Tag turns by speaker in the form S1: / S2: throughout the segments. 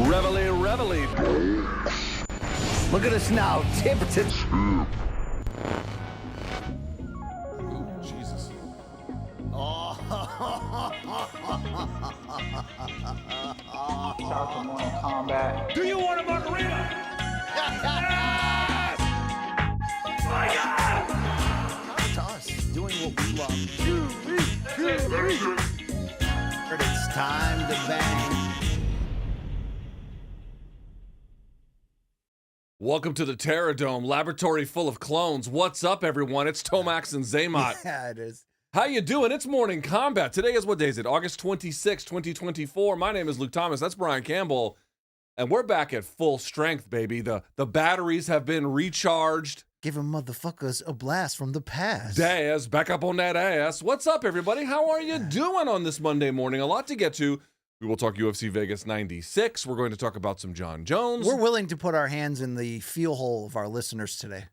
S1: Reveille, reveille.
S2: Look at us now, tip to...
S1: Ooh, Jesus.
S3: Shout out to Morning Kombat.
S1: Do you want a margarita? Yes! My God!
S2: It's us doing what we love. But it's time to bang.
S4: Welcome to the Terror Dome, laboratory full of clones. What's up, everyone? It's Tomax and Zaymot.
S2: Yeah, it is.
S4: How you doing? It's Morning Kombat. Today is, what day is it? August 26, 2024. My name is Luke Thomas. That's Brian Campbell. And we're back at full strength, baby. The batteries have been recharged.
S2: Giving motherfuckers a blast from the past.
S4: Daz, back up on that ass. What's up, everybody? How are you doing on this Monday morning? A lot to get to. We will talk UFC Vegas 96. We're going to talk about some Jon Jones.
S2: We're willing to put our hands in the feel hole of our listeners today.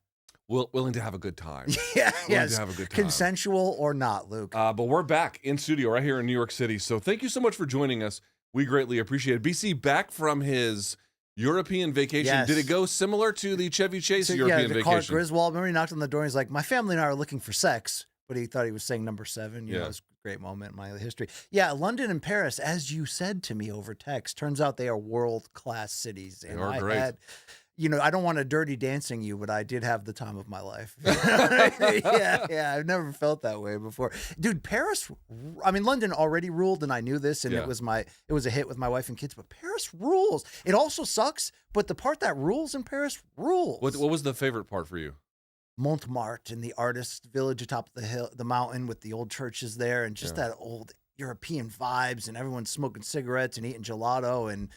S4: Willing to have a good time.
S2: Yeah,
S4: Willing
S2: yes.
S4: to have a good time.
S2: Consensual or not, Luke.
S4: But we're back in studio right here in New York City. So thank you so much for joining us. We greatly appreciate it. BC back from his European vacation.
S2: Yes.
S4: Did it go similar to the Chevy Chase European
S2: the Clark
S4: vacation?
S2: Griswold. Remember he knocked on the door and he's like, my family and I are looking for sex. But he thought he was saying number 7. You know, it was a great moment in my history. Yeah, London and Paris, as you said to me over text, turns out they are world-class cities. And
S4: They are
S2: I
S4: great.
S2: had, you know, I don't want to dirty dancing you, but I did have the time of my life. yeah, I've never felt that way before. Dude, Paris, I mean, London already ruled, and I knew this, and it was a hit with my wife and kids, but Paris rules. It also sucks, but the part that rules in Paris rules.
S4: What was the favorite part for you?
S2: Montmartre and the artist village atop the hill, the mountain with the old churches there, and just that old European vibes, and everyone's smoking cigarettes and eating gelato, and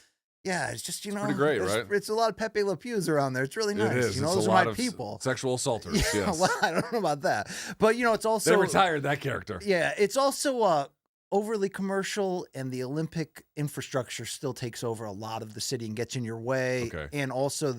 S2: it's just
S4: pretty great, right?
S2: It's a lot of Pepe Le Pews around there. It's really nice.
S4: It is.
S2: You know,
S4: It's
S2: those
S4: a
S2: are
S4: lot
S2: my
S4: of
S2: people.
S4: Sexual assaulters.
S2: Yeah,
S4: Yes.
S2: well, I don't know about that, but you know, it's also
S4: They retired that character.
S2: Yeah, it's also overly commercial, and the Olympic infrastructure still takes over a lot of the city and gets in your way.
S4: Okay.
S2: And also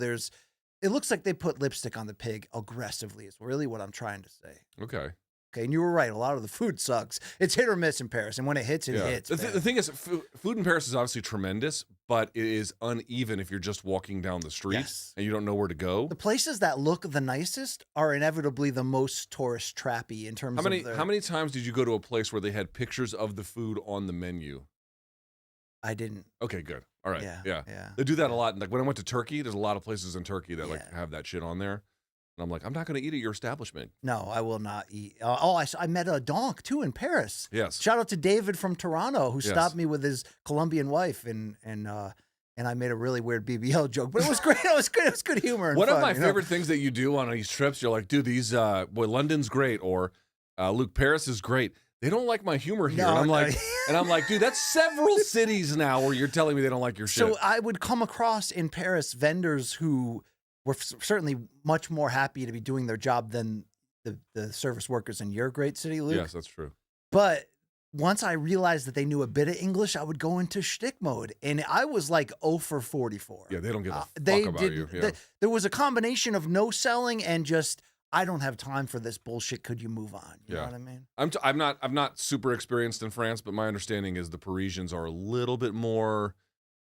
S2: it looks like they put lipstick on the pig aggressively is really what I'm trying to say.
S4: Okay.
S2: Okay, and you were right. A lot of the food sucks. It's hit or miss in Paris, and when it hits, it hits.
S4: The thing is, food in Paris is obviously tremendous, but it is uneven if you're just walking down the street and you don't know where to go.
S2: The places that look the nicest are inevitably the most tourist trappy in terms of
S4: How many times did you go to a place where they had pictures of the food on the menu?
S2: I didn't.
S4: Okay, good. All right.
S2: Yeah.
S4: They do that a lot. Like when I went to Turkey, there's a lot of places in Turkey that like have that shit on there. And I'm like, I'm not going to eat at your establishment.
S2: No, I will not eat. I met a donk too in Paris.
S4: Yes.
S2: Shout out to David from Toronto who stopped me with his Colombian wife and I made a really weird BBL joke, but it was great. It was good. It was good humor. And
S4: One
S2: fun,
S4: of my
S2: you know?
S4: favorite things that you do on these trips, you're like, dude, these London's great, or Luke, Paris is great. They don't like my humor here.
S2: No,
S4: and I'm like, dude, that's several cities now where you're telling me they don't like your shit.
S2: So I would come across in Paris vendors who were certainly much more happy to be doing their job than the service workers in your great city, Luke.
S4: Yes, that's true.
S2: But once I realized that they knew a bit of English, I would go into shtick mode, and I was like 0 for 44.
S4: Yeah, they don't give a fuck about you. Yeah.
S2: There was a combination of no selling and just, I don't have time for this bullshit. Could you move on? You know what I mean?
S4: I'm not super experienced in France, but my understanding is the Parisians are a little bit more.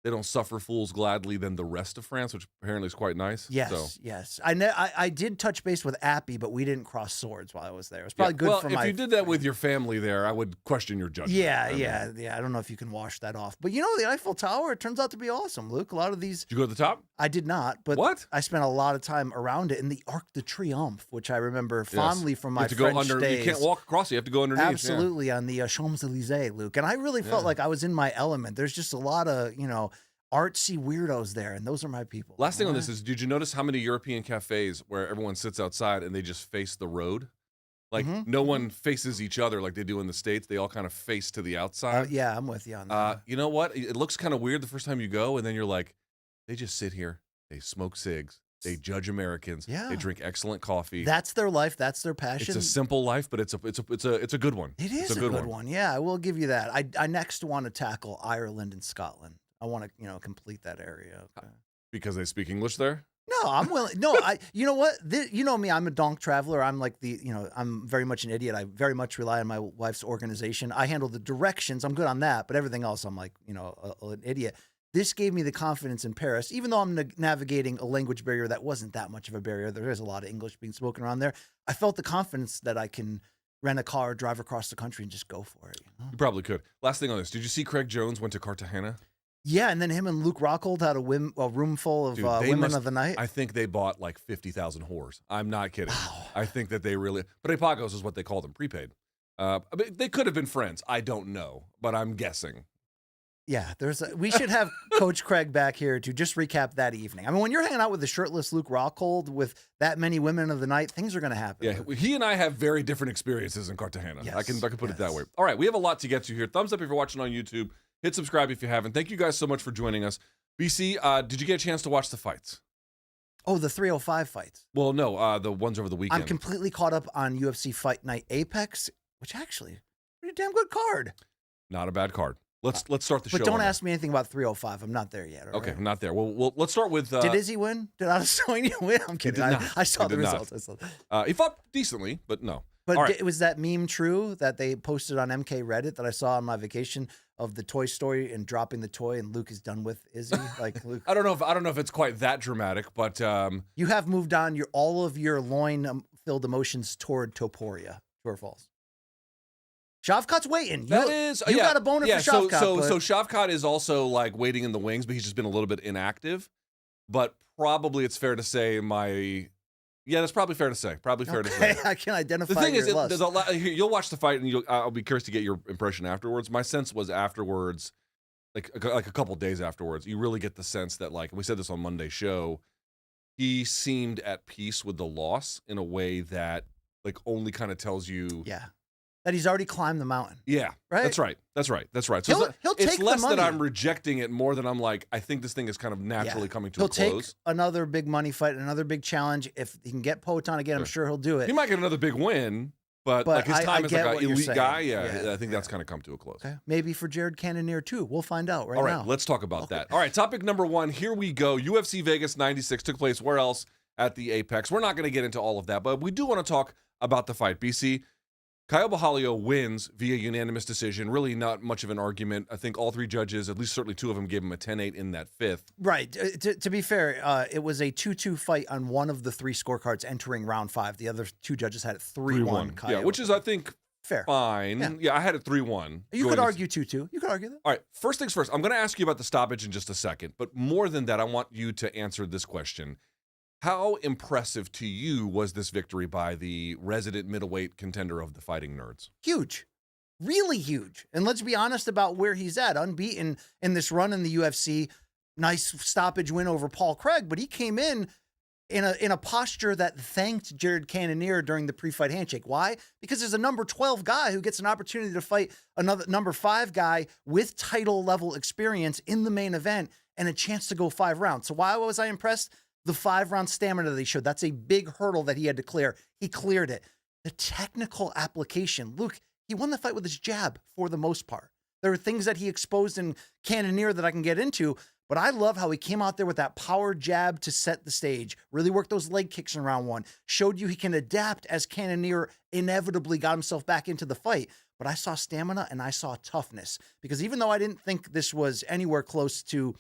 S4: They don't suffer fools gladly than the rest of France, which apparently is quite nice.
S2: Yes, yes. I did touch base with Appy, but we didn't cross swords while I was there. It was probably good for my...
S4: Well, if you did that with your family there, I would question your judgment.
S2: Yeah. I don't know if you can wash that off. But you know, the Eiffel Tower, it turns out to be awesome, Luke. A lot of these...
S4: Did you go to the top?
S2: I did not, but
S4: what?
S2: I spent a lot of time around it in the Arc de Triomphe, which I remember fondly from my French days.
S4: You can't walk across, you have to go underneath.
S2: Absolutely, on the Champs-Elysees, Luke. And I really felt like I was in my element. There's just a lot of, artsy weirdos there, and those are my people.
S4: Last thing on this is, did you notice how many European cafes where everyone sits outside and they just face the road? Like no one faces each other like they do in the States. They all kind of face to the outside.
S2: Yeah, I'm with you on that.
S4: You know what? It looks kind of weird the first time you go, and then you're like, they just sit here, they smoke cigs, they judge Americans, they drink excellent coffee.
S2: That's their life. That's their passion.
S4: It's a simple life, but it's a good one.
S2: It is a good one. Yeah, I will give you that. I next want to tackle Ireland and Scotland. I want to, complete that area. Okay.
S4: Because they speak English there?
S2: No, I'm willing. No, you know what? You know me. I'm a donk traveler. I'm like I'm very much an idiot. I very much rely on my wife's organization. I handle the directions. I'm good on that, but everything else, I'm like, an idiot. this gave me the confidence in Paris, even though I'm navigating a language barrier that wasn't that much of a barrier. There is a lot of English being spoken around there. I felt the confidence that I can rent a car, drive across the country, and just go for it.
S4: You probably could. Last thing on this. Did you see Craig Jones went to Cartagena?
S2: Yeah, and then him and Luke Rockhold had a room full of women of the night.
S4: I think they bought like 50,000 whores. I'm not kidding. Wow. I think that they really... Prepagos is what they call them, prepaid. I mean, they could have been friends. I don't know, but I'm guessing.
S2: Yeah, we should have Coach Craig back here to just recap that evening. I mean, when you're hanging out with the shirtless Luke Rockhold with that many women of the night, things are going to happen.
S4: Yeah, he and I have very different experiences in Cartagena.
S2: Yes,
S4: I can put it that way. All right, we have a lot to get to here. Thumbs up if you're watching on YouTube. Hit subscribe if you haven't. Thank you guys so much for joining us. BC, did you get a chance to watch the fights?
S2: Oh, the 305 fights.
S4: Well, no, the ones over the weekend.
S2: I'm completely caught up on UFC Fight Night Apex, which actually pretty damn good card.
S4: Not a bad card. Let's start the show.
S2: But don't ask me anything about 305. I'm not there yet.
S4: Okay,
S2: right?
S4: I'm not there. Well, let's start with...
S2: did Izzy win? Did Adesanya win? I'm kidding. I saw the results.
S4: He fought decently, but no.
S2: But
S4: right.
S2: Was that meme true that they posted on MK Reddit that I saw on my vacation of the Toy Story and dropping the toy and Luke is done with Izzy? Like Luke,
S4: I don't know if it's quite that dramatic, but
S2: you have moved on all of your loin-filled emotions toward Topuria. True or false? Shavkat's waiting. You got a boner for Shavkat.
S4: So Shavkat is also like waiting in the wings, but he's just been a little bit inactive. But probably it's fair to say that's probably fair to say. Fair to say.
S2: I can identify.
S4: The thing is,
S2: lust.
S4: there's a lot. You'll watch the fight, and I'll be curious to get your impression afterwards. My sense was afterwards, like a couple days afterwards, you really get the sense that, like we said this on Monday's show, he seemed at peace with the loss in a way that like only kind of tells you,
S2: that he's already climbed the mountain.
S4: Yeah,
S2: right.
S4: That's right.
S2: So he'll take
S4: it's less
S2: the money.
S4: that I'm rejecting it, more than I'm like, I think this thing is kind of naturally coming to a close.
S2: He'll take another big money fight, another big challenge. If he can get Poatan again, I'm sure he'll do it.
S4: He might get another big win, but like his time as like an elite guy, I think that's kind of come to a close.
S2: Okay. Maybe for Jared Cannonier too. We'll find out right now.
S4: All right, let's talk about that. All right, topic number 1. Here we go. UFC Vegas 96 took place where else? At the Apex. We're not going to get into all of that, but we do want to talk about the fight. BC, Caio Borralho wins via unanimous decision. Really not much of an argument. I think all 3 judges, at least certainly 2 of them, gave him a 10-8 in that 5th.
S2: Right. To be fair, it was a 2-2 fight on one of the 3 scorecards entering round 5. The other 2 judges had it 3-1.
S4: Yeah, which is, I think,
S2: fair.
S4: Fine. Yeah, I had it 3-1.
S2: You could argue 2-2. You could argue that.
S4: All right, first things first. I'm going to ask you about the stoppage in just a second. But more than that, I want you to answer this question. How impressive to you was this victory by the resident middleweight contender of the Fighting Nerds?
S2: Huge. Really huge. And let's be honest about where he's at. Unbeaten in this run in the UFC. Nice stoppage win over Paul Craig, but he came in a posture that thanked Jared Cannonier during the pre-fight handshake. Why? Because there's a number 12 guy who gets an opportunity to fight another number 5 guy with title level experience in the main event and a chance to go 5 rounds. So why was I impressed? The 5-round stamina that he showed, that's a big hurdle that he had to clear. He cleared it. The technical application. Luke, he won the fight with his jab for the most part. There are things that he exposed in Cannonier that I can get into, but I love how he came out there with that power jab to set the stage, really worked those leg kicks in round 1, showed you he can adapt as Cannonier inevitably got himself back into the fight. But I saw stamina and I saw toughness, because even though I didn't think this was anywhere close to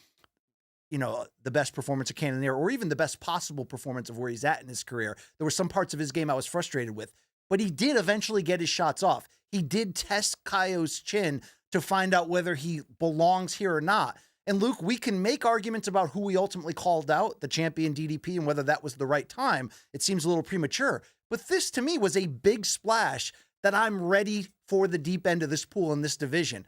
S2: the best performance of Cannonier or even the best possible performance of where he's at in his career, there were some parts of his game I was frustrated with, but he did eventually get his shots off. He did test Caio's chin to find out whether he belongs here or not. And Luke, we can make arguments about who we ultimately called out, the champion DDP, and whether that was the right time. It seems a little premature, but this to me was a big splash that I'm ready for the deep end of this pool in this division.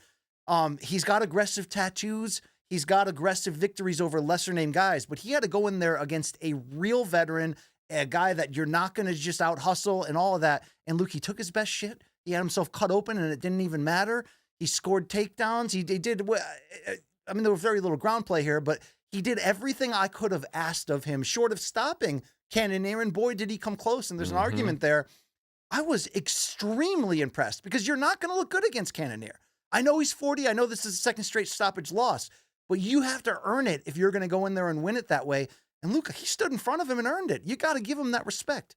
S2: He's got aggressive tattoos. He's got aggressive victories over lesser-named guys, but he had to go in there against a real veteran, a guy that you're not going to just out-hustle and all of that. And Luke, he took his best shit. He had himself cut open, and it didn't even matter. He scored takedowns. He did, I mean, there was very little ground play here, but he did everything I could have asked of him, short of stopping Cannonier, and boy, did he come close, and there's an argument there. I was extremely impressed, because you're not going to look good against Cannonier. I know he's 40. I know this is a second straight stoppage loss, but you have to earn it if you're going to go in there and win it that way. And Luke, he stood in front of him and earned it. You got to give him that respect.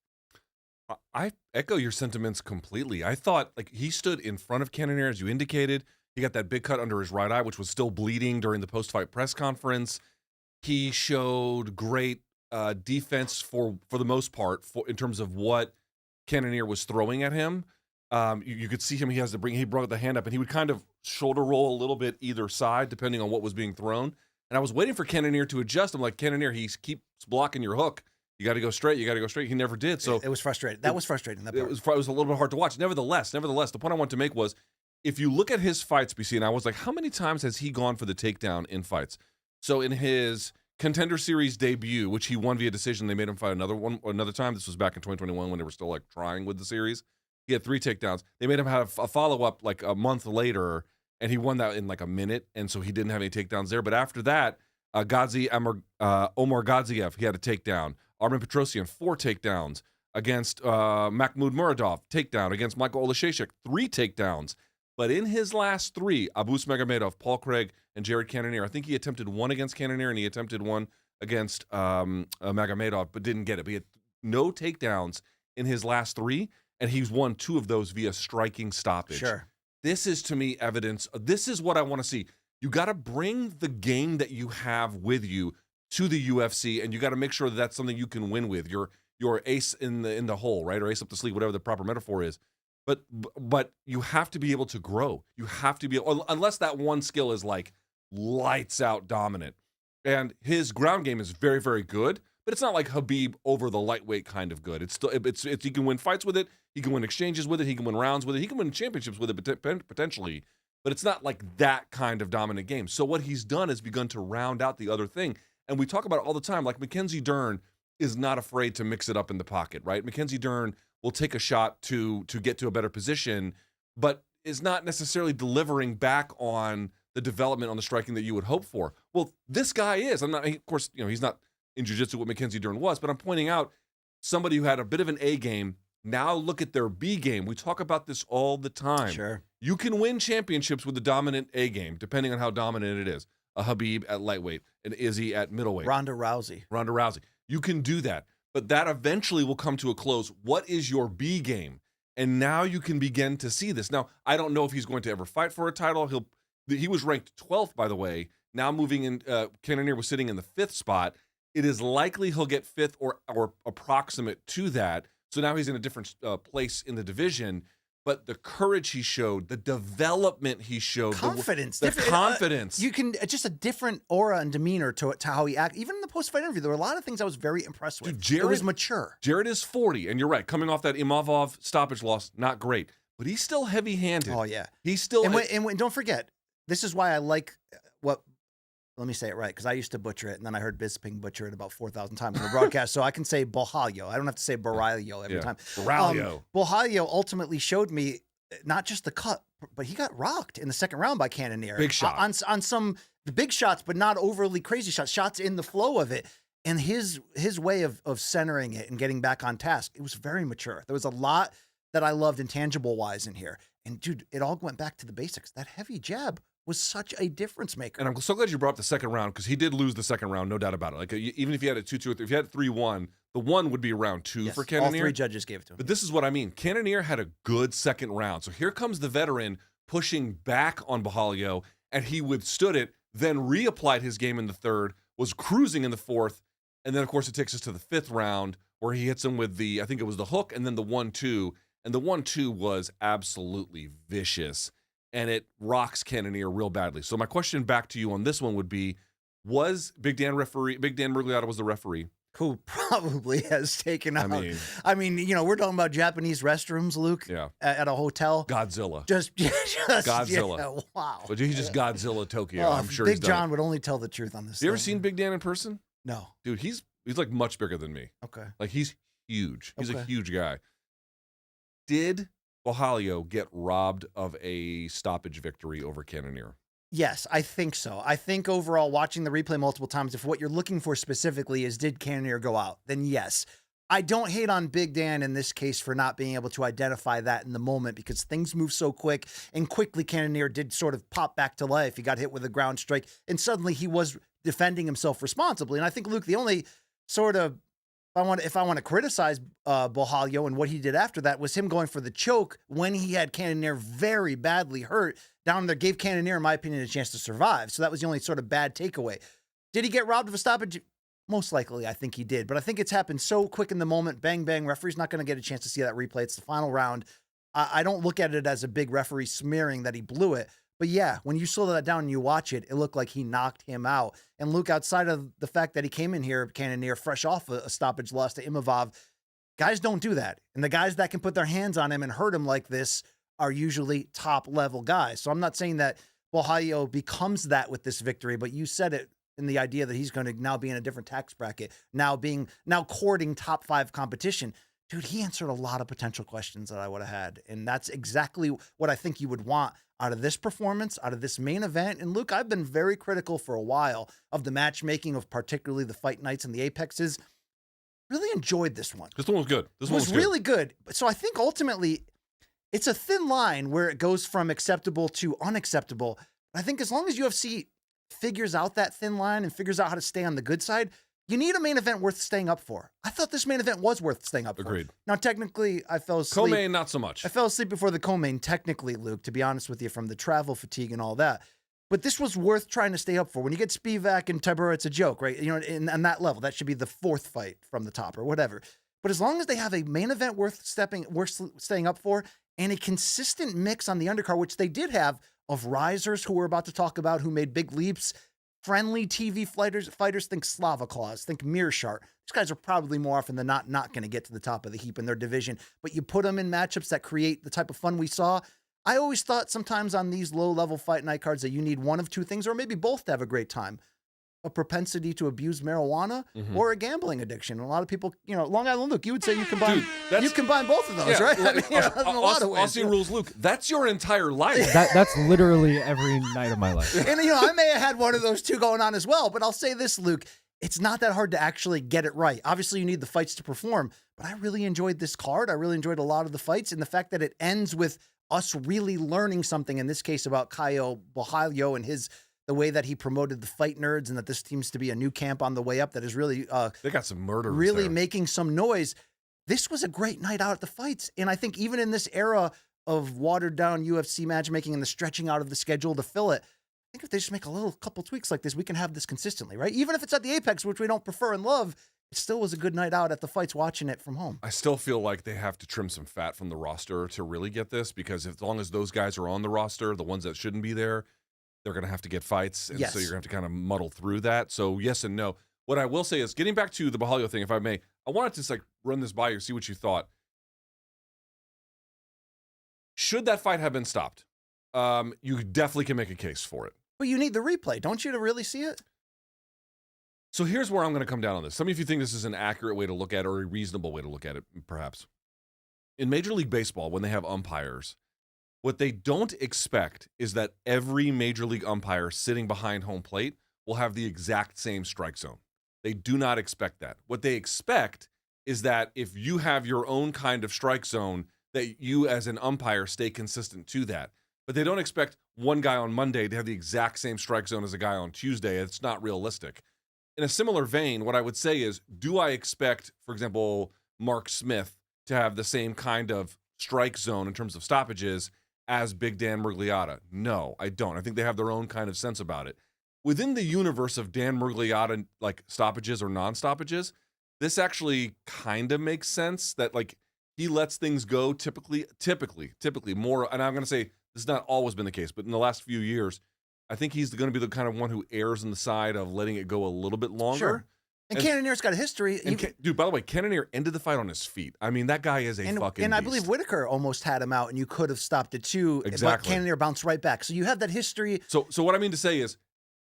S4: I echo your sentiments completely. I thought like he stood in front of Cannonier, as you indicated. He got that big cut under his right eye, which was still bleeding during the post-fight press conference. He showed great defense for the most part in terms of what Cannonier was throwing at him. You could see him. He brought the hand up, and he would kind of shoulder roll a little bit either side, depending on what was being thrown. And I was waiting for Cannonier to adjust. I'm like, Cannonier, he keeps blocking your hook. You got to go straight. You got to go straight. He never did. So
S2: it was frustrating. That was frustrating. That part.
S4: It was a little bit hard to watch. Nevertheless, the point I wanted to make was, if you look at his fights, BC, and I was like, how many times has he gone for the takedown in fights? So in his Contender Series debut, which he won via decision, they made him fight another time. This was back in 2021 when they were still like trying with the series. He had 3 takedowns. They made him have a follow-up like a month later, and he won that in like a minute, and so he didn't have any takedowns there. But after that, Omar Gadziev, he had a takedown. Armen Petrosyan, 4 takedowns. Against Mahmoud Muradov, takedown. Against Michael Olashechik, 3 takedowns. But in his last 3, Abus Magomedov, Paul Craig, and Jared Cannonier, I think he attempted 1 against Cannonier and he attempted 1 against Magomedov, but didn't get it. But he had no takedowns in his last 3, and he's won 2 of those via striking stoppage.
S2: Sure.
S4: This is, to me, evidence. This is what I want to see. You got to bring the game that you have with you to the UFC, and you got to make sure that that's something you can win with. Your ace in the hole, right? Or ace up the sleeve, whatever the proper metaphor is. But you have to be able to grow. You have to be, unless that one skill is like lights out dominant. And his ground game is very, very good, but it's not like Khabib over the lightweight kind of good. It's still, he can win fights with it. He can win exchanges with it. He can win rounds with it. He can win championships with it potentially, but it's not like that kind of dominant game. So what he's done is begun to round out the other thing. And we talk about it all the time. Like Mackenzie Dern is not afraid to mix it up in the pocket, right? Mackenzie Dern will take a shot to get to a better position, but is not necessarily delivering back on the development on the striking that you would hope for. Well, this guy is. I'm not, of course, he's not in jiu-jitsu what Mackenzie Dern was, but I'm pointing out somebody who had a bit of an A game. Now look at their B game. We talk about this all the time.
S2: Sure.
S4: You can win championships with the dominant A game, depending on how dominant it is. A Khabib at lightweight, an Izzy at middleweight.
S2: Ronda Rousey. You can do that. But that eventually will come to a close. What is your B game? And now you can begin to see this. Now, I don't know if he's going to ever fight for a title. He was ranked 12th, by the way. Now moving in, Cannonier was sitting in the 5th spot. It is likely he'll get 5th or approximate to that. So now he's in a different place in the division. But the courage he showed, the development he showed, confidence,
S4: the confidence.
S2: You can just a different aura and demeanor to how he acted. Even in the post-fight interview, there were a lot of things I was very impressed with.
S4: Dude,
S2: it was mature.
S4: Jared is 40, and you're right. Coming off that Imavov stoppage loss, not great, but he's still heavy-handed.
S2: Oh yeah,
S4: he's still.
S2: And don't forget, this is why I like what. Let me say it right, because I used to butcher it, and then I heard Bisping butcher it about 4,000 times in the broadcast, so I can say Borralho. I don't have to say Borralho every time.
S4: Borralho.
S2: Borralho ultimately showed me not just the cut, but he got rocked in the second round by Cannonier.
S4: Big shot.
S2: On some big shots, but not overly crazy shots in the flow of it. And his way of centering it and getting back on task, it was very mature. There was a lot that I loved intangible-wise in here. And, dude, it all went back to the basics. That heavy jab was such a difference maker.
S4: And I'm so glad you brought up the second round, because he did lose the second round, no doubt about it. Like, even if he had a 2-2, if he had 3-1, the 1 would be round 2 for Cannonier.
S2: All 3 judges gave it to him.
S4: But this is what I mean. Cannonier had a good second round. So here comes the veteran pushing back on Borralho, and he withstood it, then reapplied his game in the 3rd, was cruising in the 4th, and then, of course, it takes us to the 5th round, where he hits him with I think it was the hook, and then the 1-2, and the 1-2 was absolutely vicious. And it rocks Cannonier real badly. So my question back to you on this one would be, was Big Dan Murgliata was the referee?
S2: Who probably has taken out. I mean, we're talking about Japanese restrooms, Luke.
S4: Yeah.
S2: At a hotel.
S4: Godzilla.
S2: Just
S4: Godzilla.
S2: Yeah, wow.
S4: But he's just Godzilla Tokyo. I'm sure
S2: Big John would only tell the truth on this.
S4: You ever seen Big Dan in person?
S2: No.
S4: Dude, he's like much bigger than me.
S2: Okay.
S4: Like he's huge. He's a huge guy. Did Borralho get robbed of a stoppage victory over Cannonier?
S2: Yes, I think so. I think overall, watching the replay multiple times, if what you're looking for specifically is did Cannonier go out, then yes. I don't hate on Big Dan in this case for not being able to identify that in the moment, because things move so quick, and quickly Cannonier did sort of pop back to life. He got hit with a ground strike, and suddenly he was defending himself responsibly. And I think, Luke, the only sort of if I want to criticize Borralho and what he did after that was him going for the choke when he had Cannonier very badly hurt down there, gave Cannonier, in my opinion, a chance to survive. So that was the only sort of bad takeaway. Did he get robbed of a stoppage? Most likely, I think he did. But I think it's happened so quick in the moment. Bang, bang. Referee's not going to get a chance to see that replay. It's the final round. I don't look at it as a big referee smearing that he blew it. But yeah, when you slow that down and you watch it, it looked like he knocked him out. And Luke, outside of the fact that he came in here, Cannonier, fresh off a stoppage loss to Imavov, guys don't do that. And the guys that can put their hands on him and hurt him like this are usually top-level guys. So I'm not saying that Borralho becomes that with this victory, but you said it in the idea that he's going to now be in a different tax bracket, now courting top 5 competition. Dude, he answered a lot of potential questions that I would have had. And that's exactly what I think you would want out of this performance, out of this main event. And Luke, I've been very critical for a while of the matchmaking of particularly the fight nights and the Apexes. Really enjoyed this one.
S4: This one was good. This one was
S2: really good. So I think ultimately it's a thin line where it goes from acceptable to unacceptable. I think as long as UFC figures out that thin line and figures out how to stay on the good side, you need a main event worth staying up for. I thought this main event was worth staying up for.
S4: Agreed.
S2: Now, technically, I fell asleep.
S4: Co-main, not so much.
S2: I fell asleep before the co-main, technically, Luke, to be honest with you, from the travel fatigue and all that. But this was worth trying to stay up for. When you get Spivak and Tybura, it's a joke, right? You know, on that level, that should be the 4th fight from the top or whatever. But as long as they have a main event worth staying up for and a consistent mix on the undercard, which they did have, of risers who we're about to talk about who made big leaps, friendly TV fighters, think Slava Claus, think Mearshart. These guys are probably more often than not going to get to the top of the heap in their division, but you put them in matchups that create the type of fun we saw. I always thought sometimes on these low-level fight night cards that you need one of two things, or maybe both to have a great time. A propensity to abuse marijuana or a gambling addiction. A lot of people, Long Island Luke, you would say you combine both of those, right?
S4: Like,
S2: in a lot of ways.
S4: Aussie Rules Luke, that's your entire life.
S5: That's literally every night of my life.
S2: And, I may have had one of those two going on as well, but I'll say this, Luke, it's not that hard to actually get it right. Obviously, you need the fights to perform, but I really enjoyed this card. I really enjoyed a lot of the fights, and the fact that it ends with us really learning something, in this case about Caio Borralho and the way that he promoted the fight nerds, and that this seems to be a new camp on the way up that is really
S4: they got some murderers
S2: really
S4: there.
S2: Making some noise. This was a great night out at the fights. And I think even in this era of watered down UFC matchmaking and the stretching out of the schedule to fill it, I think if they just make a couple tweaks like this, we can have this consistently, right? Even if it's at the Apex, which we don't prefer and love, it still was a good night out at the fights watching it from home.
S4: I still feel like they have to trim some fat from the roster to really get this, because as long as those guys are on the roster, the ones that shouldn't be there, they're going to have to get fights, and so you're going to have to kind of muddle through that. So yes and no. What I will say is, getting back to the Borralho thing, if I may, I wanted to just run this by you, see what you thought. Should that fight have been stopped? You definitely can make a case for it.
S2: But you need the replay, don't you, to really see it?
S4: So here's where I'm going to come down on this. Some of you think this is an accurate way to look at it, or a reasonable way to look at it, perhaps. In Major League Baseball, when they have umpires, what they don't expect is that every Major League umpire sitting behind home plate will have the exact same strike zone. They do not expect that. What they expect is that if you have your own kind of strike zone, that you as an umpire stay consistent to that. But they don't expect one guy on Monday to have the exact same strike zone as a guy on Tuesday. It's not realistic. In a similar vein, what I would say is, do I expect, for example, Mark Smith to have the same kind of strike zone in terms of stoppages as Big Dan Miragliotta? No, I don't. I think they have their own kind of sense about it. Within the universe of Dan Miragliotta, stoppages or non-stoppages, this actually kind of makes sense that he lets things go typically more. And I'm going to say this has not always been the case, but in the last few years, I think he's going to be the kind of one who errs on the side of letting it go a little bit longer.
S2: Sure. And Cannonier's got a history.
S4: Dude, by the way, Cannonier ended the fight on his feet. I mean, that guy is a fucking
S2: And I
S4: beast.
S2: believe Whitaker almost had him out, and you could have stopped it too.
S4: Exactly.
S2: But Cannonier bounced right back. So you have that history.
S4: So what I mean to say is,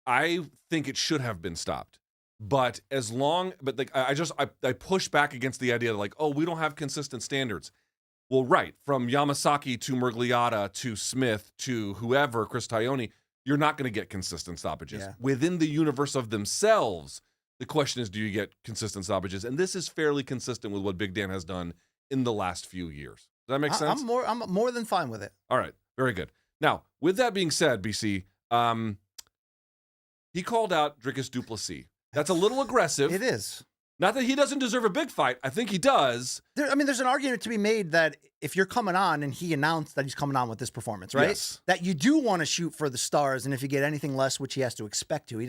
S4: I think it should have been stopped. But I push back against the idea that we don't have consistent standards. Well, right, from Yamasaki to Miragliotta to Smith to whoever, Chris Taioni, you're not going to get consistent stoppages.
S2: Yeah.
S4: Within the universe of themselves, the question is, do you get consistent stoppages? And this is fairly consistent with what Big Dan has done in the last few years. Does that make sense?
S2: I'm more than fine with it.
S4: All right, very good. Now, with that being said, BC, he called out Dricus du Plessis. That's a little aggressive.
S2: It is.
S4: Not that he doesn't deserve a big fight. I think he does.
S2: There's an argument to be made that if you're coming on and he announced that he's coming on with this performance, right?
S4: Yes.
S2: That you do want to shoot for the stars, and if you get anything less, which he has to expect to, he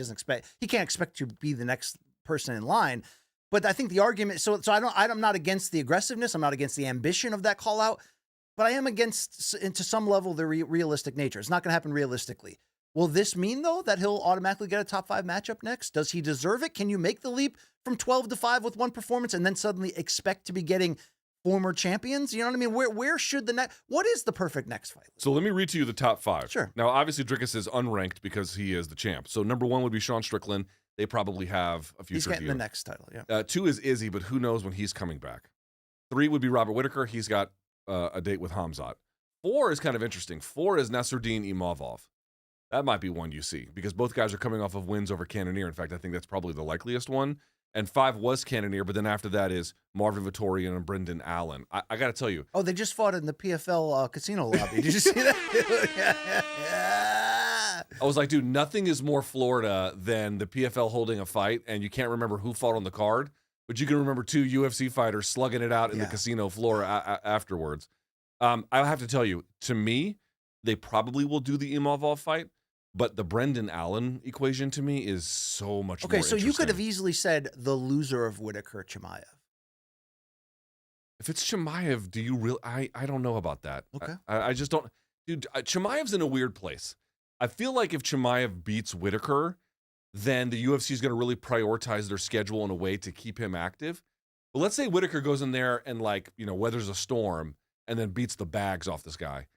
S2: can't expect to be the next person in line. But I think the argument, so I'm not against the aggressiveness. I'm not against the ambition of that call out, but I am against, and to some level, the realistic nature. It's not going to happen realistically. Will this mean, though, that he'll automatically get a top 5 matchup next? Does he deserve it? Can you make the leap from 12-5 with one performance and then suddenly expect to be getting former champions? You know what I mean? Where should what is the perfect next fight?
S4: So let me read to you the top 5.
S2: Sure.
S4: Now, obviously, Dricus is unranked because he is the champ. So number 1 would be Sean Strickland. They probably have a future
S2: He's getting
S4: deal.
S2: the next title, yeah.
S4: 2 is Izzy, but who knows when he's coming back. 3 would be Robert Whitaker. He's got a date with Hamzat. 4 is kind of interesting. 4 is Nasruddin Imavov. That might be one you see because both guys are coming off of wins over Cannonier. In fact, I think that's probably the likeliest one. And 5 was Cannonier, but then after that is Marvin Vettori and Brendan Allen. I got to tell you.
S2: Oh, they just fought in the PFL casino lobby. Did you see that?
S4: I was like, dude, nothing is more Florida than the PFL holding a fight, and you can't remember who fought on the card, but you can remember 2 UFC fighters slugging it out in the casino floor afterwards. I have to tell you, to me, they probably will do the Imavov fight. But the Brendan Allen equation to me is so much more
S2: so you could have
S4: interesting.
S2: easily said the loser of Whitaker Chimaev.
S4: If it's Chimaev, do you really? I don't know about that.
S2: Okay.
S4: I just don't. Dude, Chimaev's in a weird place. I feel like if Chimaev beats Whitaker, then the UFC is going to really prioritize their schedule in a way to keep him active. But let's say Whitaker goes in there and weathers a storm and then beats the bags off this guy.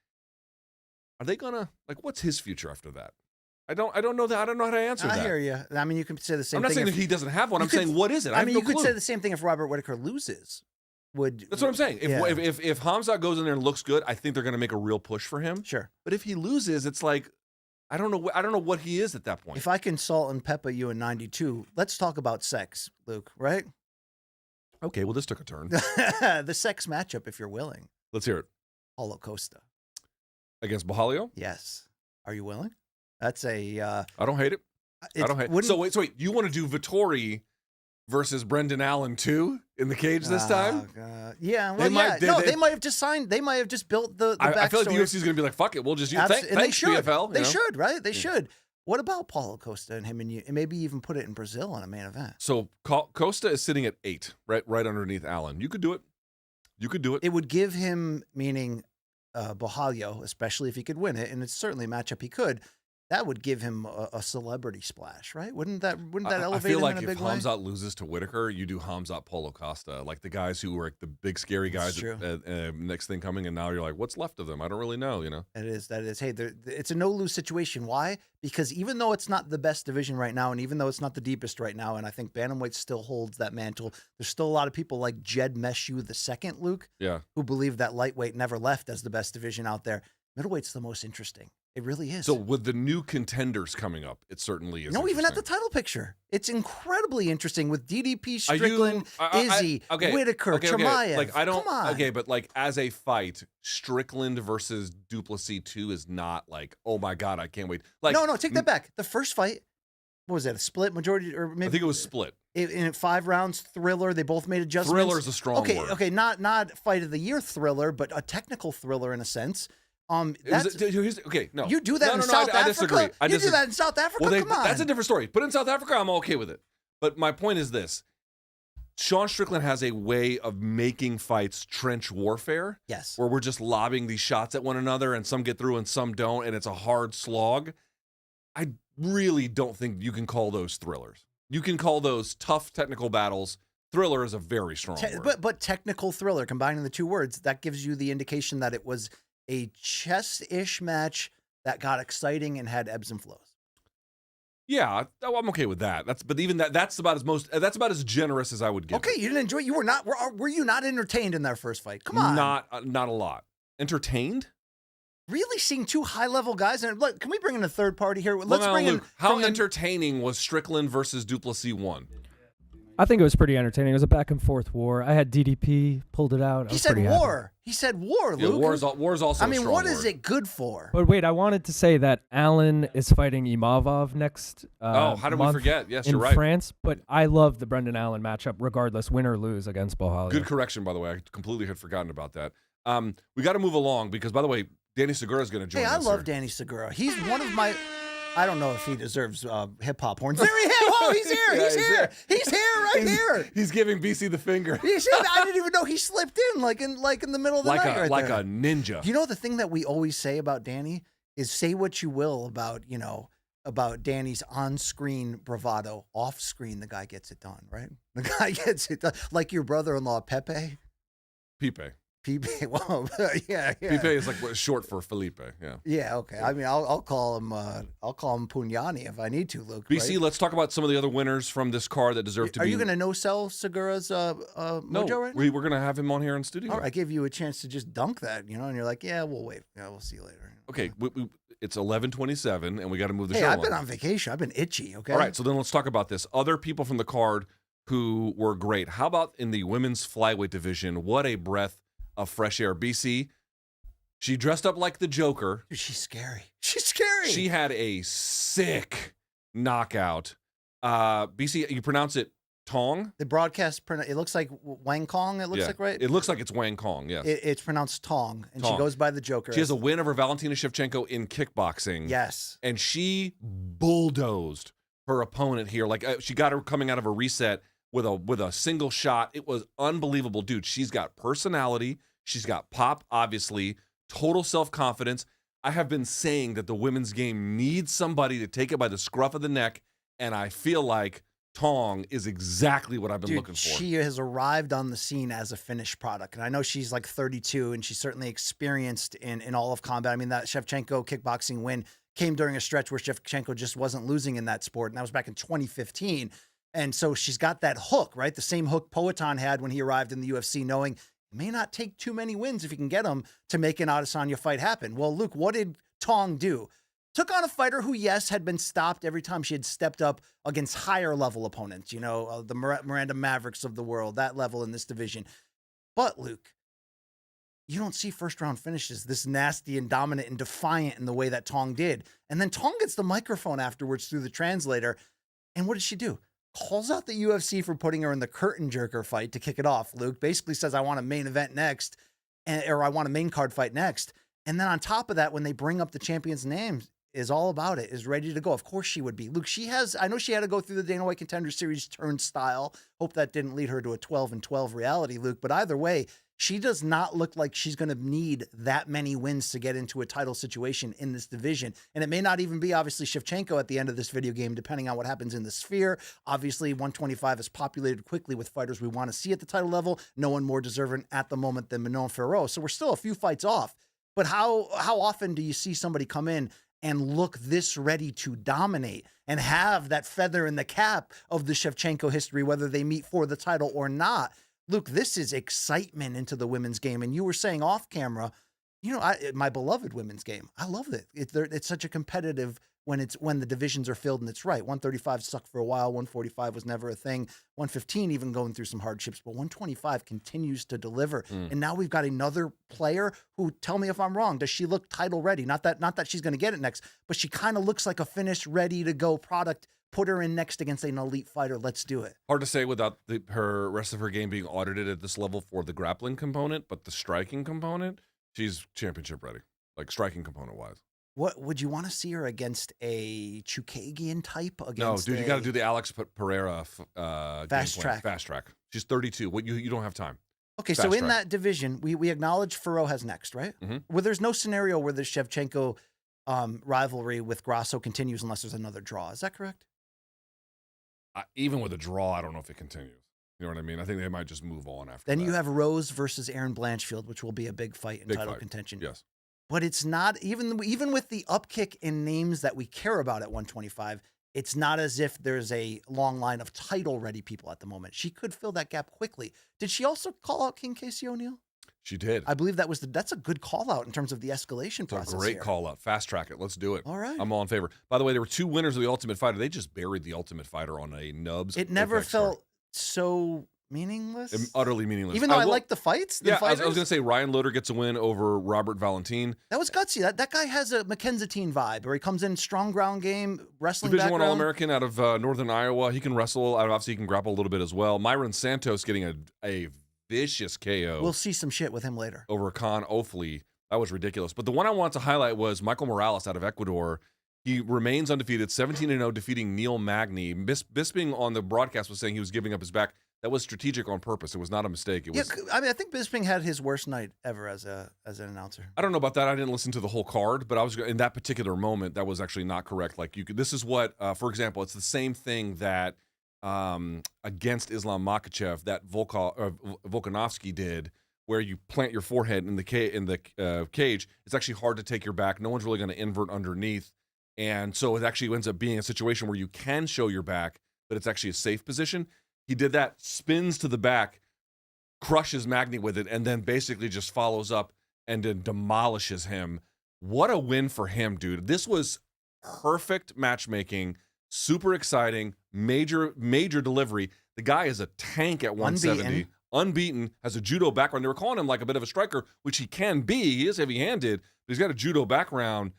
S4: Are they gonna what's his future after that? I don't know that. I don't know how to answer that.
S2: I hear you. I mean, you can say the same thing.
S4: I'm not saying that he doesn't have one. I'm saying, what is it? I mean,
S2: you could say the same thing if Robert Whitaker loses.
S4: That's what I'm saying. If Hamzat goes in there and looks good, I think they're going to make a real push for him.
S2: Sure.
S4: But if he loses, it's like, I don't know what he is at that point.
S2: If I can salt and pepper you in 92, let's talk about sex, Luke, right?
S4: Okay, well, this took a turn.
S2: The sex matchup, if you're willing.
S4: Let's hear it.
S2: Paulo Costa.
S4: Against Borralho?
S2: Yes. Are you willing? That's a...
S4: I don't hate it. I don't hate it. So wait, you want to do Vettori versus Brendan Allen too in the cage this time?
S2: Yeah, well, they might have just signed. They might have just built the backstory.
S4: I feel like the UFC is going to be like, fuck it, we'll just use thanks PFL.
S2: They should, right? They should. What about Paulo Costa and him and you? And maybe even put it in Brazil in a main event.
S4: So Costa is sitting at 8, right underneath Allen. You could do it. You could do it.
S2: It would give him, meaning Borralho, especially if he could win it, and it's certainly a matchup he could. That would give him a celebrity splash, right? Wouldn't that elevate him in a big way?
S4: I feel like if Hamzat loses to Whitaker, you do Hamzat Paulo Costa, like the guys who were the big scary guys. Next thing coming, and now you're like, what's left of them? I don't really know. You know.
S2: That is. Hey, it's a no lose situation. Why? Because even though it's not the best division right now, and even though it's not the deepest right now, and I think bantamweight still holds that mantle, there's still a lot of people like Jed Meshew II, Luke,
S4: who
S2: believe that lightweight never left as the best division out there. Middleweight's the most interesting. It really is.
S4: So with the new contenders coming up, it certainly is.
S2: No, even at the title picture, it's incredibly interesting with DDP, Strickland, Izzy, Whitaker, Chimaev.
S4: Like I don't.
S2: Come on.
S4: Okay, but like as a fight, Strickland versus Duplessis 2 is not like, oh my god, I can't wait. Like
S2: no, take that back. The first fight, what was that? A split majority, or maybe
S4: I think it was split.
S2: In 5 rounds, thriller. They both made adjustments.
S4: Thriller is a strong word.
S2: Okay, not fight of the year thriller, but a technical thriller in a sense.
S4: No.
S2: You do that in South Africa?
S4: I disagree.
S2: You do that in South Africa?
S4: Well,
S2: come on.
S4: That's a different story. But in South Africa, I'm okay with it. But my point is this. Sean Strickland has a way of making fights trench warfare.
S2: Yes.
S4: Where we're just lobbing these shots at one another and some get through and some don't, and it's a hard slog. I really don't think you can call those thrillers. You can call those tough technical battles. Thriller is a very strong word.
S2: But technical thriller, combining the two words, that gives you the indication that it was a chess-ish match that got exciting and had ebbs and flows.
S4: Yeah, I'm okay with that. That's about as generous as I would give.
S2: Okay, you didn't enjoy. You were not. Were you not entertained in that first fight? Come on.
S4: Not a lot. Entertained?
S2: Really, seeing 2 high-level guys, and look, can we bring in a third party here? Let's bring in.
S4: How entertaining was Strickland versus Duplessis 1?
S5: I think it was pretty entertaining. It was a back and forth war. I had DDP, pulled it out.
S2: He said war. He said war,
S4: Yeah,
S2: Luke.
S4: war's also
S2: I mean,
S4: a strong
S2: what is
S4: word.
S2: it good for?
S5: But wait, I wanted to say that Allen is fighting Imavov next
S4: how did we
S5: month
S4: forget? Yes,
S5: in
S4: you're right.
S5: France, but I love the Brendan Allen matchup regardless, win or lose against Borralho.
S4: Good correction, by the way. I completely had forgotten about that. We got to move along because, by the way, Danny Segura is going to join
S2: Hey,
S4: us
S2: I love
S4: here.
S2: Danny Segura. He's one of my. I don't know if he deserves hip hop horns. There he is. Oh, he's here.
S4: Yeah,
S2: He's
S4: he's
S2: here.
S4: here.
S2: He's here. Right here.
S4: He's giving BC the finger.
S2: I didn't even know he slipped in like in the middle of the night. Right
S4: like
S2: there.
S4: a ninja.
S2: You know, the thing that we always say about Danny is say what you will about Danny's on-screen bravado. Off-screen, the guy gets it done, right? The guy gets it done. Like your brother-in-law, Pepe.
S4: Pipe.
S2: Pepe. Well, yeah.
S4: Pipe is like short for Felipe. Yeah.
S2: Yeah, okay. I mean, I'll call him Pugnani if I need to, Luke.
S4: BC,
S2: right?
S4: let's talk about some of the other winners from this card that deserve to
S2: Are
S4: be.
S2: you going to no-sell Segura's mojo right now?
S4: we're going to have him on here in studio.
S2: All right, I gave you a chance to just dunk that, and you're like, yeah, we'll wait. Yeah, we'll see you later.
S4: Okay, it's 11:27, and we got to move the
S2: Hey,
S4: show
S2: I've
S4: on.
S2: been on vacation. I've been itchy, okay?
S4: All right, so then let's talk about this. Other people from the card who were great. How about in the women's flyweight division? What a breath of fresh air. BC, she dressed up like the Joker.
S2: Dude, she's scary. She's scary.
S4: She had a sick knockout. BC, you pronounce it Tong?
S2: The broadcast, it looks like Wang Kong, it looks
S4: Yeah.
S2: like, right?
S4: It looks like it's Wang Kong, yes.
S2: It's pronounced Tong, and
S4: Tong.
S2: she goes by the Joker.
S4: She has a win over Valentina Shevchenko in kickboxing.
S2: Yes.
S4: And she bulldozed her opponent here. Like she got her coming out of a reset with a single shot. It was unbelievable. Dude, she's got personality. She's got pop, obviously. Total self-confidence. I have been saying that the women's game needs somebody to take it by the scruff of the neck, and I feel like Tong is exactly what I've been looking for.
S2: She has arrived on the scene as a finished product. And I know she's like 32 and she's certainly experienced in all of combat. I mean, that Shevchenko kickboxing win came during a stretch where Shevchenko just wasn't losing in that sport. And that was back in 2015. And so she's got that hook, right? The same hook Poatan had when he arrived in the UFC, knowing it may not take too many wins if you can get them to make an Adesanya fight happen. Well, Luke, what did Tong do? Took on a fighter who, yes, had been stopped every time she had stepped up against higher level opponents, the Miranda Mavericks of the world, that level in this division. But, Luke, you don't see first round finishes this nasty and dominant and defiant in the way that Tong did. And then Tong gets the microphone afterwards through the translator. And what does she do? Calls out the UFC for putting her in the curtain jerker fight to kick it off. Luke basically says, I want a main event next, or I want a main card fight next. And then on top of that, when they bring up the champion's names, is all about it, is ready to go. Of course she would be. Luke, I know she had to go through the Dana White Contender Series turnstile. Hope that didn't lead her to a 12-12 reality, Luke. But either way, she does not look like she's going to need that many wins to get into a title situation in this division. And it may not even be, obviously, Shevchenko at the end of this video game, depending on what happens in the sphere. Obviously, 125 is populated quickly with fighters we want to see at the title level. No one more deserving at the moment than Renan Ferreira. So we're still a few fights off. But how often do you see somebody come in and look this ready to dominate and have that feather in the cap of the Shevchenko history, whether they meet for the title or not? Luke, this is excitement into the women's game. And you were saying off camera, my beloved women's game. I love it. It's such a competitive when the divisions are filled and it's right. 135 sucked for a while. 145 was never a thing. 115 even going through some hardships, but 125 continues to deliver. And now we've got another player who, tell me if I'm wrong, does she look title ready? Not that she's going to get it next, but she kind of looks like a finished, ready to go product. Put her in next against an elite fighter. Let's do it.
S4: Hard to say without her rest of her game being audited at this level for the grappling component, but the striking component, she's championship ready, like striking component wise.
S2: What would you want to see her against a Chukagian type?
S4: No, dude, you got to do the Alex Pereira
S2: fast track.
S4: Fast track. She's 32. You don't have time.
S2: Okay,
S4: Fast
S2: so in
S4: track.
S2: that division, we acknowledge Ferreira has next, right?
S4: Mm-hmm.
S2: Well, there's no scenario where the Shevchenko rivalry with Grasso continues unless there's another draw. Is that correct?
S4: Even with a draw, I don't know if it continues. You know what I mean? I think they might just move on after
S2: Then
S4: that.
S2: you have Rose versus Aaron Blanchfield, which will be a big fight in title contention.
S4: Yes.
S2: But it's not, even with the upkick in names that we care about at 125, it's not as if there's a long line of title-ready people at the moment. She could fill that gap quickly. Did she also call out King Casey O'Neill?
S4: She did.
S2: I believe that's a good call-out in terms of the escalation process.
S4: It's a great
S2: here.
S4: call-out. Fast track it. Let's do it.
S2: All right.
S4: I'm all in favor. By the way, there were two winners of the Ultimate Fighter. They just buried the Ultimate Fighter on a nubs.
S2: It never
S4: Apex card.
S2: felt so meaningless.
S4: Utterly meaningless.
S2: Even though I like the fights. The
S4: yeah, I was
S2: fighters?
S4: going to say Ryan Loder gets a win over Robert Valentin.
S2: That was gutsy. That guy has a McKenzie vibe, where he comes in strong ground game, wrestling
S4: Division
S2: background.
S4: One All-American out of Northern Iowa. He can wrestle. Obviously, he can grapple a little bit as well. Myron Santos getting a vicious KO.
S2: We'll see some shit with him later.
S4: Over Khan Ofli. That was ridiculous. But the one I wanted to highlight was Michael Morales out of Ecuador. He remains undefeated, 17-0, defeating Neil Magny. Bisping on the broadcast was saying he was giving up his back. That was strategic on purpose. It was not a mistake. It was.
S2: Yeah, I mean, I think Bisping had his worst night ever as an announcer.
S4: I don't know about that. I didn't listen to the whole card, but I was in that particular moment. That was actually not correct. Like you could. This is what, for example, it's the same thing that against Islam Makhachev that Volkanovski did, where you plant your forehead in the cage. It's actually hard to take your back. No one's really going to invert underneath, and so it actually ends up being a situation where you can show your back, but it's actually a safe position. He did that, spins to the back, crushes Magny with it, and then basically just follows up and then demolishes him. What a win for him, dude. This was perfect matchmaking, super exciting, major delivery. The guy is a tank at 170. Unbeaten, has a judo background. They were calling him like a bit of a striker, which he can be. He is heavy-handed, but he's got a judo background.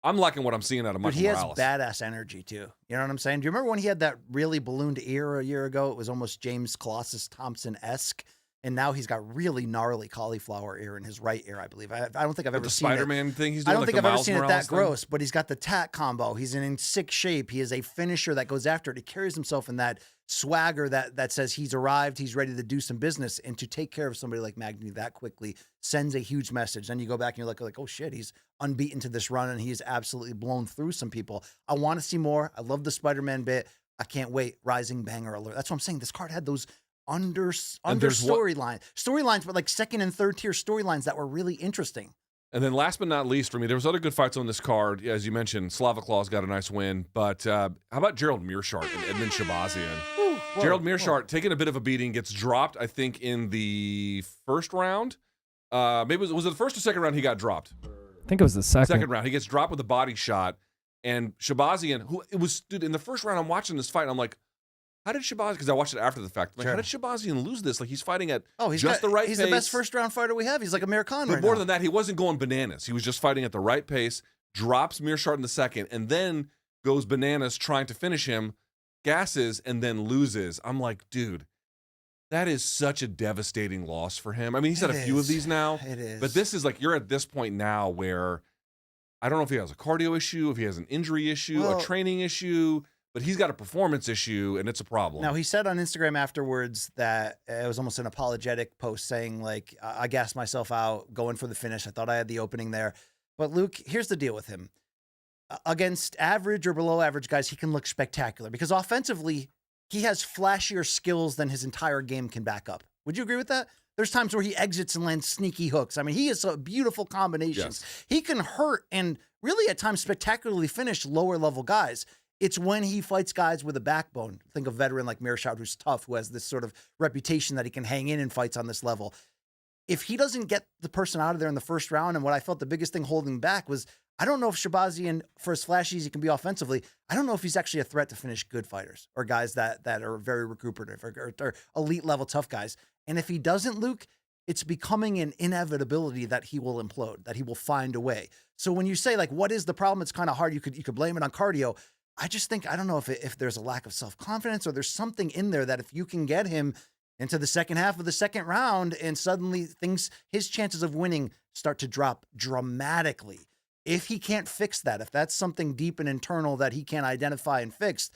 S4: I'm liking what I'm seeing out of Michael Morales.
S2: He has badass energy, too. You know what I'm saying? Do you remember when he had that really ballooned ear a year ago? It was almost James Colossus Thompson-esque. And now he's got really gnarly cauliflower ear in his right ear, I believe. I don't think I've ever seen
S4: the Spider-Man thing he's doing.
S2: I don't
S4: like
S2: think I've ever
S4: Miles
S2: seen it
S4: Morales
S2: that gross, but he's got the tack combo. He's in sick shape. He is a finisher that goes after it. He carries himself in that swagger that says he's arrived, he's ready to do some business, and to take care of somebody like Magny that quickly sends a huge message. Then you go back and you're like, oh shit, he's unbeaten to this run, and he's absolutely blown through some people. I want to see more. I love the Spider-Man bit. I can't wait. Rising banger alert. That's what I'm saying. This card had those under storylines, but like second and third tier storylines that were really interesting.
S4: And then last but not least for me, there was other good fights on this card. As you mentioned, Slava Claus got a nice win. But how about Gerald Meerschaert and Edmen Shahbazyan? Gerald Meerschaert taking a bit of a beating, gets dropped, I think, in the first round. Maybe was it the first or second round he got dropped?
S5: I think it was the second.
S4: Second round. He gets dropped with a body shot. And Shahbazyan, dude, in the first round, I'm watching this fight, and I'm like, how did Shahbazyan, because I watched it after the fact, like, how did Shahbazyan lose this? Like, he's fighting at just the right pace.
S2: He's the best first-round fighter we have. He's like Amir Khan
S4: But more than that, he wasn't going bananas. He was just fighting at the right pace, drops Meerschaert in the second, and then goes bananas trying to finish him, gasses, and then loses. I'm like, dude, that is such a devastating loss for him. I mean, he's had a few of these now.
S2: It is.
S4: But this is like, you're at this point now where I don't know if he has a cardio issue, if he has an injury issue, a training issue, but he's got a performance issue, and it's a problem.
S2: Now, he said on Instagram afterwards that it was almost an apologetic post saying, like, I gassed myself out going for the finish. I thought I had the opening there. But, Luke, here's the deal with him. Against average or below average guys, he can look spectacular because offensively, he has flashier skills than his entire game can back up. Would you agree with that? There's times where he exits and lands sneaky hooks. I mean, he is a beautiful combination.
S4: Yes.
S2: He can hurt and really at times spectacularly finish lower level guys. It's when he fights guys with a backbone. Think of a veteran like Meerschaert, who's tough, who has this sort of reputation that he can hang in fights on this level. If he doesn't get the person out of there in the first round, and what I felt the biggest thing holding back was, I don't know if Shahbazyan, for as flashy as he can be offensively, I don't know if he's actually a threat to finish good fighters or guys that are very recuperative or elite level tough guys. And if he doesn't, Luke, it's becoming an inevitability that he will implode, that he will find a way. So when you say, like, what is the problem? It's kind of hard. You could blame it on cardio. I just think, I don't know if there's a lack of self-confidence or there's something in there that if you can get him into the second half of the second round and suddenly his chances of winning start to drop dramatically. If he can't fix that, if that's something deep and internal that he can't identify and fix,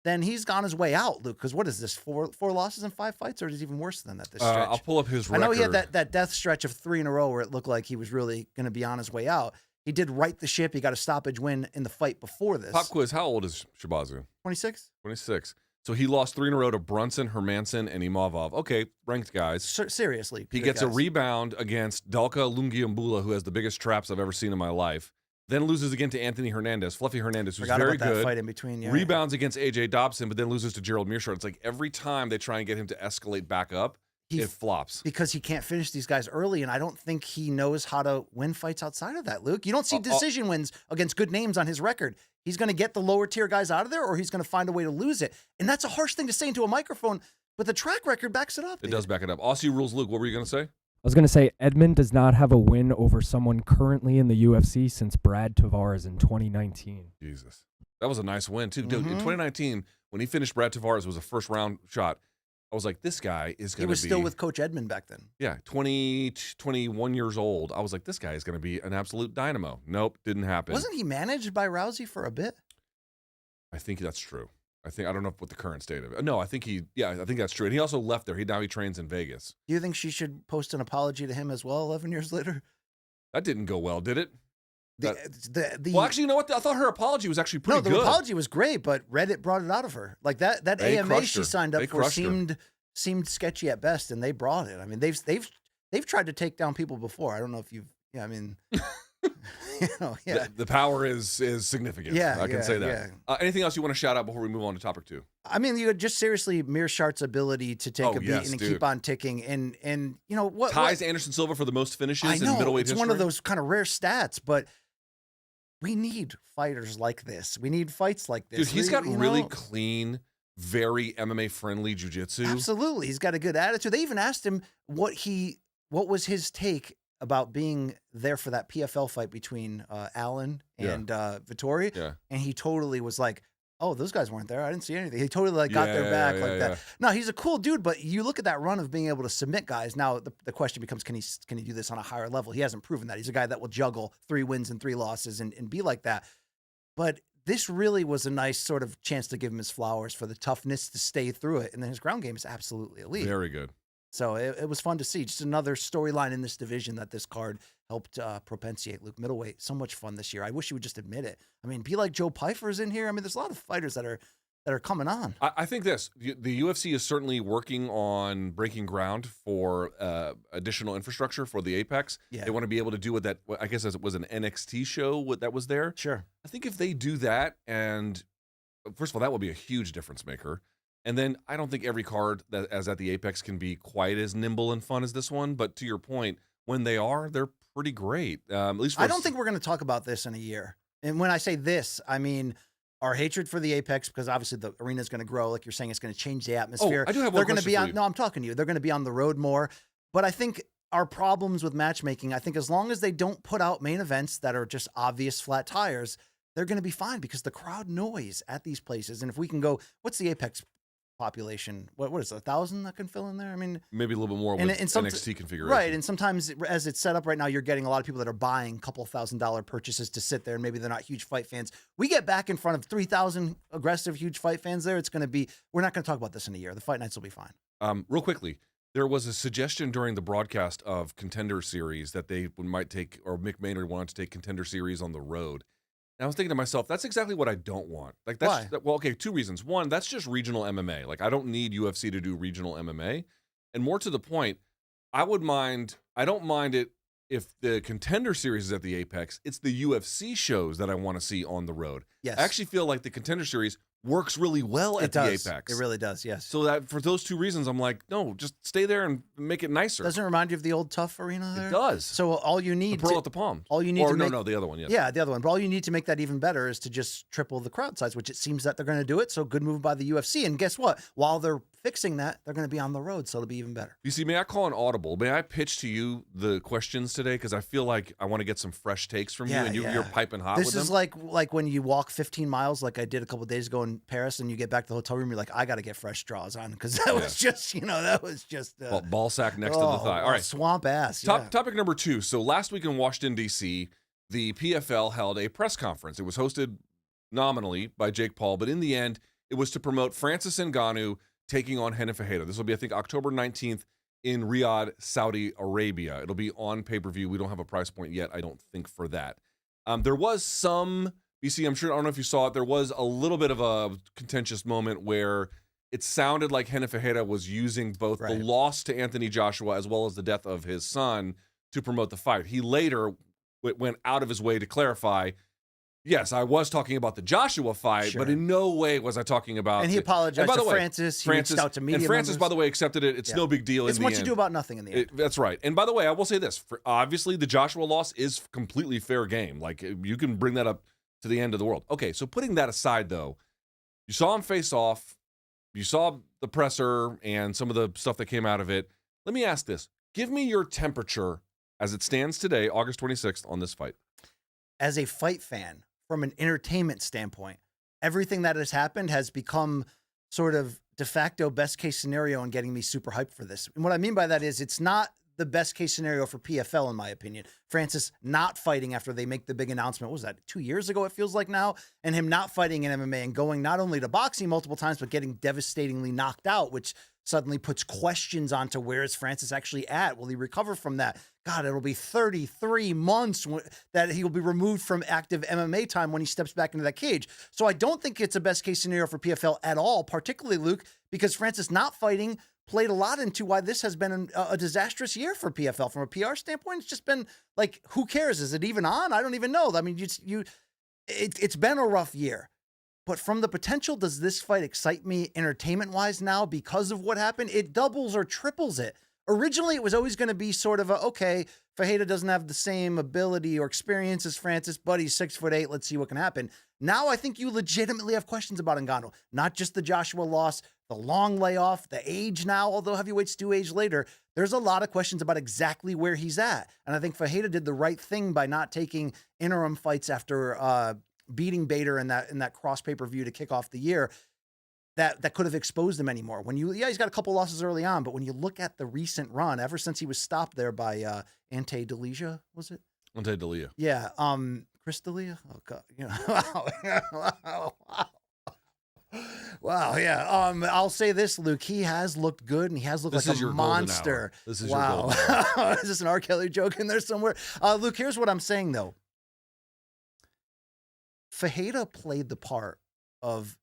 S2: then he's gone his way out, Luke. Because what is this, four losses in 5 fights, or is it even worse than that this stretch?
S4: I'll pull up his record.
S2: I know he had that death stretch of 3 in a row where it looked like he was really going to be on his way out. He did right the ship. He got a stoppage win in the fight before this.
S4: Pop quiz, how old is Shahbazyan?
S2: 26?
S4: 26. So he lost 3 in a row to Brunson, Hermanson, and Imavov. Okay, ranked guys.
S2: Seriously.
S4: He gets a rebound against Dalka Lungiambula, who has the biggest traps I've ever seen in my life. Then loses again to Anthony Hernandez, Fluffy Hernandez, who's very good.
S2: That fight in between, yeah.
S4: Rebounds against AJ Dobson, but then loses to Gerald Meerschaert. It's like every time they try and get him to escalate back up, it flops.
S2: Because he can't finish these guys early, and I don't think he knows how to win fights outside of that, Luke. You don't see decision wins against good names on his record. He's going to get the lower tier guys out of there, or he's going to find a way to lose it. And that's a harsh thing to say into a microphone, But the track record backs it up.
S4: It does back it up. Aussie Rules Luke, what were you going to say?
S5: I was going to say Edmen does not have a win over someone currently in the UFC since Brad Tavares in 2019.
S4: Jesus. That was a nice win, too. Dude,
S2: Mm-hmm.
S4: in 2019, when he finished Brad Tavares, it was a first-round shot. I was like, this guy is going to be...
S2: He was still with Coach Edmen back then.
S4: Yeah, 21 years old. I was like, this guy is going to be an absolute dynamo. Nope, didn't happen.
S2: Wasn't he managed by Rousey for a bit?
S4: I think that's true. I don't know what the current state of it. No, I think that's true. And he also left there. Now he trains in Vegas.
S2: Do you think she should post an apology to him as well 11 years later?
S4: That didn't go well, did it?
S2: Well,
S4: actually, you know what? I thought her apology was actually pretty good.
S2: No, the apology was great, but Reddit brought it out of her. Like that AMA she signed up for seemed sketchy at best, and they brought it. I mean, they've tried to take down people before. I don't know if you've. Yeah, I mean,
S4: The power is significant.
S2: Yeah,
S4: I can say that.
S2: yeah.
S4: Anything else you want to shout out before we move on to topic 2?
S2: I mean, you just seriously Mearshardt's ability to take a beating and keep on ticking, and you know what
S4: ties Anderson Silva for the most finishes in middleweight history.
S2: It's one of those kind of rare stats, but we need fighters like this. We need fights like this.
S4: Dude, he's got really clean, very MMA friendly jiu-jitsu.
S2: Absolutely, he's got a good attitude. They even asked him what was his take about being there for that PFL fight between Allen and Vettori, and he totally was like, "Oh, those guys weren't there. I didn't see anything." He totally got their back like that. No, he's a cool dude, but you look at that run of being able to submit guys. Now the question becomes, can he do this on a higher level? He hasn't proven that. He's a guy that will juggle 3 wins and 3 losses and be like that. But this really was a nice sort of chance to give him his flowers for the toughness to stay through it, and then his ground game is absolutely elite.
S4: Very good.
S2: So it was fun to see. Just another storyline in this division that this card helped propitiate. Luke, middleweight, so much fun this year. I wish you would just admit it. I mean, be like Joe Pyfer's in here. I mean, there's a lot of fighters that are coming on.
S4: I think the UFC is certainly working on breaking ground for additional infrastructure for the Apex.
S2: Yeah.
S4: They want to be able to do what I guess as it was an NXT show that was there.
S2: Sure.
S4: I think if they do that, and first of all, that would be a huge difference maker. And then I don't think every card that as at the Apex can be quite as nimble and fun as this one. But to your point, when they're pretty great. At least
S2: I don't think we're going to talk about this in a year. And when I say this, I mean our hatred for the Apex, because obviously the arena is going to grow. Like you're saying, it's going to change the atmosphere.
S4: Oh, I do have one
S2: They're going to
S4: question
S2: be
S4: for
S2: on.
S4: you.
S2: No, I'm talking to you. They're going to be on the road more. But I think our problems with matchmaking, I think as long as they don't put out main events that are just obvious flat tires, they're going to be fine because the crowd noise at these places. And if we can go, what's the Apex population? What is it, 1,000 that can fill in there? I mean,
S4: maybe a little bit more with NXT configuration.
S2: Right, and sometimes as it's set up right now, you're getting a lot of people that are buying a couple $1,000 purchases to sit there, and maybe they're not huge fight fans. We get back in front of 3,000 aggressive, huge fight fans there. It's going to be, we're not going to talk about this in a year. The fight nights will be fine.
S4: Real quickly, there was a suggestion during the broadcast of Contender Series that they might take, or Mick Maynard wanted to take Contender Series on the road. And I was thinking to myself, that's exactly what I don't want. Like that's well, okay, 2 reasons. One, that's just regional MMA. Like I don't need UFC to do regional MMA. And more to the point, I don't mind it if the Contender Series is at the Apex. It's the UFC shows that I want to see on the road.
S2: Yes.
S4: I actually feel like the Contender Series works really well at the Apex.
S2: It really does, yes.
S4: So that for those 2 reasons, I'm like, no, just stay there and make it nicer.
S2: Doesn't it remind you of the old Tough Arena there?
S4: It does.
S2: So all you need
S4: the Pearl at the Palm.
S2: All you need
S4: or
S2: to make,
S4: no, the other one, yes.
S2: Yeah, the other one. But all you need to make that even better is to just triple the crowd size, which it seems that they're going to do it. So good move by the UFC. And guess what? While they're fixing that, they're going to be on the road, so it'll be even better.
S4: You see, may I call an audible? May I pitch to you the questions today? Because I feel like I want to get some fresh takes from you, and you're piping hot with them.
S2: This is like when you walk 15 miles, like I did a couple of days ago in Paris, and you get back to the hotel room, you're like, I got to get fresh draws on, because that was just,
S4: ball sack next to the thigh. All right,
S2: swamp ass.
S4: Topic number 2. So last week in Washington D.C., the PFL held a press conference. It was hosted nominally by Jake Paul, but in the end, it was to promote Francis Ngannou taking on Renan Ferreira. This will be, I think, October 19th in Riyadh, Saudi Arabia. It'll be on pay-per-view. We don't have a price point yet, I don't think, for that. There was some, BC, I don't know if you saw it, there was a little bit of a contentious moment where it sounded like Renan Ferreira was using both the loss to Anthony Joshua as well as the death of his son to promote the fight. He later went out of his way to clarify, yes, I was talking about the Joshua fight, but in no way was I talking about...
S2: And he apologized to Francis. He reached out to media
S4: And Francis,
S2: members.
S4: by the way, accepted it. It's no big deal in the end.
S2: It's much ado about nothing in the end.
S4: That's right. And by the way, I will say this. Obviously, the Joshua loss is completely fair game. Like, you can bring that up to the end of the world. Okay, so putting that aside, though, you saw him face off you saw the presser and some of the stuff that came out of it. Let me ask this. Give me your temperature as it stands today, August 26th, on this fight.
S2: As a fight fan, from an entertainment standpoint, everything that has happened has become sort of de facto best case scenario and getting me super hyped for this. And what I mean by that is it's not the best case scenario for PFL, in my opinion. Francis not fighting after they make the big announcement. What was that, 2 years ago, it feels like now? And him not fighting in MMA and going not only to boxing multiple times, but getting devastatingly knocked out, which suddenly puts questions onto where is Francis actually at? Will he recover from that? God, it'll be 33 months that he will be removed from active MMA time when he steps back into that cage. So I don't think it's a best case scenario for PFL at all, particularly, Luke, because Francis not fighting played a lot into why this has been a disastrous year for PFL. From a PR standpoint, it's just been like, who cares? Is it even on? I don't even know. I mean, it's been a rough year. But from the potential, does this fight excite me entertainment-wise now because of what happened? It doubles or triples it. Originally, it was always going to be sort of okay, Ferreira doesn't have the same ability or experience as Francis, but he's 6'8". Let's see what can happen. Now I think you legitimately have questions about Ngannou, not just the Joshua loss, the long layoff, the age now, although heavyweights do age later. There's a lot of questions about exactly where he's at. And I think Ferreira did the right thing by not taking interim fights after beating Bader in that cross pay-per-view to kick off the year. That could have exposed him anymore. He's got a couple losses early on, but when you look at the recent run, ever since he was stopped there by Ante Delija, was it?
S4: Ante Delija.
S2: Yeah. Chris D'Elia? Oh, God. Wow. Yeah. I'll say this, Luke. He has looked good, and he has looked like a monster.
S4: This is
S2: wow.
S4: your golden hour.
S2: Is this an R. Kelly joke in there somewhere? Luke, here's what I'm saying, though. Ferreira played the part of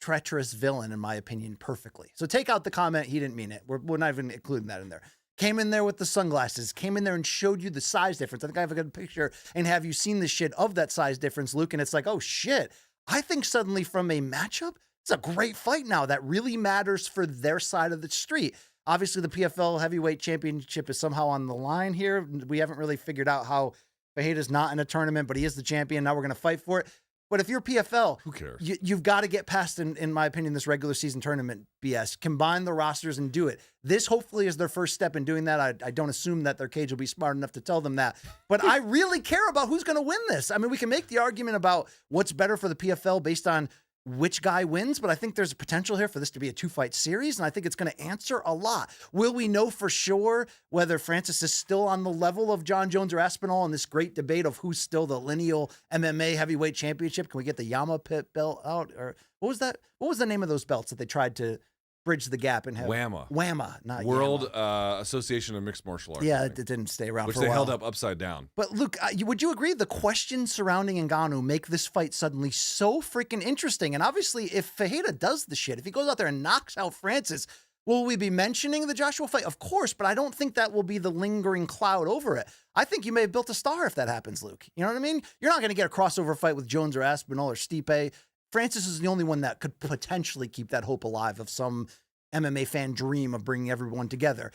S2: treacherous villain, in my opinion, perfectly. So take out the comment, he didn't mean it. We're not even including that in there. Came in there with the sunglasses, came in there and showed you the size difference. I think I have a good picture. And have you seen the shit of that size difference, Luke? And it's like, oh shit. I think suddenly from a matchup, it's a great fight now that really matters for their side of the street. Obviously, the PFL heavyweight championship is somehow on the line here. We haven't really figured out how Ferreira's not in a tournament, but he is the champion. Now we're going to fight for it. But if you're PFL,
S4: who cares?
S2: You've got to get past, in my opinion, this regular season tournament BS. Combine the rosters and do it. This hopefully is their first step in doing that. I don't assume that their cage will be smart enough to tell them that. But I really care about who's going to win this. I mean, we can make the argument about what's better for the PFL based on which guy wins, but I think there's a potential here for this to be a 2-fight series, and I think it's going to answer a lot. Will we know for sure whether Francis is still on the level of Jon Jones or Aspinall in this great debate of who's still the lineal MMA heavyweight championship? Can we get the Yama Pit belt out? Or what was that? What was the name of those belts that they tried to bridge the gap and have? WAMA, not
S4: World
S2: Yama.
S4: Association of Mixed Martial Arts.
S2: Yeah, it didn't stay around
S4: which
S2: for a while.
S4: Which they held up upside down.
S2: But Luke, would you agree the questions surrounding Ngannou make this fight suddenly so freaking interesting? And obviously, if Ferreira does the shit, if he goes out there and knocks out Francis, will we be mentioning the Joshua fight? Of course, but I don't think that will be the lingering cloud over it. I think you may have built a star if that happens, Luke. You know what I mean? You're not going to get a crossover fight with Jones or Aspinall or Stipe. Francis is the only one that could potentially keep that hope alive of some MMA fan dream of bringing everyone together.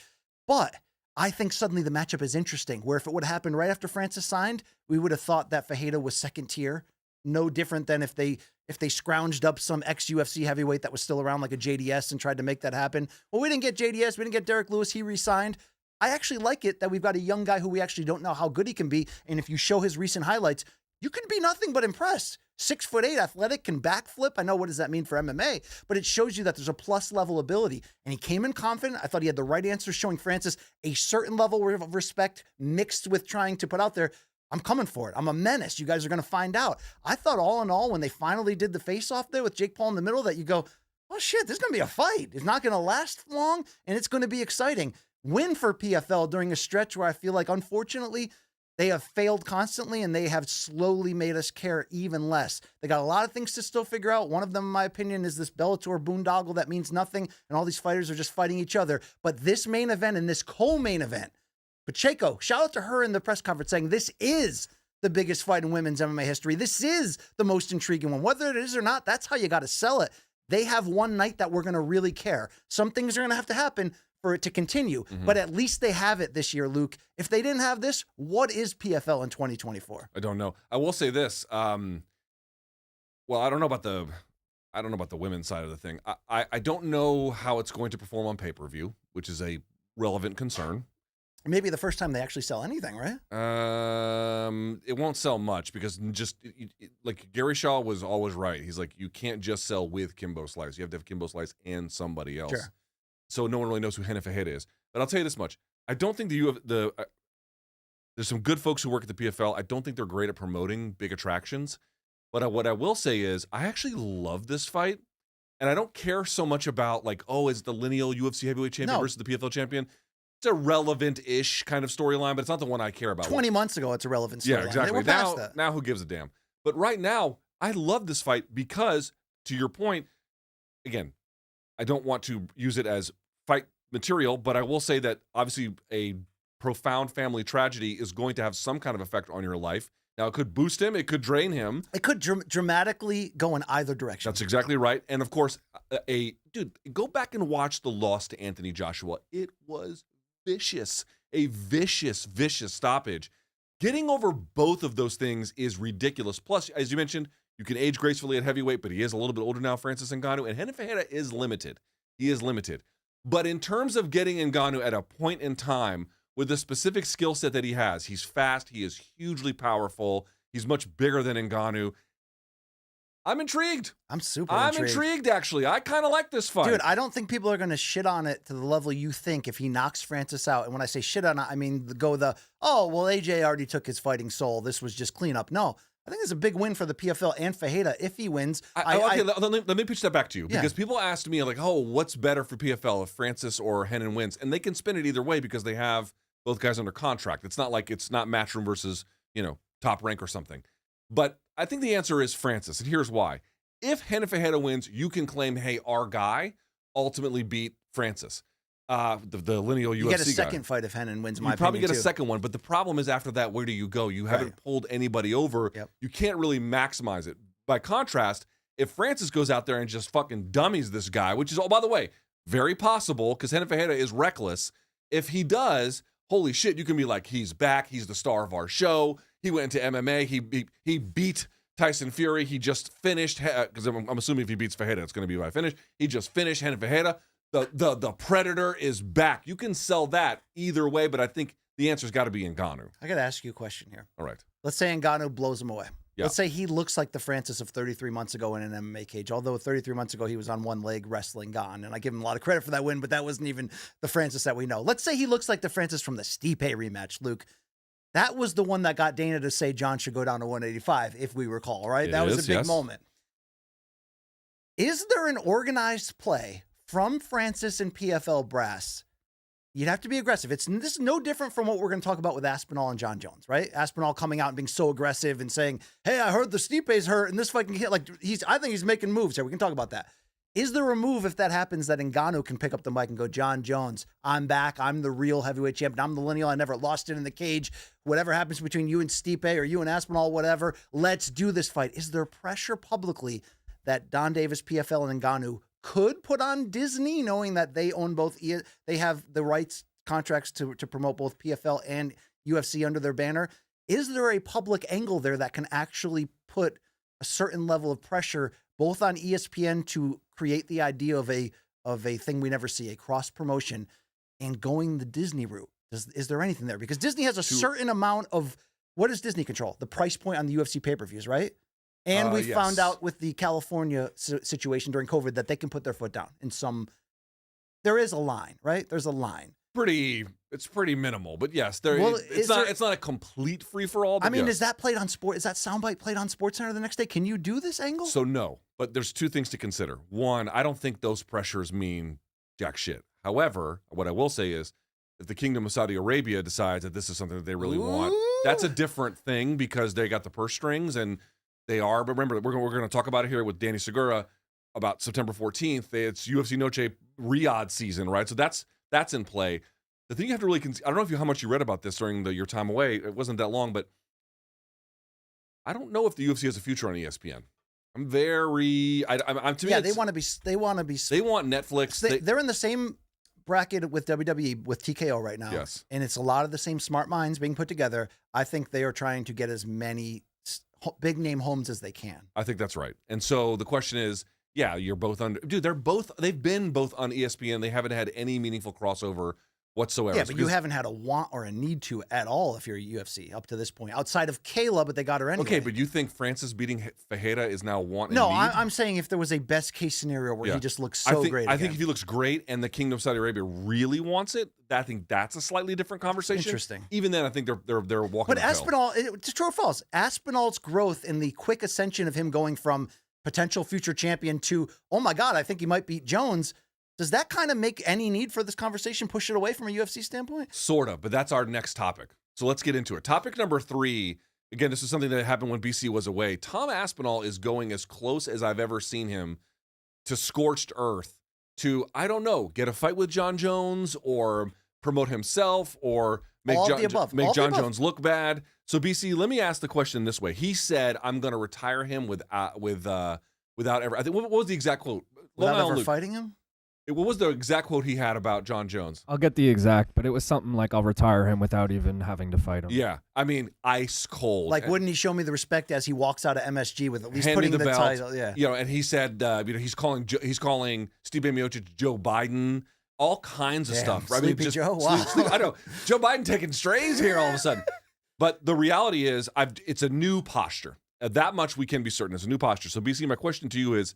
S2: But I think suddenly the matchup is interesting, where if it would have happened right after Francis signed, we would have thought that Ferreira was second tier. No different than if they scrounged up some ex-UFC heavyweight that was still around like a JDS and tried to make that happen. Well, we didn't get JDS. We didn't get Derek Lewis. He re-signed. I actually like it that we've got a young guy who we actually don't know how good he can be. And if you show his recent highlights, you can be nothing but impressed. 6'8", athletic, can backflip. I know, what does that mean for MMA? But it shows you that there's a plus level ability. And he came in confident. I thought he had the right answers, showing Francis a certain level of respect mixed with trying to put out there, I'm coming for it. I'm a menace. You guys are going to find out. I thought all in all, when they finally did the face-off there with Jake Paul in the middle, that you go, oh shit, this is going to be a fight. It's not going to last long, and it's going to be exciting. Win for PFL during a stretch where I feel like, unfortunately, they have failed constantly, and they have slowly made us care even less. They got a lot of things to still figure out. One of them, in my opinion, is this Bellator boondoggle that means nothing, and all these fighters are just fighting each other. But this main event and this co-main event, Pacheco, shout out to her in the press conference saying this is the biggest fight in women's MMA history. This is the most intriguing one. Whether it is or not, that's how you got to sell it. They have one night that we're going to really care. Some things are going to happen for it to continue, but at least they have it this year, Luke. If they didn't have this, what is PFL in 2024?
S4: I don't know. I will say this. Well, I don't know about I don't know about the women's side of the thing. I don't know how it's going to perform on pay-per-view, which is a relevant concern.
S2: Maybe the first time they actually sell anything, right?
S4: It won't sell much because like Gary Shaw was always right. He's like, you can't just sell with Kimbo Slice. You have to have Kimbo Slice and somebody else. Sure. So no one really knows who Renan Ferreira is. But I'll tell you this much: I don't think there's some good folks who work at the PFL. I don't think they're great at promoting big attractions. But what I will say is, I actually love this fight, and I don't care so much about like, oh, is the lineal UFC heavyweight champion versus the PFL champion? It's a relevant-ish kind of storyline, but it's not the one I care about.
S2: 20 months ago, it's a relevant storyline.
S4: Yeah, exactly.
S2: We're past that.
S4: Now who gives a damn? But right now, I love this fight because, to your point, again, I don't want to use it as fight material, but I will say that obviously a profound family tragedy is going to have some kind of effect on your life. Now, it could boost him. It could drain him.
S2: It could dramatically go in either direction.
S4: That's exactly right. And, of course, dude, go back and watch the loss to Anthony Joshua. It was vicious, a vicious stoppage. Getting over both of those things is ridiculous. Plus, as you mentioned, you can age gracefully at heavyweight, but he is a little bit older now, Francis Ngannou, and Renan Ferreira is limited. He is limited. But in terms of getting Ngannou at a point in time with the specific skill set that he has, he's fast, he is hugely powerful, he's much bigger than Ngannou. I'm intrigued.
S2: I'm
S4: intrigued, actually. I kind of like this fight.
S2: Dude, I don't think people are going to shit on it to the level you think if he knocks Francis out. And when I say shit on it, I mean AJ already took his fighting soul. This was just cleanup. No, I think it's a big win for the PFL and Ferreira if he wins.
S4: Let me pitch that back to you. Because people asked me, like, oh, what's better for PFL if Francis or Renan wins? And they can spin it either way because they have both guys under contract. It's not like it's not Matchroom versus, Top Rank or something. But I think the answer is Francis, and here's why. If Renan Ferreira wins, you can claim, hey, our guy ultimately beat Francis, the lineal UFC guy.
S2: You get a second fight if Renan wins,
S4: You probably get a second one, but the problem is after that, where do you go? You haven't pulled anybody over.
S2: Yep.
S4: You can't really maximize it. By contrast, if Francis goes out there and just fucking dummies this guy, which is, oh, by the way, very possible because Renan Ferreira is reckless. If he does, holy shit, you can be like, he's back. He's the star of our show. He went into MMA. He beat Tyson Fury. He just finished, because I'm assuming if he beats Ferreira, it's going to be by finish. He just finished Renan Ferreira. The Predator is back. You can sell that either way, but I think the answer's got to be Ngannou.
S2: I got to ask you a question here.
S4: All right.
S2: Let's say Ngannou blows him away.
S4: Yeah.
S2: Let's say he looks like the Francis of 33 months ago in an MMA cage, although 33 months ago he was on one leg wrestling gone, and I give him a lot of credit for that win, but that wasn't even the Francis that we know. Let's say he looks like the Francis from the Stipe rematch, Luke. That was the one that got Dana to say Jon should go down to 185, if we recall, right? That was a big moment. Is there an organized play from Francis and PFL brass? You'd have to be aggressive. This is no different from what we're going to talk about with Aspinall and Jon Jones, right? Aspinall coming out and being so aggressive and saying, hey, I heard the Stipe's hurt and this fight can hit. I think he's making moves here. We can talk about that. Is there a move, if that happens, that Ngannou can pick up the mic and go, Jon Jones, I'm back. I'm the real heavyweight champion. I'm the lineal. I never lost it in the cage. Whatever happens between you and Stipe or you and Aspinall, whatever, let's do this fight. Is there pressure publicly that Don Davis, PFL, and Ngannou could put on Disney, knowing that they own both, they have the rights contracts to promote both PFL and UFC under their banner? Is there a public angle there that can actually put a certain level of pressure both on ESPN to create the idea of a thing we never see, a cross promotion, and going the Disney route? Is there anything there? Because Disney has a certain amount of, what does Disney control? The price point on the UFC pay-per-views, right? And we found out with the California situation during COVID that they can put their foot down in some, there is a line, right? There's a line.
S4: It's pretty minimal, but yes, it's not a complete free for all.
S2: I mean, is that played on sport? Is that soundbite played on SportsCenter the next day? Can you do this angle?
S4: So no, but there's two things to consider. One, I don't think those pressures mean jack shit. However, what I will say is, if the Kingdom of Saudi Arabia decides that this is something that they really want, that's a different thing because they got the purse strings and they are. But remember, we're going to talk about it here with Danny Segura about September 14th. It's UFC Noche Riyadh season, right? So that's in play. The thing you have to really I don't know how much you read about this during your time away. It wasn't that long, but I don't know if the UFC has a future on ESPN. I'm very. To me,
S2: they want to be. They want
S4: Netflix.
S2: They're in the same bracket with WWE with TKO right now.
S4: Yes,
S2: and it's a lot of the same smart minds being put together. I think they are trying to get as many big name homes as they can.
S4: I think that's right. And so the question is, yeah, you're both under. Dude, they've been both on ESPN. They haven't had any meaningful crossover whatsoever.
S2: Yeah, but you haven't had a want or a need to at all if you're a UFC up to this point, outside of Kayla, but they got her anyway.
S4: Okay, but you think Francis beating Ferreira is now want and
S2: No,
S4: need?
S2: I'm saying if there was a best case scenario where he just looks so great.
S4: I think if he looks great and the Kingdom of Saudi Arabia really wants it, I think that's a slightly different conversation.
S2: Interesting.
S4: Even then, I think they're walking.
S2: But
S4: uphill.
S2: Aspinall, to true or false, Aspinall's growth in the quick ascension of him going from potential future champion to, oh my God, I think he might beat Jones. Does that kind of make any need for this conversation push it away from a UFC standpoint?
S4: Sort of, but that's our next topic. So let's get into it. Topic number 3. Again, this is something that happened when BC was away. Tom Aspinall is going as close as I've ever seen him to scorched earth, to, I don't know, get a fight with Jon Jones or promote himself or make Jon Jones look bad. So BC, let me ask the question this way. He said, I'm going to retire him without ever, I think, what was the exact quote?
S2: Without ever fighting him?
S4: What was the exact quote he had about Jon Jones?
S5: I'll get the exact, but it was something like, I'll retire him without even having to fight him.
S4: Yeah. I mean, ice cold.
S2: Like, wouldn't he show me the respect as he walks out of MSG with at least
S4: hand
S2: putting
S4: me the belt,
S2: title? Yeah.
S4: You know, and he said, he's calling Stipe Miocic Joe Biden, all kinds of stuff. Right?
S2: Sleepy Joe? Wow.
S4: I know. Joe Biden taking strays here all of a sudden. But the reality is, it's a new posture. That much we can be certain. It's a new posture. So, BC, my question to you is,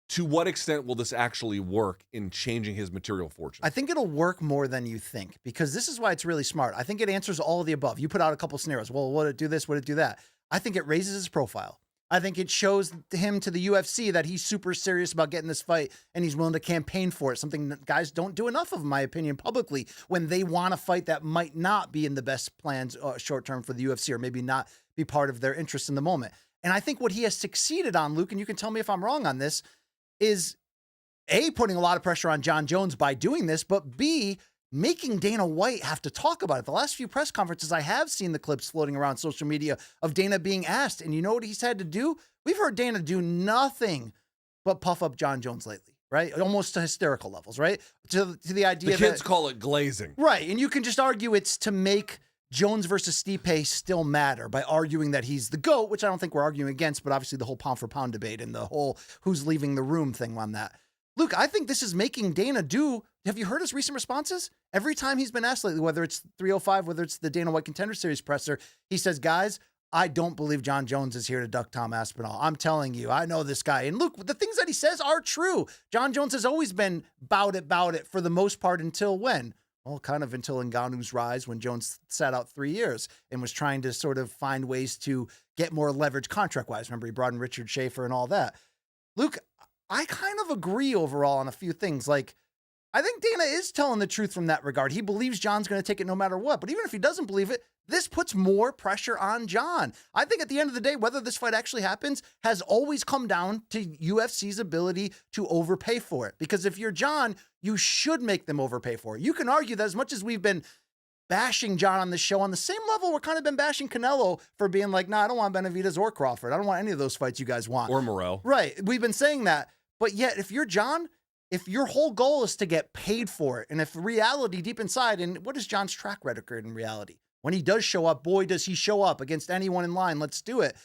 S4: to what extent will this actually work in changing his material fortune?
S2: I think it'll work more than you think, because this is why it's really smart. I think it answers all of the above. You put out a couple scenarios. Well, would it do this? Would it do that? I think it raises his profile. I think it shows him to the UFC that he's super serious about getting this fight and he's willing to campaign for it. Something that guys don't do enough of, in my opinion, publicly, when they want a fight that might not be in the best plans short term for the UFC, or maybe not be part of their interest in the moment. And I think what he has succeeded on, Luke, and you can tell me if I'm wrong on this, is A, putting a lot of pressure on Jon Jones by doing this, but B, making Dana White have to talk about it. The last few press conferences, I have seen the clips floating around social media of Dana being asked, and you know what he's had to do? We've heard Dana do nothing but puff up Jon Jones lately, right? Almost to hysterical levels, right? To the idea
S4: the kids call it glazing.
S2: Right, and you can just argue it's to make Jones versus Stipe still matter by arguing that he's the GOAT, which I don't think we're arguing against, but obviously the whole pound for pound debate and the whole who's leaving the room thing on that. Luke, I think this is making Dana do. Have you heard his recent responses? Every time he's been asked lately, whether it's 305, whether it's the Dana White Contender Series presser, he says, guys, I don't believe Jon Jones is here to duck Tom Aspinall. I'm telling you, I know this guy. And look, the things that he says are true. Jon Jones has always been bout it for the most part until when? Well, kind of until Ngannou's rise, when Jones sat out 3 years and was trying to sort of find ways to get more leverage contract-wise. Remember, he brought in Richard Schaefer and all that. Luke, I kind of agree overall on a few things. Like, I think Dana is telling the truth from that regard. He believes Jon's going to take it no matter what. But even if he doesn't believe it, this puts more pressure on Jon. I think at the end of the day, whether this fight actually happens has always come down to UFC's ability to overpay for it. Because if you're Jon, you should make them overpay for it. You can argue that as much as we've been bashing Jon on the show, on the same level, we're kind of been bashing Canelo for being like, nah, I don't want Benavidez or Crawford. I don't want any of those fights you guys want.
S4: Or Morrell.
S2: Right. We've been saying that. But yet, if you're Jon, if your whole goal is to get paid for it, and if reality deep inside, and what is Jon's track record in reality? When he does show up, boy, does he show up against anyone in line. Let's do it.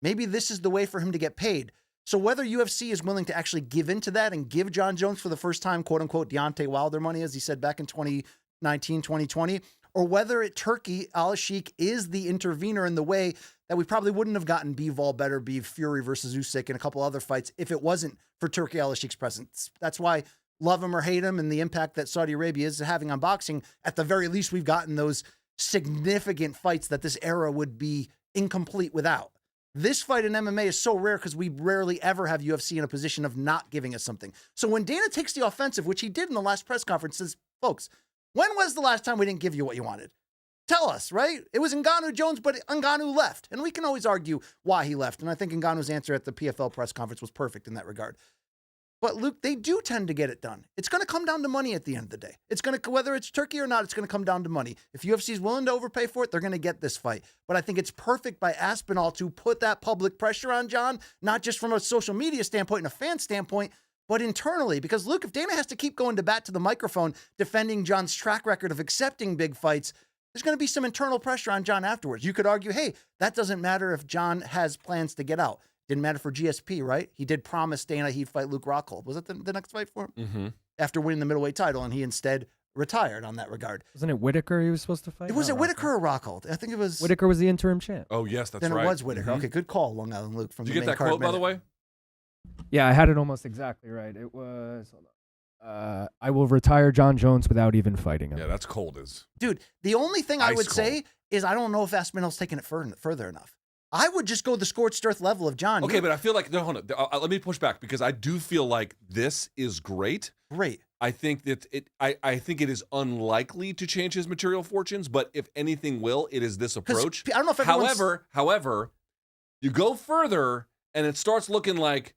S2: Maybe this is the way for him to get paid. So whether UFC is willing to actually give into that and give Jon Jones for the first time, quote unquote, Deontay Wilder money, as he said back in 2019, 2020, or whether Turkey Al-Sheikh is the intervener in the way that we probably wouldn't have gotten Bivol better, Fury versus Usyk and a couple other fights if it wasn't for Turkey Al-Sheikh's presence. That's why, love him or hate him, and the impact that Saudi Arabia is having on boxing, at the very least, we've gotten those significant fights that this era would be incomplete without. This fight in MMA is so rare because we rarely ever have UFC in a position of not giving us something. So when Dana takes the offensive, which he did in the last press conference, says, folks, when was the last time we didn't give you what you wanted? Tell us, right? It was Ngannou Jones, but Ngannou left. And we can always argue why he left. And I think Ngannou's answer at the PFL press conference was perfect in that regard. But Luke, they do tend to get it done. It's going to come down to money at the end of the day. It's going to, whether it's Turkey or not, it's going to come down to money. If UFC is willing to overpay for it, they're going to get this fight. But I think it's perfect by Aspinall to put that public pressure on Jon, not just from a social media standpoint and a fan standpoint, but internally. Because Luke, if Dana has to keep going to bat to the microphone, defending Jon's track record of accepting big fights, there's going to be some internal pressure on Jon afterwards. You could argue, hey, that doesn't matter if Jon has plans to get out. Didn't matter for GSP, right? He did promise Dana he'd fight Luke Rockhold. Was it the next fight for him?
S4: Mm-hmm.
S2: After winning the middleweight title, and he instead retired on that regard.
S5: Wasn't it Whitaker he was supposed to fight?
S2: Was it Whitaker or Rockhold? I think it was.
S5: Whitaker was the interim champ.
S4: Oh, yes, that's
S2: then
S4: right.
S2: Then it was Whitaker.
S4: Mhm.
S2: Okay, good call, Long Island Luke. From
S4: Did
S2: the
S4: you get
S2: main
S4: that
S2: card
S4: quote, by
S2: minute.
S4: the way?
S5: Yeah, I had it almost exactly right. It was, hold on. I will retire Jon Jones without even fighting him.
S4: Yeah, that's cold as.
S2: Dude, the only thing I
S4: Ice
S2: would
S4: cold.
S2: say is I don't know if Aspinall's taking it further enough. I would just go the scorched earth level of Jon.
S4: Okay, but I feel like, no, hold on. Let me push back because I do feel like this is great.
S2: Great.
S4: I think that I think it is unlikely to change his material fortunes, but if anything will, it is this
S2: 'Cause
S4: approach.
S2: I don't know if everyone's...
S4: However, you go further and it starts looking like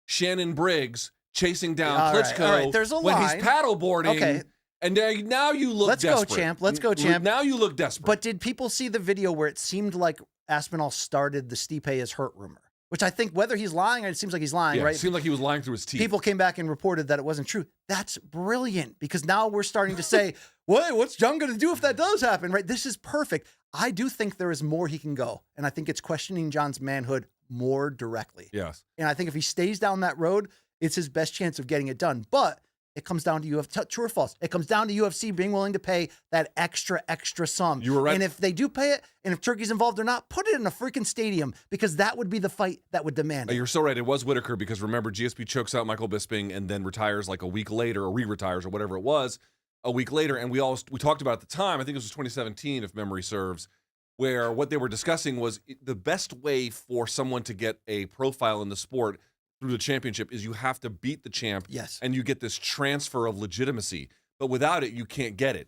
S4: Shannon Briggs chasing down
S2: All right,
S4: Klitschko
S2: all right, there's a
S4: when
S2: line.
S4: he's paddleboarding.
S2: Okay.
S4: And now you look
S2: Let's
S4: desperate.
S2: go, champ. Let's go, champ.
S4: Now you look desperate.
S2: But did people see the video where it seemed like Aspinall started the Stipe is hurt rumor? Which I think whether he's lying, it seems like he's lying,
S4: yeah,
S2: right?
S4: It seemed like he was lying through his teeth.
S2: People came back and reported that it wasn't true. That's brilliant because now we're starting to say, what's Jon going to do if that does happen, right? This is perfect. I do think there is more he can go. And I think it's questioning Jon's manhood more directly.
S4: Yes.
S2: And I think if he stays down that road, it's his best chance of getting it done. But it comes down to UFC, true or false. It comes down to UFC being willing to pay that extra sum.
S4: You were right.
S2: And if they do pay it, and if Turkey's involved or not, put it in a freaking stadium because that would be the fight that would demand it.
S4: You're so right. It was Whitaker because remember, GSP chokes out Michael Bisping and then retires like a week later or re-retires or whatever it was a week later. And we talked about at the time, I think it was 2017, if memory serves, where what they were discussing was the best way for someone to get a profile in the sport through the championship is you have to beat the champ.
S2: Yes.
S4: And you get this transfer of legitimacy. But without it, you can't get it.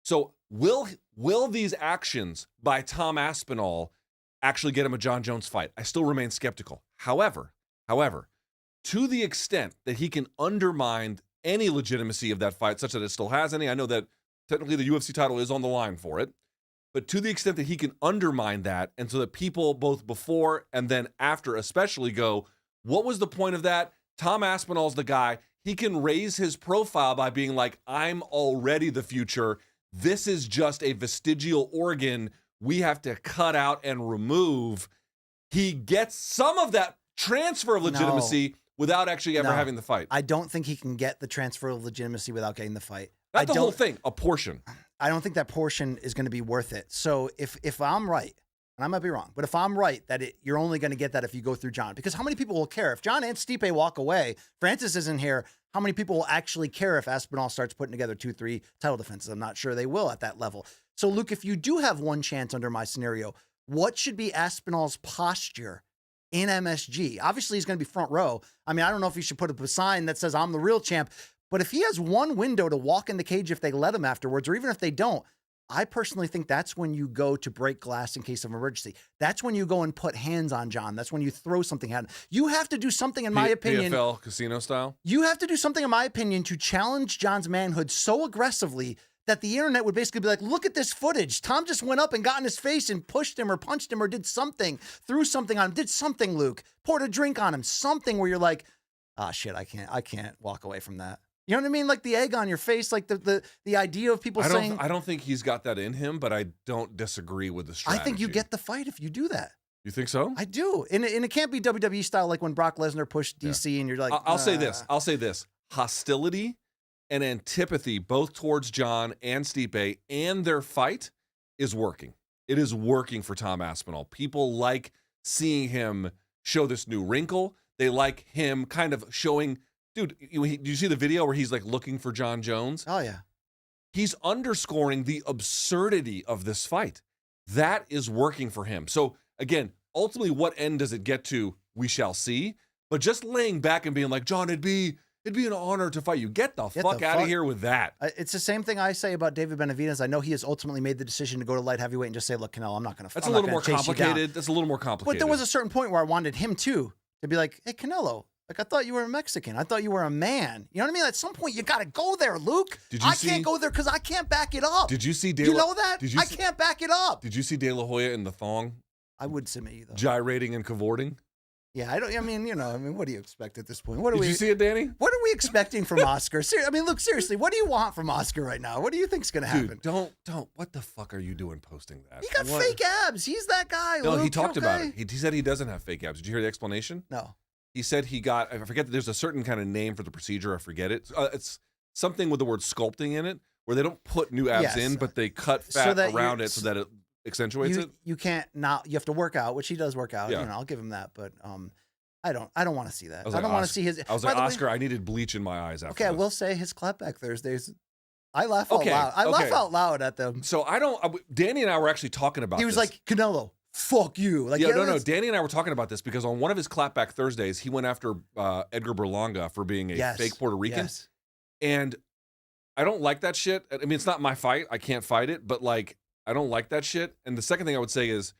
S4: So will these actions by Tom Aspinall actually get him a Jon Jones fight? I still remain skeptical. However, to the extent that he can undermine any legitimacy of that fight, such that it still has any, I know that technically the UFC title is on the line for it, but to the extent that he can undermine that, and so that people both before and then after especially go, what was the point of that? Tom Aspinall's the guy. He can raise his profile by being like, I'm already the future. This is just a vestigial organ we have to cut out and remove. He gets some of that transfer of legitimacy without actually ever having the fight.
S2: I don't think he can get the transfer of legitimacy without getting the fight.
S4: Not the whole thing, a portion.
S2: I don't think that portion is going to be worth it. So if I'm right, and I might be wrong, but if I'm right that you're only going to get that if you go through Jon, because how many people will care if Jon and Stipe walk away? Francis isn't here. How many people will actually care if Aspinall starts putting together 2-3 title defenses? I'm not sure they will at that level. So Luke, if you do have one chance under my scenario, what should be Aspinall's posture in MSG? Obviously, he's going to be front row. I mean, I don't know if he should put up a sign that says I'm the real champ, but if he has one window to walk in the cage if they let him afterwards, or even if they don't, I personally think that's when you go to break glass in case of emergency. That's when you go and put hands on Jon. That's when you throw something at him. You have to do something, in my opinion.
S4: PFL casino style?
S2: You have to do something, in my opinion, to challenge Jon's manhood so aggressively that the internet would basically be like, look at this footage. Tom just went up and got in his face and pushed him or punched him or did something, threw something on him, did something, Luke, poured a drink on him, something where you're like, shit, I can't walk away from that. You know what I mean? Like the egg on your face, like the idea of people saying.
S4: I don't think he's got that in him, but I don't disagree with the strategy.
S2: I think you get the fight if you do that.
S4: You think so?
S2: I do. And it can't be WWE style like when Brock Lesnar pushed DC and you're like.
S4: I'll say this. Hostility and antipathy both towards Jon and Stipe and their fight is working. It is working for Tom Aspinall. People like seeing him show this new wrinkle. They like him kind of showing. Dude, do you see the video where he's like looking for Jon Jones?
S2: Oh, yeah.
S4: He's underscoring the absurdity of this fight. That is working for him. So again, ultimately, what end does it get to? We shall see. But just laying back and being like, Jon, it'd be an honor to fight you. Get the fuck out of here with that.
S2: It's the same thing I say about David Benavidez. I know he has ultimately made the decision to go to light heavyweight and just say, look, Canelo, I'm not going to fight.
S4: That's a little more complicated. That's a little more complicated.
S2: But there was a certain point where I wanted him too to be like, hey, Canelo. Like, I thought you were a Mexican. I thought you were a man. You know what I mean? At some point, you got to go there, Luke. I can't go there because I can't back it up.
S4: Did you see
S2: you know that? I can't back it up.
S4: Did you see De La Hoya in the thong?
S2: I would submit you, though.
S4: Gyrating and cavorting?
S2: Yeah, I mean, what do you expect at this point? What
S4: Did you see it, Danny?
S2: What are we expecting from Oscar? I mean, look, seriously, what do you want from Oscar right now? What do you think's going to happen?
S4: Dude, don't. What the fuck are you doing posting that?
S2: He got fake abs. He's that guy.
S4: No,
S2: Luke,
S4: he talked
S2: okay?
S4: about it. He said he doesn't have fake abs. Did you hear the explanation?
S2: No.
S4: He said he got, I forget, there's a certain kind of name for the procedure. I forget it. It's something with the word sculpting in it, where they don't put new abs in, but they cut fat around it so that it accentuates it.
S2: You can't not. You have to work out, which he does work out.
S4: Yeah.
S2: I'll give him that. But I don't want to see that.
S4: I
S2: don't want to see his.
S4: I was like, Oscar, I needed bleach in my eyes after
S2: Okay, I
S4: this.
S2: will say his clapback Thursdays. I laugh out loud. I laugh out loud at them.
S4: So Danny and I were actually talking about this.
S2: He was like, Canelo, fuck you. Like,
S4: no. Danny and I were talking about this because on one of his clapback Thursdays, he went after Edgar Berlanga for being a fake Puerto Rican.
S2: Yes.
S4: And I don't like that shit. I mean, it's not my fight. I can't fight it, but like, I don't like that shit. And the second thing I would say is,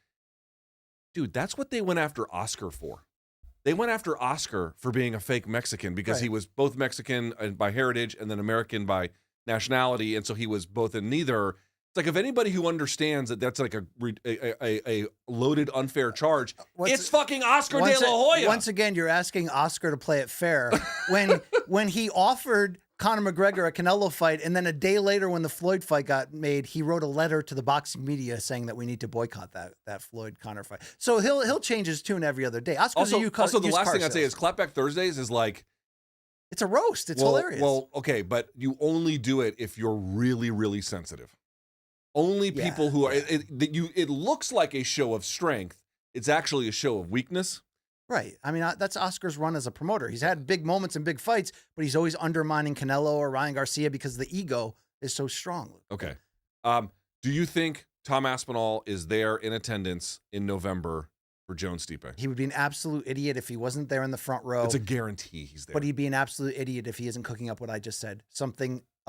S4: dude, that's what they went after Oscar for. They went after Oscar for being a fake Mexican because he was both Mexican by heritage and then American by nationality. And so he was both in neither. It's like, if anybody who understands that that's like a loaded, unfair charge, it's fucking Oscar De La Hoya.
S2: Once again, you're asking Oscar to play it fair. When he offered Conor McGregor a Canelo fight, and then a day later when the Floyd fight got made, he wrote a letter to the boxing media saying that we need to boycott that Floyd Conor fight. So he'll change his tune every other day. Oscar's
S4: also, the last thing I'd say is Clapback Thursdays is like,
S2: it's a roast. It's hilarious.
S4: Well, okay, but you only do it if you're really, really sensitive. Only people who are it looks like a show of strength. It's actually a show of weakness.
S2: Right. I mean, that's Oscar's run as a promoter. He's had big moments and big fights, but he's always undermining Canelo or Ryan Garcia because the ego is so strong.
S4: Okay. Do you think Tom Aspinall is there in attendance in November for Jones Stipe?
S2: He would be an absolute idiot if he wasn't there in the front row.
S4: It's a guarantee he's there.
S2: But he'd be an absolute idiot if he isn't cooking up what I just said.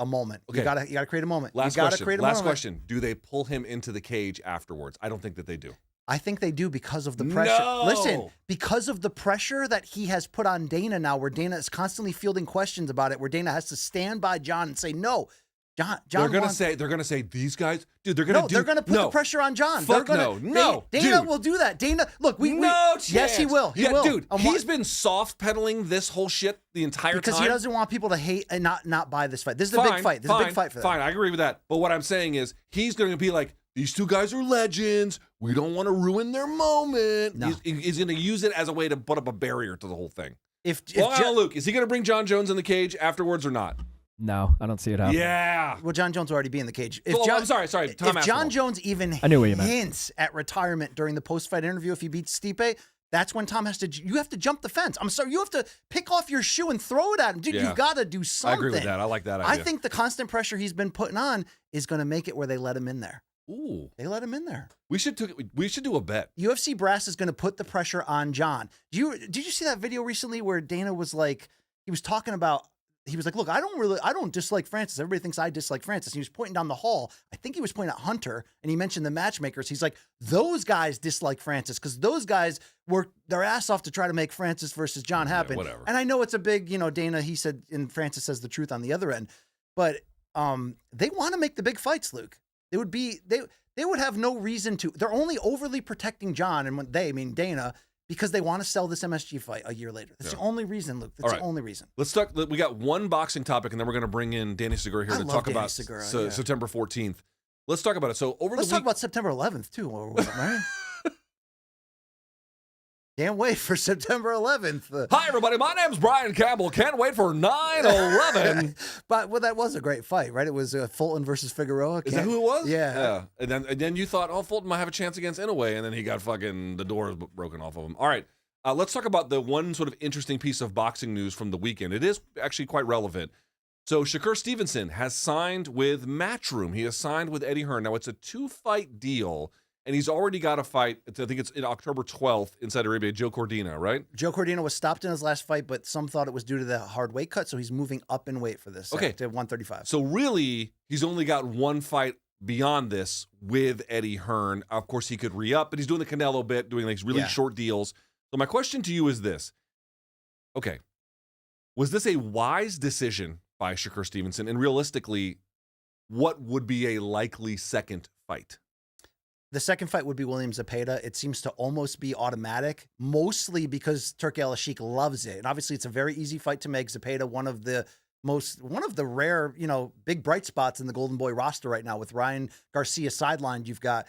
S2: A moment. Okay. You gotta create a moment.
S4: Last question. Do they pull him into the cage afterwards? I don't think that they do.
S2: I think they do because of the pressure.
S4: No!
S2: Listen, because of the pressure that he has put on Dana now, where Dana is constantly fielding questions about it, where Dana has to stand by Jon and say, no, Jon. They're
S4: gonna say these guys, dude. They're gonna
S2: put the pressure on Jon.
S4: Fuck no.
S2: Dana will do that. Dana, look, yes, he will. He will.
S4: Dude, he's been soft pedaling this whole shit the entire time
S2: because he doesn't want people to hate and not buy this fight. This is a big fight. This is a big fight for them.
S4: Fine, I agree with that. But what I'm saying is, he's going to be like, these two guys are legends. We don't want to ruin their moment.
S2: No.
S4: He's going to use it as a way to put up a barrier to the whole thing.
S2: Luke,
S4: is he going to bring Jon Jones in the cage afterwards or not?
S5: No, I don't see it happening.
S4: Yeah.
S2: Well, Jon Jones will already be in the cage.
S4: I'm sorry.
S2: If Jon Jones even hints at retirement during the post-fight interview, if he beats Stipe, that's when Tom you have to jump the fence. I'm sorry, you have to pick off your shoe and throw it at him. Dude, you've got to do something.
S4: I agree with that. I like that idea.
S2: I think the constant pressure he's been putting on is going to make it where they let him in there.
S4: Ooh.
S2: They let him in there.
S4: We should do a bet.
S2: UFC brass is going to put the pressure on Jon. Did you see that video recently where Dana was like, he was like, look, I don't dislike Francis. Everybody thinks I dislike Francis. And he was pointing down the hall. I think he was pointing at Hunter, and he mentioned the matchmakers. He's like, those guys dislike Francis because those guys worked their ass off to try to make Francis versus Jon happen.
S4: Yeah, whatever.
S2: And I know it's a big, Dana, he said, and Francis says the truth on the other end. But they want to make the big fights, Luke. They would have no reason to. They're only overly protecting Jon, and when they mean Dana, because they want to sell this MSG fight a year later. That's the only reation, Luke. That's the only reason.
S4: Let's talk. We got one boxing topic, and then we're going to bring in Danny Segura here to talk about September 14th. Let's talk about it. So let's
S2: talk about September 11th too, right? Can't wait for September 11th.
S4: Hi, everybody. My name's Brian Campbell. Can't wait for 9/11.
S2: But that was a great fight, right? It was Fulton versus Figueroa.
S4: Is that who it was?
S2: Yeah.
S4: And then you thought, Fulton might have a chance against Inoue, and then he got fucking the doors broken off of him. All right. Let's talk about the one sort of interesting piece of boxing news from the weekend. It is actually quite relevant. So Shakur Stevenson has signed with Matchroom. He has signed with Eddie Hearn. Now, it's a 2-fight deal. And he's already got a fight. I think it's in October 12th in Saudi Arabia. Joe Cordina, right?
S2: Joe Cordina was stopped in his last fight, but some thought it was due to the hard weight cut, so he's moving up in weight for this. To 135.
S4: So really, he's only got one fight beyond this with Eddie Hearn. Of course, he could re-up, but he's doing the Canelo bit, doing like really short deals. So my question to you is this. Okay. Was this a wise decision by Shakur Stevenson? And realistically, what would be a likely second fight?
S2: The second fight would be William Zepeda. It seems to almost be automatic, mostly because Turki Al-Sheikh loves it. And obviously it's a very easy fight to make. Zepeda, one of the rare, big bright spots in the Golden Boy roster right now with Ryan Garcia sidelined. You've got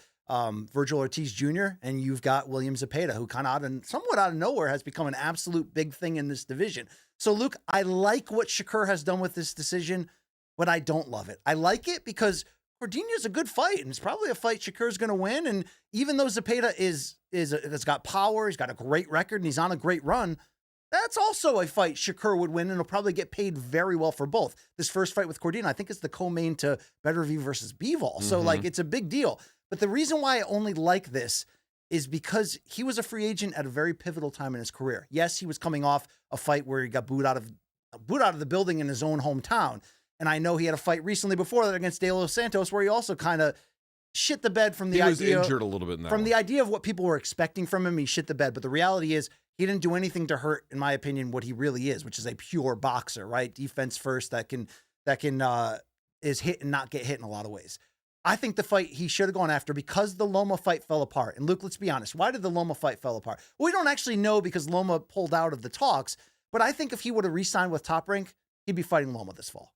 S2: Virgil Ortiz Jr. and you've got William Zepeda, who kind of somewhat out of nowhere has become an absolute big thing in this division. So Luke, I like what Shakur has done with this decision, but I don't love it. I like it because Cordinia's a good fight, and it's probably a fight Shakur's going to win. And even though Zepeda has got power, he's got a great record, and he's on a great run, that's also a fight Shakur would win, and he'll probably get paid very well for both. This first fight with Cordina, I think it's the co-main to Beterbiev versus Bivol. So, it's a big deal. But the reason why I only like this is because he was a free agent at a very pivotal time in his career. Yes, he was coming off a fight where he got booed out of the building in his own hometown. And I know he had a fight recently before that against De Los Santos where he also kind of shit the bed from the idea.
S4: He was injured a little bit in that
S2: From the idea of what people were expecting from him, he shit the bed. But the reality is he didn't do anything to hurt, in my opinion, what he really is, which is a pure boxer, right? Defense first that is hit and not get hit in a lot of ways. I think the fight he should have gone after because the Loma fight fell apart. And Luke, let's be honest. Why did the Loma fight fell apart? Well, we don't actually know because Loma pulled out of the talks. But I think if he would have re-signed with Top Rank, he'd be fighting Loma this fall.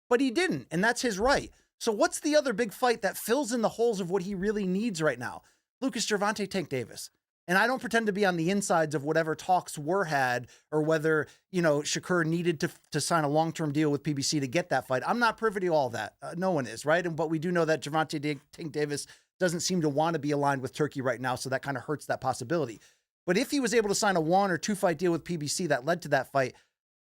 S2: But he didn't, and that's his right. So what's the other big fight that fills in the holes of what he really needs right now? Lucas Gervonta Tank Davis. And I don't pretend to be on the insides of whatever talks were had or whether, Shakur needed to sign a long-term deal with PBC to get that fight. I'm not privy to all that. No one is, right? But we do know that Gervonta Tank Davis doesn't seem to want to be aligned with Turkey right now, so that kind of hurts that possibility. But if he was able to sign a 1 or 2 fight deal with PBC that led to that fight,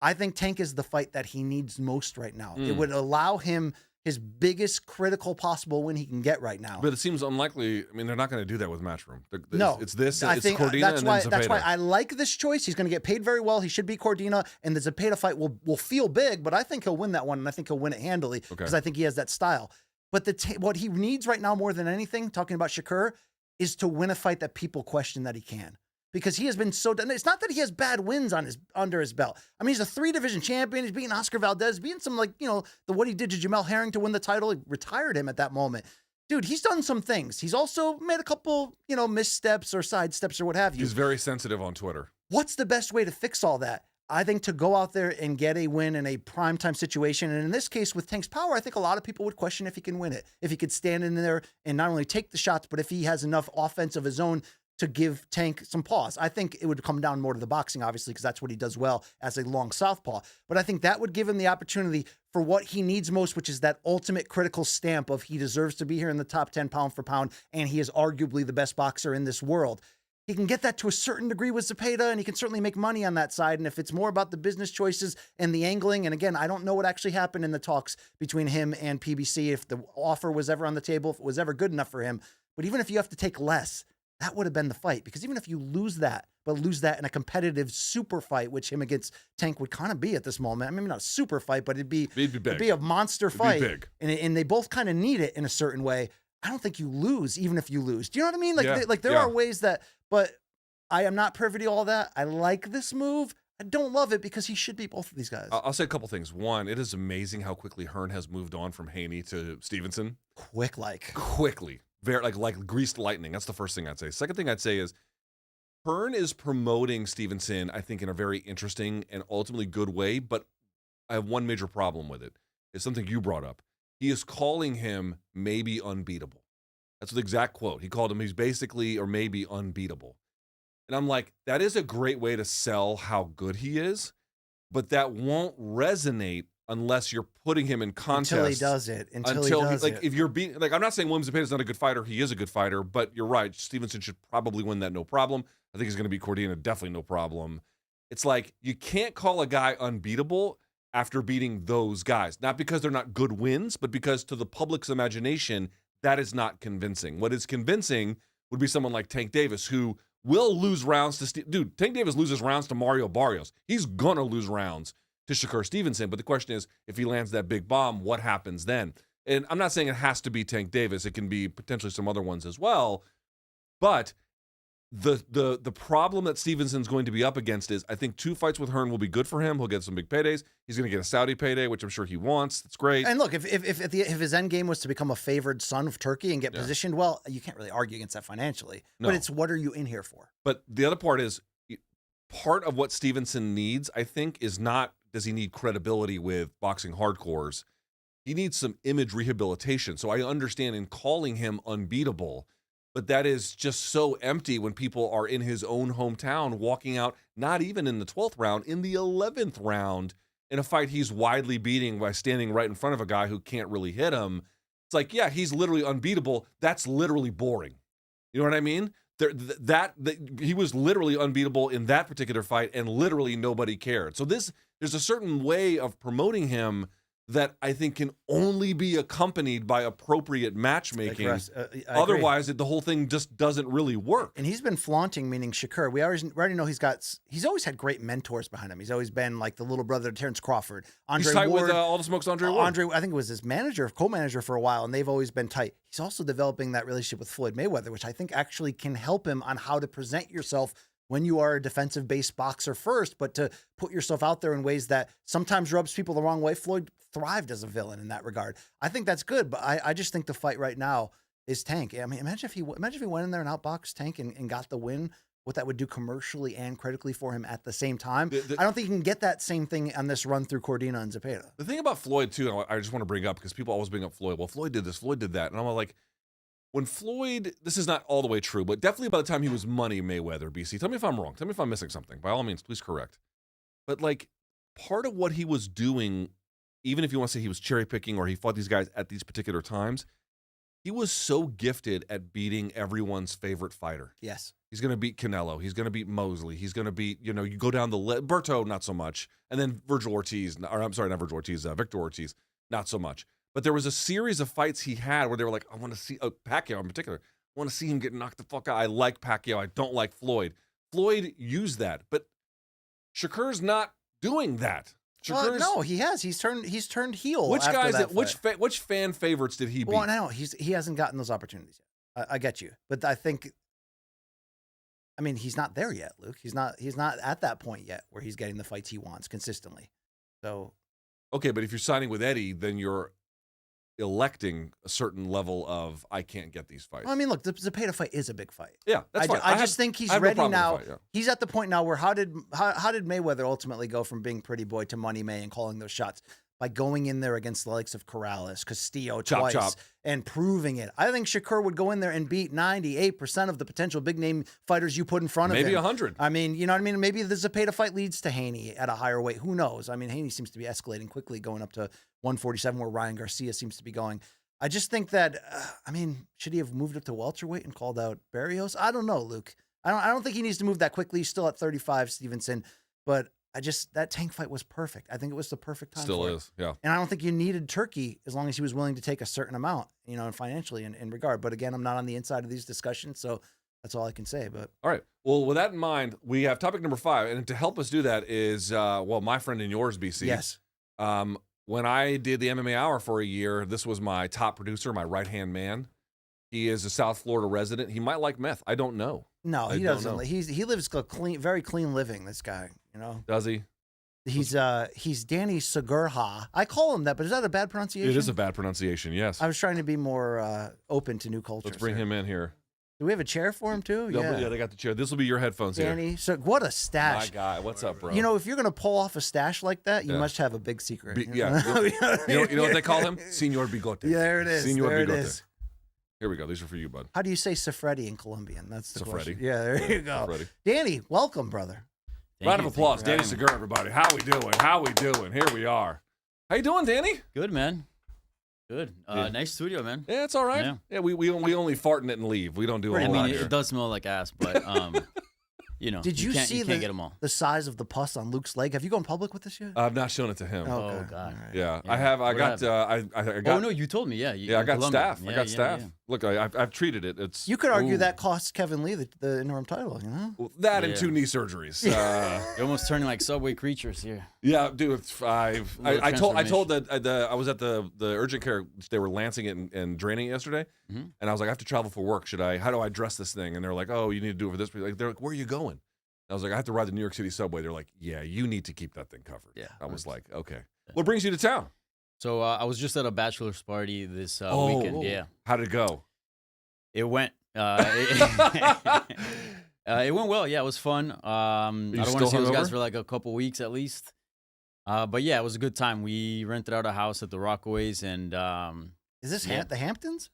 S2: I think Tank is the fight that he needs most right now. It would allow him his biggest critical possible win he can get right now.
S4: But it seems unlikely. I mean, they're not going to do that with Matchroom.
S2: No.
S4: It's this,
S2: I
S4: it's
S2: think
S4: Cordina,
S2: that's
S4: and
S2: why,
S4: then Zepeda.
S2: That's why I like this choice. He's going to get paid very well. He should beat Cordina, and the Zepeda fight will feel big, but I think he'll win that one, and I think he'll win it handily because I think he has that style. But what he needs right now more than anything, talking about Shakur, is to win a fight that people question that he can. Because he has been so done. It's not that he has bad wins under his belt. I mean, he's a 3-division champion. He's beating Oscar Valdez, beating some what he did to Jamel Herring to win the title. He retired him at that moment. Dude, he's done some things. He's also made a couple, missteps or sidesteps or what have you.
S4: He's very sensitive on Twitter.
S2: What's the best way to fix all that? I think to go out there and get a win in a primetime situation. And in this case, with Tank's power, I think a lot of people would question if he can win it. If he could stand in there and not only take the shots, but if he has enough offense of his own to give Tank some pause. I think it would come down more to the boxing, obviously, because that's what he does well as a long southpaw. But I think that would give him the opportunity for what he needs most, which is that ultimate critical stamp of he deserves to be here in the top 10 pound for pound, and he is arguably the best boxer in this world. He can get that to a certain degree with Zepeda, and he can certainly make money on that side. And if it's more about the business choices and the angling, and again, I don't know what actually happened in the talks between him and PBC, if the offer was ever on the table, if it was ever good enough for him. But even if you have to take less, that would have been the fight, because even if you lose that, but lose that in a competitive super fight, which him against Tank would kind of be at this moment. I mean, not a super fight, but it'd be a monster fight.
S4: Big.
S2: And they both kind of need it in a certain way. I don't think you lose, even if you lose. Do you know what I mean? There are ways that, but I am not privy to all that. I like this move. I don't love it because he should beat both of these guys.
S4: I'll say a couple things. One, it is amazing how quickly Hearn has moved on from Haney to Stevenson. Quickly. Very like greased lightning. That's the first thing I'd say. Second thing I'd say is Hearn is promoting Stevenson, I think, in a very interesting and ultimately good way, but I have one major problem with it. It's something you brought up. He is calling him maybe unbeatable. That's the exact quote. He called him, he's basically or maybe unbeatable. And I'm like, that is a great way to sell how good he is, but that won't resonate unless you're putting him in contest.
S2: Until he does it.
S4: If you're being, I'm not saying William Zepeda is not a good fighter. He is a good fighter, but you're right. Stevenson should probably win that, no problem. I think he's going to beat Cordina, definitely no problem. It's like, you can't call a guy unbeatable after beating those guys. Not because they're not good wins, but because to the public's imagination, that is not convincing. What is convincing would be someone like Tank Davis, who will lose rounds to dude, Tank Davis loses rounds to Mario Barrios. He's going to lose rounds to Shakur Stevenson. But the question is, if he lands that big bomb, what happens then? And I'm not saying it has to be Tank Davis. It can be potentially some other ones as well. But The problem that Stevenson's going to be up against is I think 2 fights with Hearn will be good for him. He'll get some big paydays. He's going to get a Saudi payday, which I'm sure he wants. That's great.
S2: And look, if his end game was to become a favored son of Turkey and get positioned, well, you can't really argue against that financially.
S4: No.
S2: But it's what are you in here for?
S4: But the other part is part of what Stevenson needs, I think, is not does he need credibility with boxing hardcores. He needs some image rehabilitation. So I understand in calling him unbeatable, but that is just so empty when people are in his own hometown walking out, not even in the 12th round, in the 11th round, in a fight he's widely beating by standing right in front of a guy who can't really hit him. It's like, yeah, he's literally unbeatable. That's literally boring. You know what I mean? He was literally unbeatable in that particular fight, and literally nobody cared. So there's a certain way of promoting him that I think can only be accompanied by appropriate matchmaking. Otherwise, the whole thing just doesn't really work.
S2: And he's been flaunting, meaning Shakur. We already know he's always had great mentors behind him. He's always been like the little brother to Terrence Crawford.
S4: He's tight with All the Smoke's Andre Ward.
S2: I think it was his co-manager for a while, and they've always been tight. He's also developing that relationship with Floyd Mayweather, which I think actually can help him on how to present yourself when you are a defensive-based boxer first, but to put yourself out there in ways that sometimes rubs people the wrong way. Floyd thrived as a villain in that regard. I think that's good, but I just think the fight right now is Tank. I mean, imagine if he went in there and outboxed Tank and got the win, what that would do commercially and critically for him at the same time. I don't think you can get that same thing on this run through Cordina and Zepeda.
S4: The thing about Floyd, too, I just want to bring up, because people always bring up Floyd. Well, Floyd did this, Floyd did that. And I'm like, when Floyd, this is not all the way true, but definitely by the time he was Money Mayweather, BC, tell me if I'm wrong. Tell me if I'm missing something. By all means, please correct. But like, part of what he was doing, even if you want to say he was cherry picking or he fought these guys at these particular times, he was so gifted at beating everyone's favorite fighter.
S2: Yes.
S4: He's going to beat Canelo. He's going to beat Mosley. He's going to beat, you go down the list. Berto, not so much. And then Victor Ortiz, not so much. But there was a series of fights he had where they were like, I want to see, Pacquiao in particular, I want to see him get knocked the fuck out. I like Pacquiao. I don't like Floyd. Floyd used that. But Shakur's not doing that.
S2: No, he has. He's turned heel.
S4: Which guys? Which fan favorites did he beat?
S2: Well, no, he hasn't gotten those opportunities yet. I get you, but I think, I mean, he's not there yet, Luke. He's not at that point yet where he's getting the fights he wants consistently. So,
S4: okay, but if you're signing with Eddie, then you're electing a certain level of I can't get these fights.
S2: Well, I mean, look, the Zepeda fight is a big fight.
S4: Yeah, that's fine.
S2: I just think he's ready now.
S4: Fight, yeah.
S2: He's at the point now where how did Mayweather ultimately go from being pretty boy to Money May and calling those shots? By going in there against the likes of Corrales, Castillo twice, and proving it. I think Shakur would go in there and beat 98% of the potential big name fighters you put in front of him.
S4: Maybe 100.
S2: I mean, you know what I mean? Maybe the Zepeda fight leads to Haney at a higher weight. Who knows? I mean, Haney seems to be escalating quickly, going up to 147, where Ryan Garcia seems to be going. I just think that, should he have moved up to welterweight and called out Barrios? I don't know, Luke. I don't think he needs to move that quickly. He's still at 35, Stevenson, but that Tank fight was perfect. I think it was the perfect time.
S4: Still is, yeah.
S2: And I don't think you needed Turkey as long as he was willing to take a certain amount, and financially in regard. But again, I'm not on the inside of these discussions, so that's all I can say. But
S4: all right. Well, with that in mind, we have topic number 5, and to help us do that is my friend and yours, BC.
S2: Yes.
S4: When I did the MMA Hour for a year, this was my top producer, my right-hand man. He is a South Florida resident. He might like meth. I don't know.
S2: No, he doesn't. He lives a clean, very clean living. This guy,
S4: Does he?
S2: He's Danny Segurha. I call him that, but is that a bad pronunciation?
S4: It is a bad pronunciation. Yes.
S2: I was trying to be more open to new cultures.
S4: Let's bring him in here.
S2: Do we have a chair for him too?
S4: Yeah, they got the chair. This will be your headphones here.
S2: Danny, so what a stash.
S4: My guy, what's up, bro?
S2: If you're gonna pull off a stash like that, you must have a big secret.
S4: You know what they call him? Senor Bigote.
S2: Yeah, there it is.
S4: Senor
S2: there
S4: Bigote.
S2: It is.
S4: Here we go. These are for you, bud.
S2: How do you say Safredi in Colombian? That's the question.
S4: Safredi.
S2: Yeah, there you go.
S4: Safredi.
S2: Danny, welcome, brother.
S4: Round of applause. Danny Segura, everybody. How we doing? Here we are. How you doing, Danny?
S6: Good, man. Good. Nice studio, man.
S4: Yeah, it's all right. Yeah, we only fart in it and leave. We don't do a whole lot here.
S6: It does smell like ass, but you know,
S2: Did you
S6: can't,
S2: see
S6: you can't get them all.
S2: the size of the pus on Luke's leg? Have you gone public with this yet?
S4: I've not shown it to him.
S2: Oh,
S6: Oh
S2: okay.
S6: God.
S2: All right.
S4: Yeah,
S6: Yeah.
S4: I have. I
S6: What
S4: got. I got.
S6: Oh no, you told me. Yeah.
S4: Yeah, I
S6: in
S4: got
S6: Colombia.
S4: staff. I
S6: Yeah,
S4: got
S6: yeah,
S4: staff.
S6: yeah.
S4: Look, I've treated it. It's
S2: You could argue
S6: Ooh.
S2: that cost Kevin Lee the interim title, you know?
S4: that and
S6: Yeah.
S4: 2 knee surgeries.
S6: You're almost turning like Subway creatures here.
S4: Yeah, dude, it's 5.
S6: Little
S4: I told
S6: transformation.
S4: that I was at the urgent care. They were lancing it and draining it yesterday,
S6: Mhm.
S4: and I was like, I have to travel for work. How do I dress this thing? And they're like, oh, you need to do it for this. They're like, where are you going? I was like, I have to ride the New York City subway. They're like, yeah, you need to keep that thing covered.
S6: Yeah,
S4: I was
S6: works.
S4: like, okay. What brings you to town?
S6: So I was just at a bachelor's party this
S4: Oh.
S6: weekend. Yeah,
S4: How did it go?
S6: it went. It went well. Yeah, it was fun. I don't want
S4: still
S6: to see those
S4: hungover?
S6: guys for like a couple weeks at least. But yeah, it was a good time. We rented out a house at the Rockaways and
S2: Is this
S6: Yeah.
S2: the Hamptons?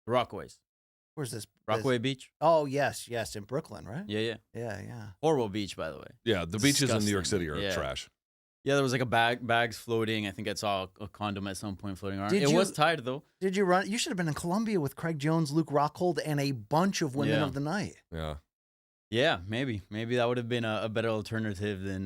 S6: the Rockaways,
S2: Where's this?
S6: Rockaway Beach.
S2: Oh, yes, in Brooklyn, right?
S6: Yeah.
S2: Yeah.
S6: Horrible beach, by the way.
S4: Yeah, the beaches in New York
S6: Disgusting.
S4: City are
S6: Yeah.
S4: trash.
S6: Yeah, there was like bags floating. I think I saw a condom at some point floating around.
S2: Did
S6: It
S2: you-
S6: was tied though.
S2: Did you run? You should have been in Colombia with Craig Jones, Luke Rockhold, and a bunch of women
S6: Yeah.
S2: of the night.
S4: Yeah.
S6: Yeah, maybe that would have been a better alternative than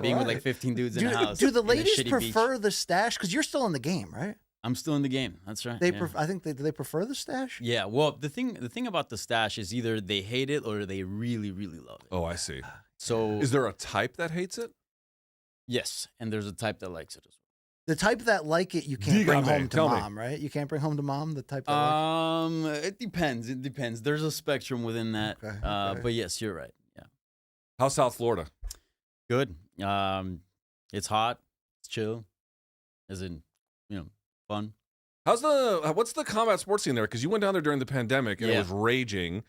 S6: being with like 15 dudes in a house.
S2: Do the
S6: in a
S2: ladies
S6: shitty
S2: prefer
S6: beach.
S2: the stash? Because you're still in the game, right?
S6: I'm still in the game. That's right.
S2: They,
S6: yeah.
S2: I think do they prefer the stash?
S6: Yeah, well, the thing about the stash is either they hate it or they really, really love it.
S4: Oh, I see.
S6: So
S4: Is there a type that hates it?
S6: yes, and there's a type that likes it as
S2: The type that like it, you can't bring
S4: Dígame,
S2: home to
S4: tell me.
S2: mom, right? You can't bring home to mom. The type that
S6: well.
S2: like
S6: It depends. It depends. There's a spectrum within that.
S2: Okay, okay.
S6: But yes, you're right. Yeah,
S4: How's South Florida?
S6: good. It's hot. It's chill. As in, fun.
S4: What's the combat sports scene there? Because you went down there during the pandemic and it
S6: Yeah.
S4: was raging.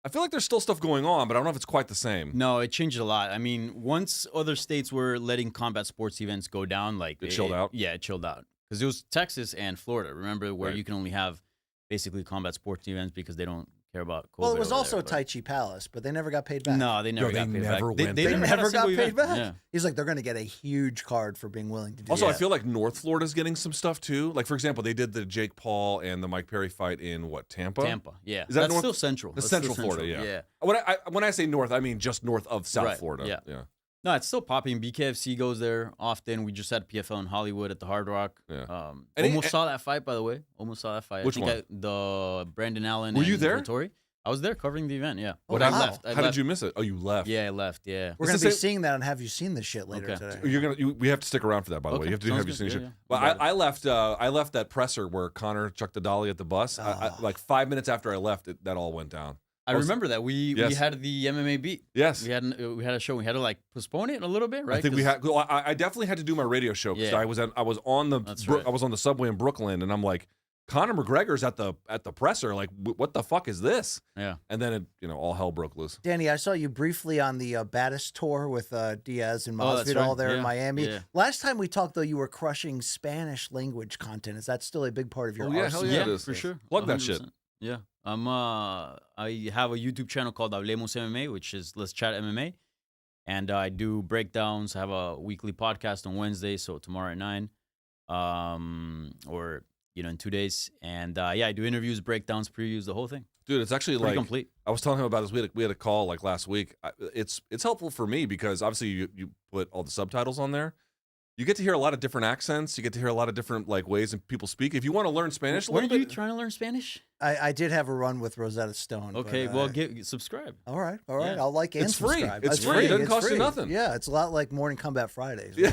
S4: I feel like there's still stuff going on, but I don't know if it's quite the same.
S6: No, it changed a lot. I mean, once other states were letting combat sports events go down, like
S4: It chilled out?
S6: Yeah, it chilled out because it was Texas and Florida. Remember where
S4: Right.
S6: you can only have basically combat sports events because they don't care about COVID.
S2: well, it was
S6: over
S2: also
S6: there, but-
S2: Tai Chi Palace, but they never got paid back.
S6: No, they never
S4: Yo,
S6: got
S4: they
S6: paid
S4: never
S6: back.
S4: went
S6: They
S4: there.
S6: never,
S2: They
S6: had a
S2: never got
S6: single
S2: paid
S6: event.
S2: back.
S6: Yeah.
S2: He's like, they're going to get a huge card for being willing to do
S4: Also,
S2: that.
S4: I feel like North Florida's getting some stuff too. Like, for example, they did the Jake Paul and the Mike Perry fight in Tampa?
S6: Tampa, yeah.
S4: Is that
S6: That's
S4: North-
S6: still central.
S4: That's
S6: That's still
S4: Central Florida, yeah.
S6: Yeah.
S4: When I say north, I mean just north of South
S6: Right,
S4: Florida.
S6: yeah. No, it's still popping. BKFC goes there often. We just had PFL in Hollywood at the Hard Rock.
S4: Yeah.
S6: Almost saw that fight, by the way. Almost saw that fight.
S4: Which one?
S6: The Brandon Allen.
S4: Were you
S6: and
S4: there?
S6: Vettori. I was there covering the event. Yeah.
S2: Oh,
S6: I
S2: wow.
S6: left.
S4: How did you miss it? Oh, you left.
S6: Yeah, I left. Yeah.
S2: We're
S4: It's
S2: going
S4: the
S2: to be
S4: same-
S2: seeing that and have you seen this shit later
S6: Okay.
S2: today.
S4: We have to stick around for that, by the way.
S6: Okay,
S4: You have to
S6: sounds
S4: have you
S6: good.
S4: seen
S6: Yeah,
S4: shit.
S6: yeah.
S4: Well,
S6: Got it.
S4: I left that presser where Connor chucked the dolly at the bus. Like 5 minutes after I left, that all went down.
S6: I remember that we
S4: Yes.
S6: had the MMA beat.
S4: Yes.
S6: We had a show. We had to like postpone it a little bit, right?
S4: I think we
S6: 'Cause-
S4: had. Well, I definitely had to do my radio show because
S6: Yeah.
S4: I was on the
S6: That's right.
S4: I was on the subway in Brooklyn, and I'm like, Conor McGregor's at the presser. Like, what the fuck is this?
S6: Yeah.
S4: And then all hell broke loose.
S2: Danny, I saw you briefly on the Battis tour with Diaz and
S6: Oh, that's
S2: Masvidal
S6: right.
S2: there in
S6: Yeah,
S2: Miami.
S6: yeah.
S2: Last time we talked, though, you were crushing Spanish language content. Is that still a big part of your
S4: Oh, yeah,
S2: arsenal?
S4: hell yeah, it
S6: Yeah,
S4: is.
S6: for sure.
S4: Plug that shit.
S6: 100%. Yeah. I have a YouTube channel called Hablemos MMA, which is Let's Chat MMA. And I do breakdowns. I have a weekly podcast on Wednesday, so tomorrow at 9. Or, in 2 days. And I do interviews, breakdowns, previews, the whole thing.
S4: Dude, it's actually
S6: Pretty
S4: like
S6: complete.
S4: I was telling him about this. We had a call like last week. It's helpful for me because obviously you put all the subtitles on there. You get to hear a lot of different accents. You get to hear a lot of different like ways and people speak. If you want to learn Spanish, a
S6: Were
S4: little
S6: you
S4: bit.
S6: trying to learn Spanish?
S2: I did have a run with Rosetta Stone.
S6: Okay,
S2: but,
S6: well, subscribe.
S2: all right.
S6: Yeah.
S2: I'll like and
S4: It's free.
S2: subscribe.
S4: It's free. It doesn't
S2: It's
S4: cost you
S2: free.
S4: nothing.
S2: Yeah, it's a lot like Morning Combat Fridays.
S4: Yeah,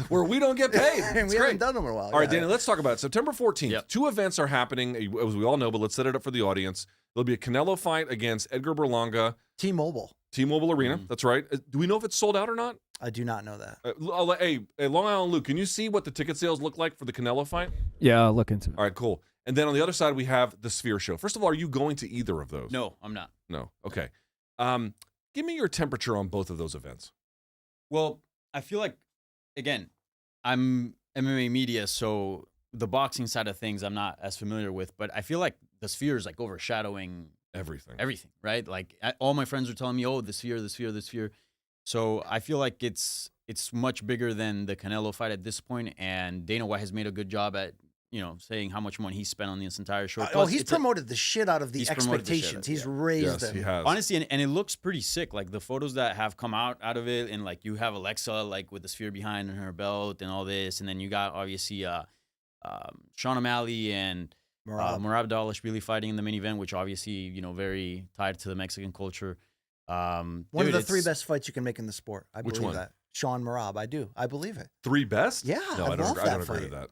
S4: where we don't get paid.
S2: and
S4: It's
S2: we
S4: great.
S2: haven't done them in a while.
S4: All right,
S2: yeah.
S4: Danny, let's talk about it. September 14th.
S6: Yep.
S4: 2 events are happening, as we all know, but let's set it up for the audience. There'll be a Canelo fight against Edgar Berlanga,
S2: T-Mobile.
S4: T-Mobile Arena.
S6: Mm-hmm.
S4: That's right. Do we know if it's sold out or not?
S2: I do not know that.
S4: Hey, Long Island Luke, can you see what the ticket sales look like for the Canelo fight?
S5: Yeah, I'll look into it.
S4: All right, cool. And then on the other side, we have the Sphere Show. First of all, are you going to either of those?
S6: No, I'm not.
S4: No. Okay. Give me your temperature on both of those events.
S6: Well, I feel like, again, I'm MMA media, so the boxing side of things I'm not as familiar with, but I feel like the Sphere is like overshadowing
S4: Everything.
S6: right? Like all my friends are telling me, oh, the Sphere. So I feel like it's much bigger than the Canelo fight at this point, and Dana White has made a good job at saying how much money he spent on this entire show.
S2: Oh,
S6: Plus,
S2: he's
S6: it's
S2: promoted the shit out of the
S6: he's promoted the shit
S2: expectations.
S6: out,
S2: He's
S6: yeah.
S2: raised
S4: Yes,
S2: them.
S4: he has.
S6: honestly, and it looks pretty sick. Like the photos that have come out of it, and like you have Alexa like with the sphere behind her belt and all this, and then you got obviously Sean O'Malley and Merab Dvalishvili fighting in the main event, which obviously very tied to the Mexican culture.
S2: One of the 3 best fights you can make in the sport. I
S4: Which
S2: believe
S4: one?
S2: that. Sean Merab. I do. I believe it.
S4: 3 best?
S2: Yeah,
S4: No,
S2: I
S4: I don't.
S2: love
S4: I
S2: that
S4: don't agree
S2: fight.
S4: with that.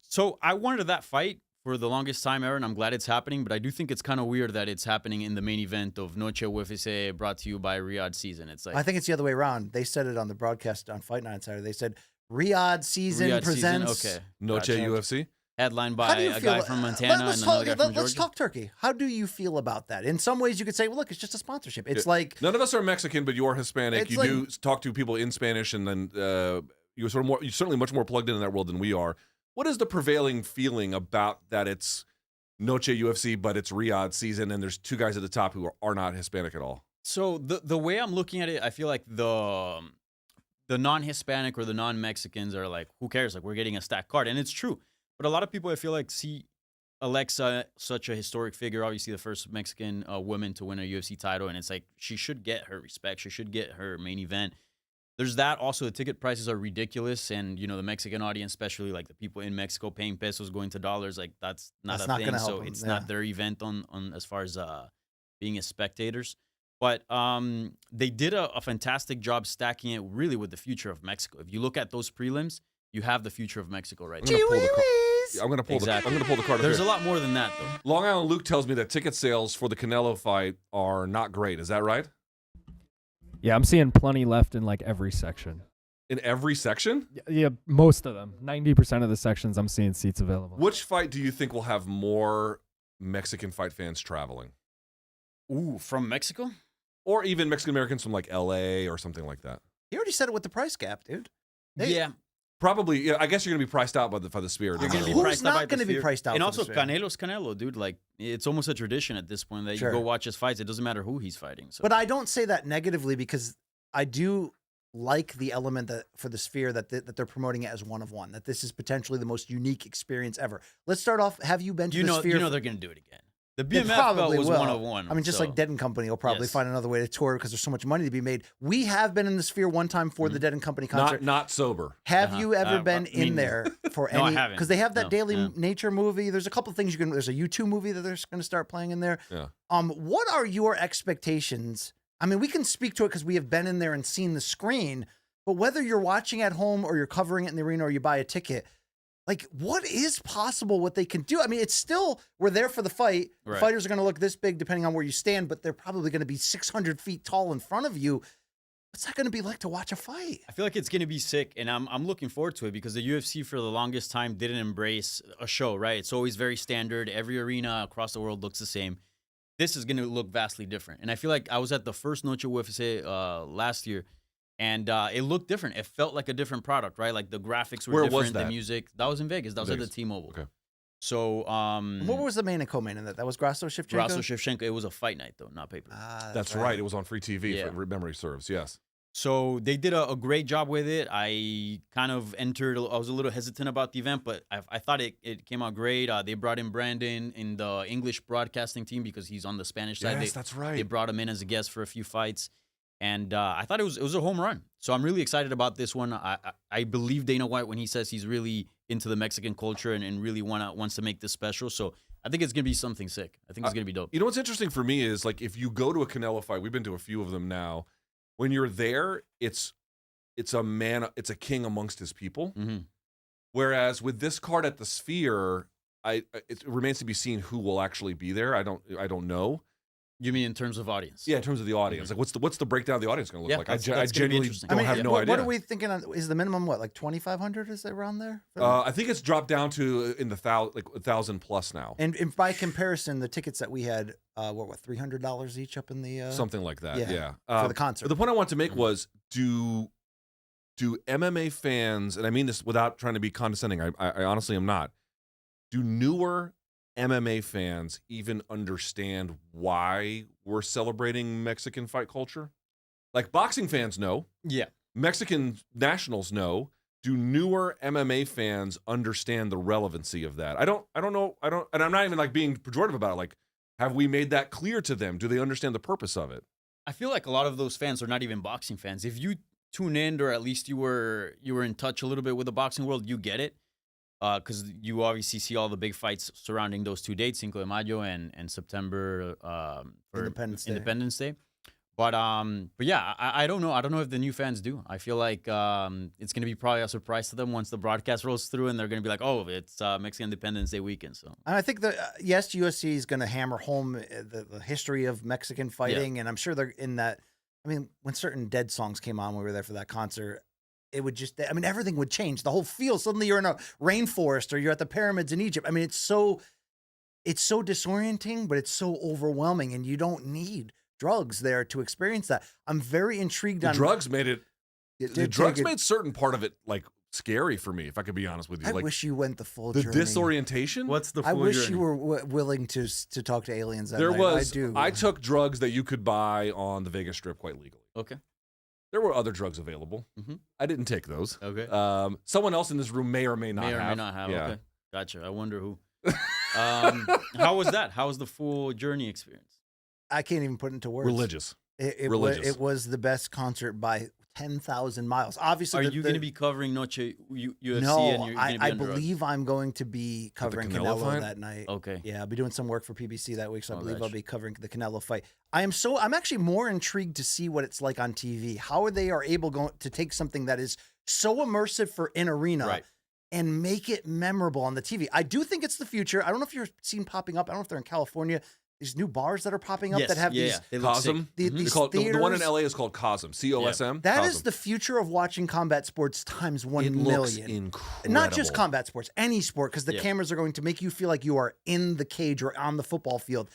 S6: So I wanted that fight for the longest time ever, and I'm glad it's happening. But I do think it's kind of weird that it's happening in the main event of Noche UFC, brought to you by Riyadh Season. It's like
S2: I think it's the other way around. They said it on the broadcast on Fight Night Saturday. They said Riyadh Season
S6: Riyadh
S2: presents.
S6: Season. Okay,
S4: Noche
S6: Gotcha.
S4: UFC?
S6: Headlined
S2: How
S6: by
S2: do you
S6: a
S2: feel?
S6: guy from Montana
S2: let's
S6: and another
S2: talk,
S6: guy from
S2: let's
S6: Georgia.
S2: talk Turkey. How do you feel about that? In some ways, you could say, well, look, it's just a sponsorship. It's like
S4: None of us are Mexican, but you are Hispanic.
S2: It's
S4: You
S2: like-
S4: do talk to people in Spanish, and then you're certainly much more plugged in that world than we are. What is the prevailing feeling about that it's Noche UFC, but it's Riyadh Season, and there's 2 guys at the top who are not Hispanic at all?
S6: So the way I'm looking at it, I feel like the non-Hispanic or the non-Mexicans are like, who cares? Like, we're getting a stacked card, and it's true. But a lot of people, I feel like, see Alexa such a historic figure, obviously the first Mexican woman to win a UFC title, and it's like she should get her respect. She should get her main event. There's that. Also, the ticket prices are ridiculous, and the Mexican audience, especially like the people in Mexico paying pesos going to dollars, like that's not
S2: That's
S6: a
S2: not
S6: thing.
S2: gonna help
S6: So
S2: them,
S6: it's
S2: yeah.
S6: not their event on as far as being as spectators. But they did a fantastic job stacking it really with the future of Mexico. If you look at those prelims, you have the future of Mexico right there.
S4: I'm gonna pull
S6: Exactly.
S4: I'm gonna pull the card. up
S6: There's
S4: here.
S6: a lot more than that, though.
S4: Long Island Luke tells me that ticket sales for the Canelo fight are not great. Is that right?
S5: Yeah, I'm seeing plenty left in like every section.
S4: In every section?
S5: Yeah, most of them. 90% of the sections I'm seeing seats available.
S4: Which fight do you think will have more Mexican fight fans traveling?
S6: Ooh, from Mexico?
S4: Or even Mexican Americans from like LA or something like that?
S2: you already said it with the price gap, dude. They-
S6: Yeah.
S4: Probably, yeah, I guess you're going to be priced out by the Sphere.
S6: You're going to be
S2: Who's
S6: priced out
S2: not
S6: by the
S2: gonna be
S6: Sphere.
S2: priced out
S6: And
S2: for
S6: also,
S2: the Sphere?
S6: Canelo's Canelo, dude. Like, it's almost a tradition at this point that
S2: Sure.
S6: you go watch his fights. It doesn't matter who he's fighting. So.
S2: But I don't say that negatively because I do like the element that for the Sphere that they're promoting it as one of one. That this is potentially the most unique experience ever. Let's start off. Have you been to the Sphere?
S6: they're going to do it again. The
S2: They
S6: BMF belt
S2: probably
S6: was
S2: will.
S6: one of one.
S2: I mean, just
S6: so.
S2: like Dead and Company will probably
S6: Yes.
S2: find another way to tour because there's so much money to be made. We have been in the Sphere one time for the Dead and Company concert.
S4: Not sober.
S2: Have you ever been
S6: I
S2: in
S6: mean-
S2: there for
S6: No, I
S2: any?
S6: haven't.
S2: Because they have that
S6: No,
S2: Daily
S6: yeah.
S2: Nature movie. There's a couple things you can. There's a U2 movie that they're going to start playing in there.
S4: Yeah.
S2: What are your expectations? I mean, we can speak to it because we have been in there and seen the screen. But whether you're watching at home or you're covering it in the arena or you buy a ticket, like what is possible? What they can do? I mean, it's still we're there for the fight. The
S6: Right.
S2: fighters are going to look this big depending on where you stand, but they're probably going to be 600 feet tall in front of you. What's that going to be like to watch a fight?
S6: I feel like it's gonna be sick, and I'm looking forward to it because the UFC for the longest time didn't embrace a show, right? It's always very standard. Every arena across the world looks the same. This is gonna look vastly different, and I feel like I was at the first Noche UFC last year, and it looked different. It felt like a different product, right? Like the graphics were
S4: Where was
S6: different, the
S4: that?
S6: music. That was in Vegas. That was
S4: Vegas.
S6: at the T-Mobile.
S4: Okay.
S6: So
S2: What was the main and co-main in that? That was Grasso Shevchenko.
S6: Grasso Shevchenko. It was a fight night though, not paper.
S2: Ah,
S4: That's right. It was on free TV,
S6: Yeah.
S4: if memory serves. Yes.
S6: So they did a great job with it. I kind of entered. I was a little hesitant about the event, but I thought it came out great. They brought in Brandon in the English broadcasting team because he's on the Spanish side.
S4: Yes, that's right.
S6: They brought him in as a guest for a few fights, and I thought it was a home run. So I'm really excited about this one. I believe Dana White when he says he's really into the Mexican culture and really wants to make this special. So I think it's gonna be something sick. I think it's gonna be dope.
S4: You know what's interesting for me is like if you go to a Canelo fight, we've been to a few of them now. When you're there, it's a king amongst his people.
S6: Mm-hmm.
S4: Whereas with this card at the Sphere, it remains to be seen who will actually be there. I don't know.
S6: You mean in terms of audience?
S4: Yeah, in terms of the audience, like what's the breakdown of the audience going to look
S6: Yeah,
S4: like?
S6: that's
S4: I
S6: gonna be
S4: genuinely
S6: interesting.
S4: don't have no
S2: what,
S4: idea.
S2: What are we thinking? Is the minimum what, like 2,500? Is it around there?
S4: I think it's dropped down to in the 1,000 plus now,
S2: And by comparison, the tickets that we had, what $300 each up in the
S4: something like that.
S2: yeah,
S4: Yeah,
S2: for the concert.
S4: The point I want to make was do MMA fans, and I mean this without trying to be condescending. I honestly am not. Do newer MMA fans even understand why we're celebrating Mexican fight culture? Like boxing fans know,
S6: Yeah.
S4: Mexican nationals know, do newer MMA fans understand the relevancy of that? I don't know. And I'm not even like being pejorative about it. Like, have we made that clear to them? Do they understand the purpose of it?
S6: I feel like a lot of those fans are not even boxing fans. If you tune in, or at least you were in touch a little bit with the boxing world, you get it. Because you obviously see all the big fights surrounding those 2 dates, Cinco de Mayo and September for Independence Day. But yeah, I don't know. I don't know if the new fans do. I feel like it's going to be probably a surprise to them once the broadcast rolls through, and they're going to be like, "Oh, it's Mexican Independence Day weekend." So,
S2: and I think that yes, UFC is going to hammer home the history of Mexican fighting, and I'm sure they're in that. I mean, when certain Dead songs came on, when we were there for that concert, it would just, I mean, everything would change. The whole feel. Suddenly you're in a rainforest or you're at the pyramids in Egypt. I mean, it's so disorienting, but it's so overwhelming, and you don't need drugs there to experience that. I'm very intrigued on
S4: drugs made it. The drugs made certain part of it like scary for me, if I could be honest with you.
S2: I
S4: like,
S2: wish you went the full
S4: the
S2: journey.
S4: disorientation.
S6: What's the full
S2: I wish
S6: journey?
S2: you were willing to talk to aliens that
S4: There
S2: night.
S4: was.
S2: I do.
S4: I took drugs that you could buy on the Vegas Strip quite legally.
S6: Okay.
S4: There were other drugs available.
S6: Mhm.
S4: I didn't take those.
S6: Okay.
S4: Someone else in this room may or may not
S6: May or
S4: have.
S6: may not have.
S4: Yeah.
S6: Okay. Gotcha. I wonder who. How was that? How was the full journey experience?
S2: I can't even put into words.
S4: Religious.
S2: Religious. It was the best concert by 10,000 miles. Obviously,
S6: Are you going to be covering Noche UFC?
S2: No,
S6: and you're gonna be
S2: I
S6: under drugs?
S2: believe I'm going to be covering
S4: Canelo
S2: Canelo
S4: fight?
S2: that night.
S6: Okay.
S2: Yeah, I'll be doing some work for PBC that week, so I believe I'll
S6: gotcha.
S2: be covering the Canelo fight. I'm actually more intrigued to see what it's like on TV. How they are able to take something that is so immersive for in arena
S6: Right.
S2: and make it memorable on the TV. I do think it's the future. I don't know if you're seen popping up. I don't know if they're in California. These new bars that are popping up
S6: Yes,
S2: that have
S6: yeah,
S2: these.
S6: yeah. They look sick.
S4: Cosm.
S2: The-
S4: They
S2: these
S4: call it- the one in
S2: theaters-
S4: LA is called Cosm. COSM.
S2: That
S4: Cosm.
S2: is the future of watching combat sports times 1
S4: It
S2: million.
S4: looks incredible.
S2: Not just combat sports, any sport, because the
S6: Yeah.
S2: cameras are going to make you feel like you are in the cage or on the football field.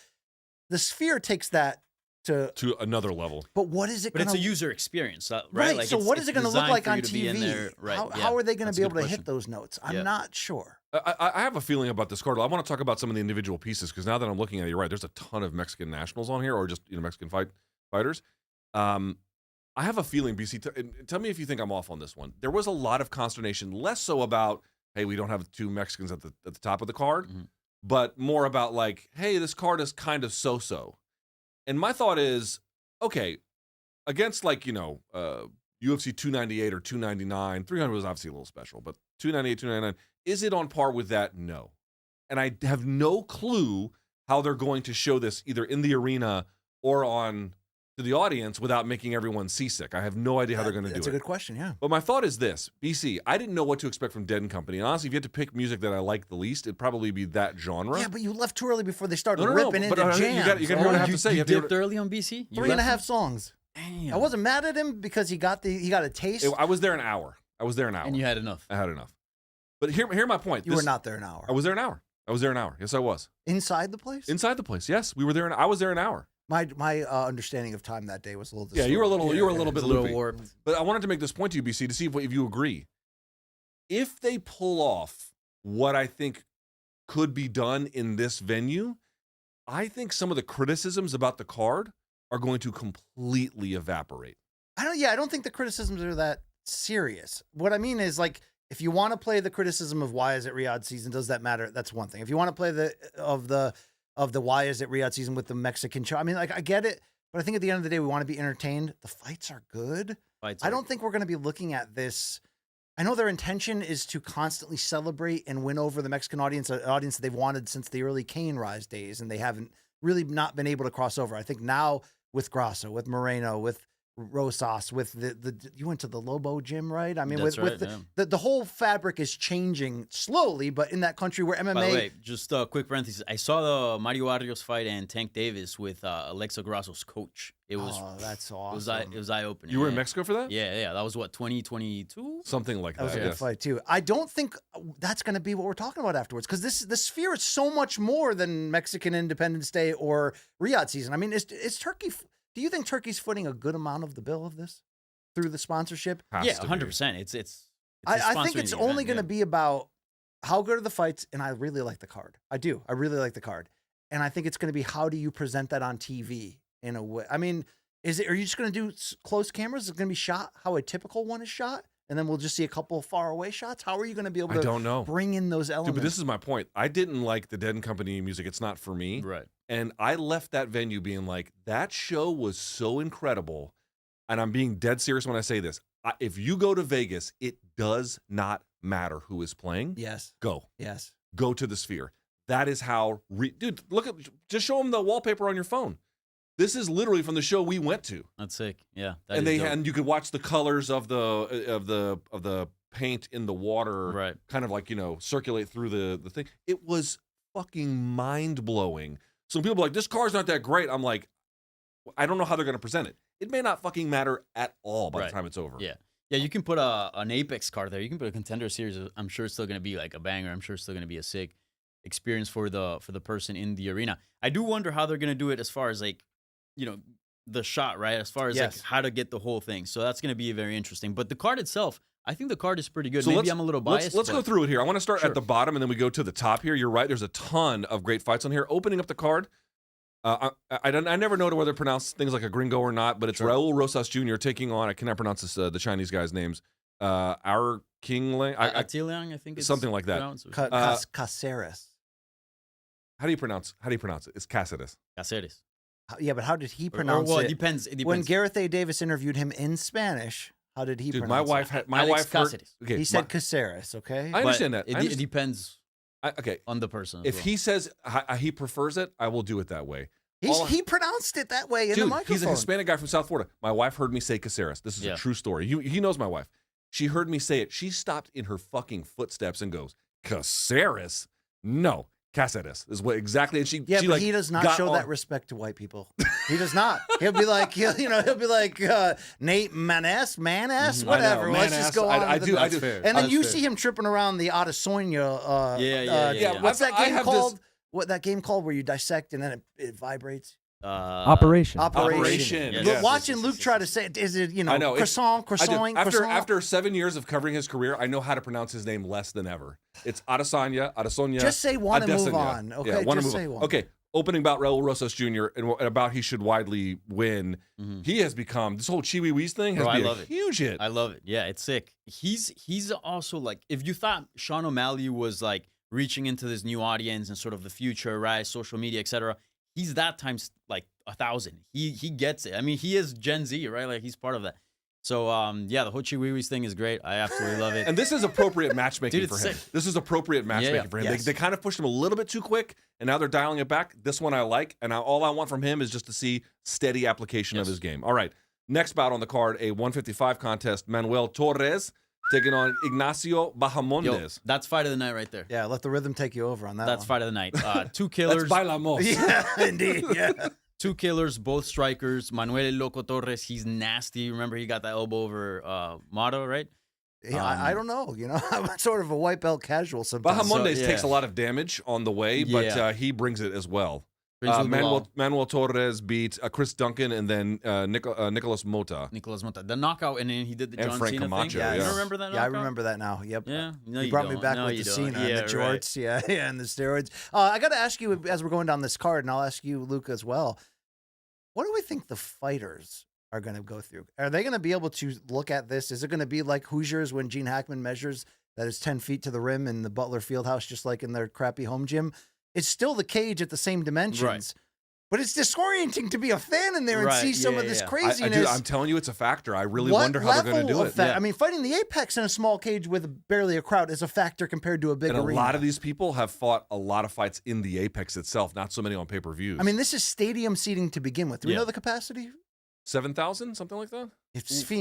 S2: The Sphere takes that to
S4: another level.
S2: but what is it
S6: But
S2: going
S6: it's
S2: to
S6: a user experience, right?
S2: right?
S6: Like
S2: so what is it going to look
S6: designed
S2: like
S6: for you
S2: on
S6: to be in
S2: TV?
S6: there, right?
S2: How are they going to
S6: That's
S2: be
S6: a
S2: able
S6: good
S2: to
S6: question.
S2: hit those notes? I'm
S6: Yeah.
S2: not sure.
S4: I have a feeling about this card. I want to talk about some of the individual pieces because now that I'm looking at it, you're right. There's a ton of Mexican nationals on here, or just Mexican fighters. I have a feeling, BC. Tell me if you think I'm off on this one. There was a lot of consternation, less so about hey, we don't have 2 Mexicans at the top of the card,
S6: Mhm.
S4: but more about like hey, this card is kind of so-so. And my thought is, okay, against like UFC 298 or 299, 300 was obviously a little special, but 298, 299, is it on par with that? No. And I have no clue how they're going to show this either in the arena or on to the audience without making everyone seasick. I have no idea how they're going to do it.
S2: That's a good question. Yeah.
S4: But my thought is this, BC, I didn't know what to expect from Dead and Company. And honestly, if you had to pick music that I like the least, it'd probably be that genre.
S2: Yeah, but you left too early before they started
S4: No,
S2: ripping
S4: but
S2: into
S4: you
S2: jams.
S4: gotta hear what I have to say.
S6: You
S4: You have to hear
S6: dipped early on BC? You
S2: 3.5
S6: left?
S2: songs.
S6: Damn.
S2: I wasn't mad at him because he got a taste.
S4: I was there an hour.
S6: And you had enough.
S4: I had enough. But hear my point.
S2: You were not there an hour.
S4: I was there an hour. Yes, I was.
S2: Inside the place?
S4: Inside the place. Yes, we were there. I was there an hour.
S2: My understanding of time that day was a little
S4: Yeah, you were a little. You were a little
S6: It's
S4: bit
S6: a little
S4: loopy.
S6: warped.
S4: But I wanted to make this point to you, BC, to see if you agree. If they pull off what I think could be done in this venue, I think some of the criticisms about the card are going to completely evaporate.
S2: I don't think the criticisms are that serious. What I mean is like if you want to play the criticism of why is it Riyadh season, does that matter? That's one thing. If you want to play the why is it Riyadh season with the Mexican show, I mean, like I get it, but I think at the end of the day we want to be entertained. The fights are good. I don't think we're going to be looking at this. I know their intention is to constantly celebrate and win over the Mexican audience, an audience that they've wanted since the early Kane Rise days, and they haven't really not been able to cross over. I think now with Grasso, with Moreno, with Rosas, with the you went to the Lobo gym, right? I mean,
S6: That's
S2: with the whole fabric is changing slowly, but in that country where MMA.
S6: By the way, just a quick parenthesis. I saw the Mario Barrios fight and Tank Davis with Alexa Grasso's coach. It was
S2: that's awesome.
S6: It was eye opening.
S4: You were in Mexico for that?
S6: Yeah. That was what 2022.
S4: Something like that.
S2: That was a good
S4: yes.
S2: fight too. I don't think that's going to be what we're talking about afterwards because the Sphere is so much more than Mexican Independence Day or Riyadh season. I mean, is Turkey? Do you think Turkey's footing a good amount of the bill of this through the sponsorship?
S6: Yeah, 100%. It's
S2: I think it's only going to
S6: be.
S2: be about how good are the fights, and I really like the card. I do. I really like the card, and I think it's going to be how do you present that on TV in a way. I mean, are you just going to do close cameras? Is it going to be shot how a typical one is shot? and then we'll just see a couple of far away shots? How are you going to be able
S4: I
S2: to
S4: don't know.
S2: bring in those elements?
S4: Dude, but this is my point. I didn't like the Dead and Company music. It's not for me.
S6: Right.
S4: And I left that venue being like, that show was so incredible. And I'm being dead serious when I say this. If you go to Vegas, it does not matter who is playing.
S2: Yes.
S4: Go.
S2: Yes.
S4: Go to the Sphere. That is how, dude, look at, just show them the wallpaper on your phone. This is literally from the show we went to.
S6: That's sick. Yeah.
S4: And you could watch the colors of the paint in the water,
S6: Right.
S4: kind of like, circulate through the thing. It was fucking mind blowing. So people are like, this car's not that great. I'm like, I don't know how they're going to present it. It may not fucking matter at all by the time it's over.
S6: Yeah. Yeah, you can put an Apex card there. You can put a Contender Series. I'm sure it's still going to be like a banger. I'm sure it's still going to be a sick experience for the person in the arena. I do wonder how they're going to do it as far as like, the shot, right? As far as like how to get the whole thing. So that's going to be very interesting. But the card itself, I think the card is pretty good. So maybe I'm a little biased.
S4: Let's go through it here. I want to start at the bottom and then we go to the top here. You're right. There's a ton of great fights on here. Opening up the card. I never know whether to pronounce things like a gringo or not, but it's Raul Rosas Jr. taking on, I cannot pronounce this, the Chinese guy's names. Our King Lang,
S6: Attiliang, I think it's
S4: something like that.
S2: Caceres.
S4: How do you pronounce it? It's Cáceres.
S6: Cáceres.
S2: Yeah, but how did he pronounce
S6: well,
S2: it?
S6: It depends.
S2: When Gareth A. Davis interviewed him in Spanish, how did he pronounce it?
S4: My wife heard,
S2: he said Caceres, okay?
S4: I understand that.
S6: It depends
S4: okay.
S6: on the person.
S4: If he says he prefers it, I will do it that way.
S2: He pronounced it that way in the microphone.
S4: He's a Hispanic guy from South Florida. My wife heard me say Caceres. This is a true story. He knows my wife. She heard me say it. She stopped in her fucking footsteps and goes, Caceres? No, Cáceres is what exactly. And
S2: but he does not show that respect to white people. He does not. He'll be like, Nate Manes, whatever. Let's just go on.
S4: I do.
S2: And then you see him tripping around the Adesanya.
S6: Yeah.
S2: What's that game called? What that game called where you dissect and then it vibrates?
S5: Operation.
S6: Yes.
S2: Watching Luke try to say it, is it,
S4: I know.
S2: croissant?
S4: After 7 years of covering his career, I know how to pronounce his name less than ever. It's Adesanya.
S2: Just say one and move on. Okay,
S4: yeah,
S2: just say one.
S4: Okay, opening about Raul Rosas Jr. and about he should widely win.
S6: Mm-hmm.
S4: He has become, this whole Chiwi-Wees thing has been a huge hit.
S6: I love it. Yeah, it's sick. He's also like, if you thought Sean O'Malley was like reaching into this new audience and sort of the future, right? Social media, etc. He's that times like 1,000. He gets it. I mean, he is Gen Z, right? Like he's part of that. So the whole Chiwi-Wees thing is great. I absolutely love it.
S4: And this is appropriate matchmaking for him.
S6: Sick.
S4: This is appropriate matchmaking for him.
S2: Yes.
S4: They kind of pushed him a little bit too quick, and now they're dialing it back. This one I like, and all I want from him is just to see steady application of his game. All right, next bout on the card, a 155 contest. Manuel Torres taking on Ignacio Bahamondes.
S6: Yo, that's fight of the night right there.
S2: Yeah, let the rhythm take you over on that.
S6: That's
S2: one.
S6: fight of the night. Two killers.
S4: Let's bailamos.
S2: Yeah, indeed. Yeah.
S6: Two killers, both strikers. Manuel Loco Torres, he's nasty. Remember, he got that elbow over Mato, right?
S2: Yeah, I don't know. I'm sort of a white belt casual sometimes.
S4: Bahamondes takes a lot of damage on the way, but he brings it as well. Manuel Torres beat Chris Duncan and then Nicolas Mota.
S6: The knockout, and then he did the
S4: And
S6: John
S4: Frank
S6: Cena
S4: Camacho,
S6: thing.
S4: yeah.
S6: You remember that knockout?
S2: Yeah, I remember that now. Yep.
S6: Yeah. No,
S2: you brought me back with the Cena and the jorts. Right. Yeah, and the steroids. I got to ask you, as we're going down this card, and I'll ask you, Luca, as well, what do we think the fighters are going to go through? Are they going to be able to look at this? Is it going to be like Hoosiers when Gene Hackman measures that it's 10 feet to the rim in the Butler Fieldhouse, just like in their crappy home gym? It's still the cage at the same dimensions.
S6: Right.
S2: But it's disorienting to be a fan in there and see some of this craziness.
S4: I'm telling you, it's a factor. I really wonder how they're going to do it.
S2: I mean, fighting the Apex in a small cage with barely a crowd is a factor compared to a big arena.
S4: A lot of these people have fought a lot of fights in the Apex itself, not so many on pay-per-views.
S2: I mean, this is stadium seating to begin with. Do we know the capacity?
S4: 7,000, something like that?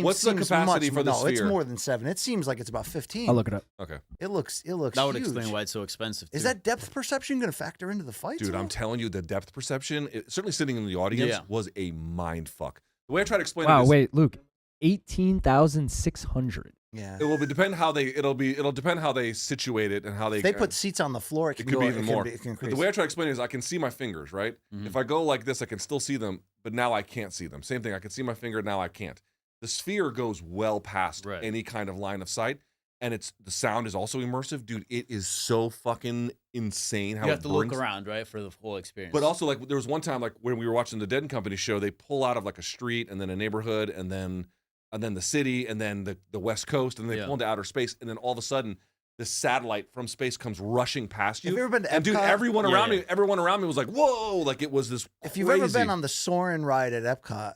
S2: What's
S4: the capacity for the Sphere?
S2: It's more than 7. It seems like it's about 15.
S5: I'll look it up.
S4: Okay.
S2: It looks
S6: That would
S2: huge.
S6: explain why it's so expensive, too.
S2: Is that depth perception going to factor into the fight?
S4: Dude, I'm telling you, the depth perception, certainly sitting in the audience, was a mind fuck. The way I try to explain it is...
S5: Wait, Luke. 18,600.
S2: Yeah.
S4: It will depend how it'll depend how they situate it and how they...
S2: If they put seats on the floor, it
S4: could be even more.
S2: It can
S4: but the way I try to explain it is I can see my fingers, right?
S6: Mm-hmm.
S4: If I go like this, I can still see them, but now I can't see them. Same thing, I can see my finger, now I can't. The Sphere goes well past any kind of line of sight, and the sound is also immersive. Dude, it is so fucking insane how
S6: you have to
S4: brings...
S6: look around, right, for the whole experience.
S4: But also, like, there was one time, like, when we were watching the Dead and Company show, they pull out of, like, a street and then a neighborhood and then and then the city, and then the West Coast, and they pull into outer space, and then all of a sudden, this satellite from space comes rushing past you.
S2: Have you ever been to
S4: and dude,
S2: Epcot?
S4: everyone around me was like, "Whoa!" Like it was this.
S2: If you've ever been on the Soarin' ride at Epcot,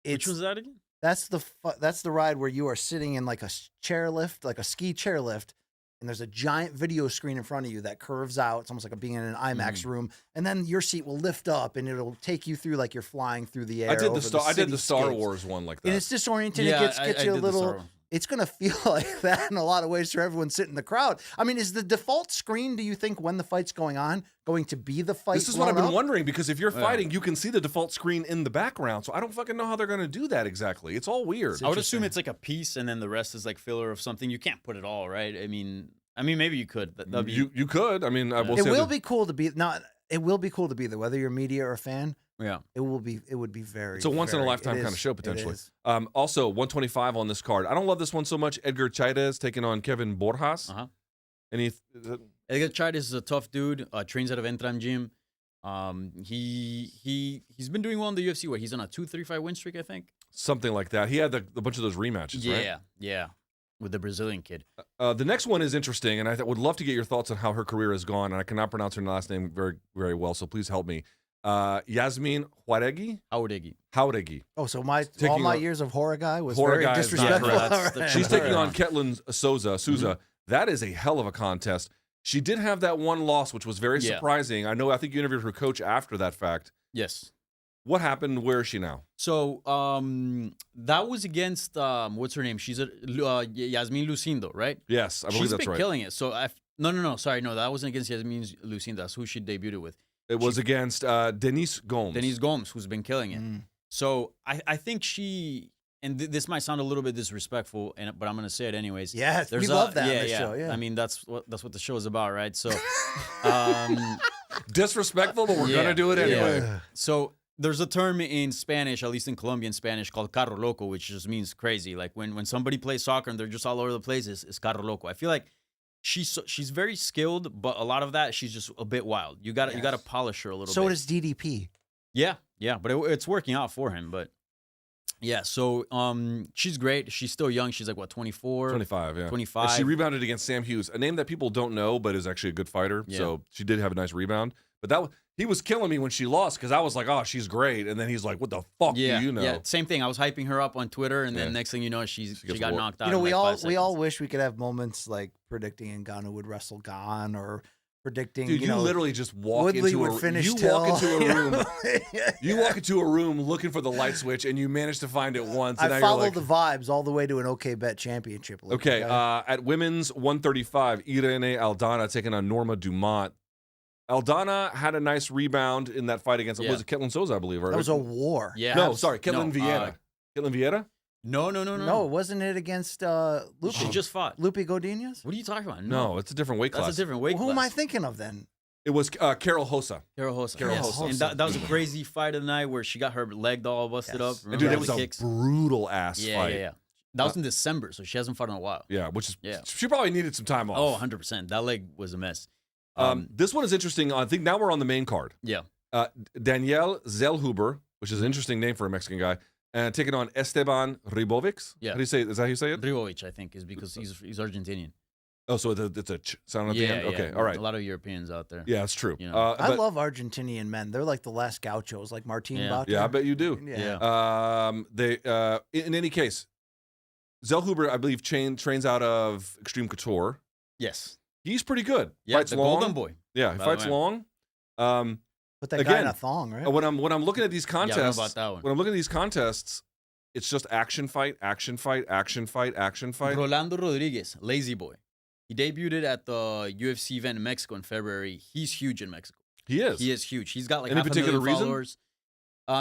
S6: Which was that again?
S2: that's the ride where you are sitting in like a chairlift, like a ski chairlift, and there's a giant video screen in front of you that curves out. It's almost like being in an IMAX room, and then your seat will lift up and it'll take you through like you're flying through the air.
S4: I did
S2: over
S4: the Star
S2: cityscapes.
S4: Wars one like that.
S2: And it's disorienting.
S6: Yeah,
S2: it gets you a
S6: I did the Star
S2: little.
S6: Wars.
S2: It's gonna feel like that in a lot of ways for everyone sitting in the crowd. I mean, is the default screen? Do you think when the fight's going on going to be the fight?
S4: This is what I've been
S2: blown up?
S4: wondering, because if you're fighting, you can see the default screen in the background. So I don't fucking know how they're going to do that exactly. It's all weird.
S6: I would assume it's like a piece, and then the rest is like filler of something. You can't put it all, right? I mean, maybe you could. That'd be,
S4: You could. I mean, I will
S2: It
S4: say
S2: will
S4: that-
S2: be cool to be not. It will be cool to be there, whether you're media or a fan.
S6: yeah.
S2: It would be very.
S4: It's a once in a
S2: very-
S4: lifetime
S2: it
S4: kind of
S2: is,
S4: show
S2: it
S4: potentially.
S2: is.
S4: Also, 125 on this card. I don't love this one so much. Edgar Chairez taking on Kevin Borjas.
S6: Uh-huh.
S4: And
S6: Edgar Chairez is a tough dude. Trains out of Entram Gym. He's been doing well in the UFC. What, he's on a 2-3 fight win streak, I think.
S4: something like that. He had a bunch of those rematches, right?
S6: Yeah, with the Brazilian kid.
S4: The next one is interesting, and I would love to get your thoughts on how her career has gone. And I cannot pronounce her last name very, very well, so please help me. Yasmin Jauregui.
S2: Oh, so all
S4: Taking
S2: my
S4: on-
S2: years of horror guy was
S4: Horror
S2: very
S4: guy is not
S2: disrespectful.
S6: correct. That's
S2: All
S6: the-
S2: right.
S4: She's
S6: Right.
S4: taking on Ketlin Souza. That is a hell of a contest. She did have that one loss, which was very
S6: Yeah.
S4: surprising. I think you interviewed her coach after that fact.
S6: Yes.
S4: What happened? Where is she now?
S6: So that was against what's her name? She's Yasmin Lucindo, right?
S4: Yes, I believe
S6: She's
S4: that's
S6: been
S4: right.
S6: killing it. So no, sorry, no, that wasn't against Yasmin Lucindo. That's who she debuted with.
S4: It was against Denise Gomes.
S6: Denise Gomes, who's been killing it. So I think she, and this might sound a little bit disrespectful, but I'm gonna say it anyways.
S2: Yes, we
S6: There's
S2: love that on
S6: yeah,
S2: this
S6: yeah.
S2: show. Yeah.
S6: I mean, that's what the show is about, right? So,
S4: Disrespectful, but we're
S6: Yeah,
S4: gonna do it
S6: yeah.
S4: anyway.
S6: so there's a term in Spanish, at least in Colombian Spanish, called carro loco, which just means crazy. Like when somebody plays soccer and they're just all over the place, it's carro loco. I feel like she's very skilled, but a lot of that she's just a bit wild. You got to polish her a little
S2: So
S6: bit.
S2: does DDP.
S6: Yeah, but it's working out for him. But yeah, so she's great. She's still young. She's like what, 24?
S4: 25, yeah.
S6: 25.
S4: And she rebounded against Sam Hughes, a name that people don't know, but is actually a good fighter.
S6: Yeah.
S4: So she did have a nice rebound. But he was killing me when she lost, because I was like, oh, she's great. And then he's like, what the fuck do you know?
S6: Yeah, same thing. I was hyping her up on Twitter, and then
S4: Yeah.
S6: next thing you know, she
S4: gets
S6: got
S4: whooped.
S6: knocked out.
S2: You know,
S6: in
S2: we
S6: like
S2: all
S6: 5 seconds.
S2: we all wish we could have moments like predicting Ngannou would wrestle Gon, or predicting.
S4: Dude, you
S2: know,
S4: literally just walk
S2: Woodley
S4: into
S2: would finish
S4: you
S2: Till.
S4: walk into a room.
S2: Yeah.
S4: You walk into a room looking for the light switch, and you manage to find it once. And
S2: I
S4: now
S2: follow
S4: you're like,
S2: the vibes all the way to an OK Bet championship. League,
S4: okay. At women's 135, Irene Aldana taking on Norma Dumont. Aldana had a nice rebound in that fight against was it Ketlin Souza, I believe, right?
S2: that was a war.
S6: Yeah.
S4: No, sorry, Ketlin
S6: No,
S4: Vieira. Ketlin Vieira?
S6: No.
S2: No, wasn't it against Lupe?
S6: She just fought.
S2: Lupe Godinez?
S6: What are you talking about?
S4: No, it's a different weight class.
S6: That's a different weight
S2: Who am I
S6: class.
S2: thinking of then?
S4: It was Carol Hossa.
S6: Carol Hossa.
S4: Carol
S6: Yes.
S4: Hossa.
S6: And that was a crazy fight of the night where she got her leg all busted up.
S2: Yes.
S4: And
S6: Remember
S4: dude, it
S6: all
S4: was
S6: the
S4: a
S6: kicks?
S4: brutal ass fight.
S6: Yeah. That was in December, so she hasn't fought in a while.
S4: Yeah, which is
S6: Yeah.
S4: she probably needed some time off.
S6: Oh, 100%. That leg was a mess.
S4: This one is interesting. I think now we're on the main card.
S6: Yeah.
S4: Danielle Zellhuber, which is an interesting name for a Mexican guy, and taking on Esteban Ribovics.
S6: Yeah.
S4: How do you say it? Is that how you say it?
S6: Ribovic, I think, is because he's Argentinian.
S4: Oh, so it's a ch sound at the end? Okay, all right.
S6: A lot of Europeans out there.
S4: Yeah, that's true.
S6: You know.
S2: I
S4: but-
S2: love Argentinian men. They're like the last gauchos, like Martin
S6: Yeah.
S2: Baca.
S4: Yeah, I bet you do.
S2: Yeah.
S6: Yeah.
S4: In any case, Zellhuber, I believe, trains out of Extreme Couture.
S6: Yes.
S4: He's pretty good.
S6: Yeah,
S4: Fights
S6: the
S4: long.
S6: golden boy.
S4: Yeah, he
S6: by the
S4: fights
S6: way.
S4: long.
S2: Put that guy in
S4: Again,
S2: a thong, right?
S4: When I'm looking at these
S6: Yeah, I don't know
S4: contests,
S6: about that one.
S4: when I'm looking at these contests, it's just action fight, action fight, action fight, action fight.
S6: Rolando Rodriguez, Lazy Boy. He debuted at the UFC event in Mexico in February. He's huge in Mexico.
S4: He is.
S6: He is huge. He's got like
S4: Any
S6: half a
S4: particular
S6: million
S4: reason?
S6: followers.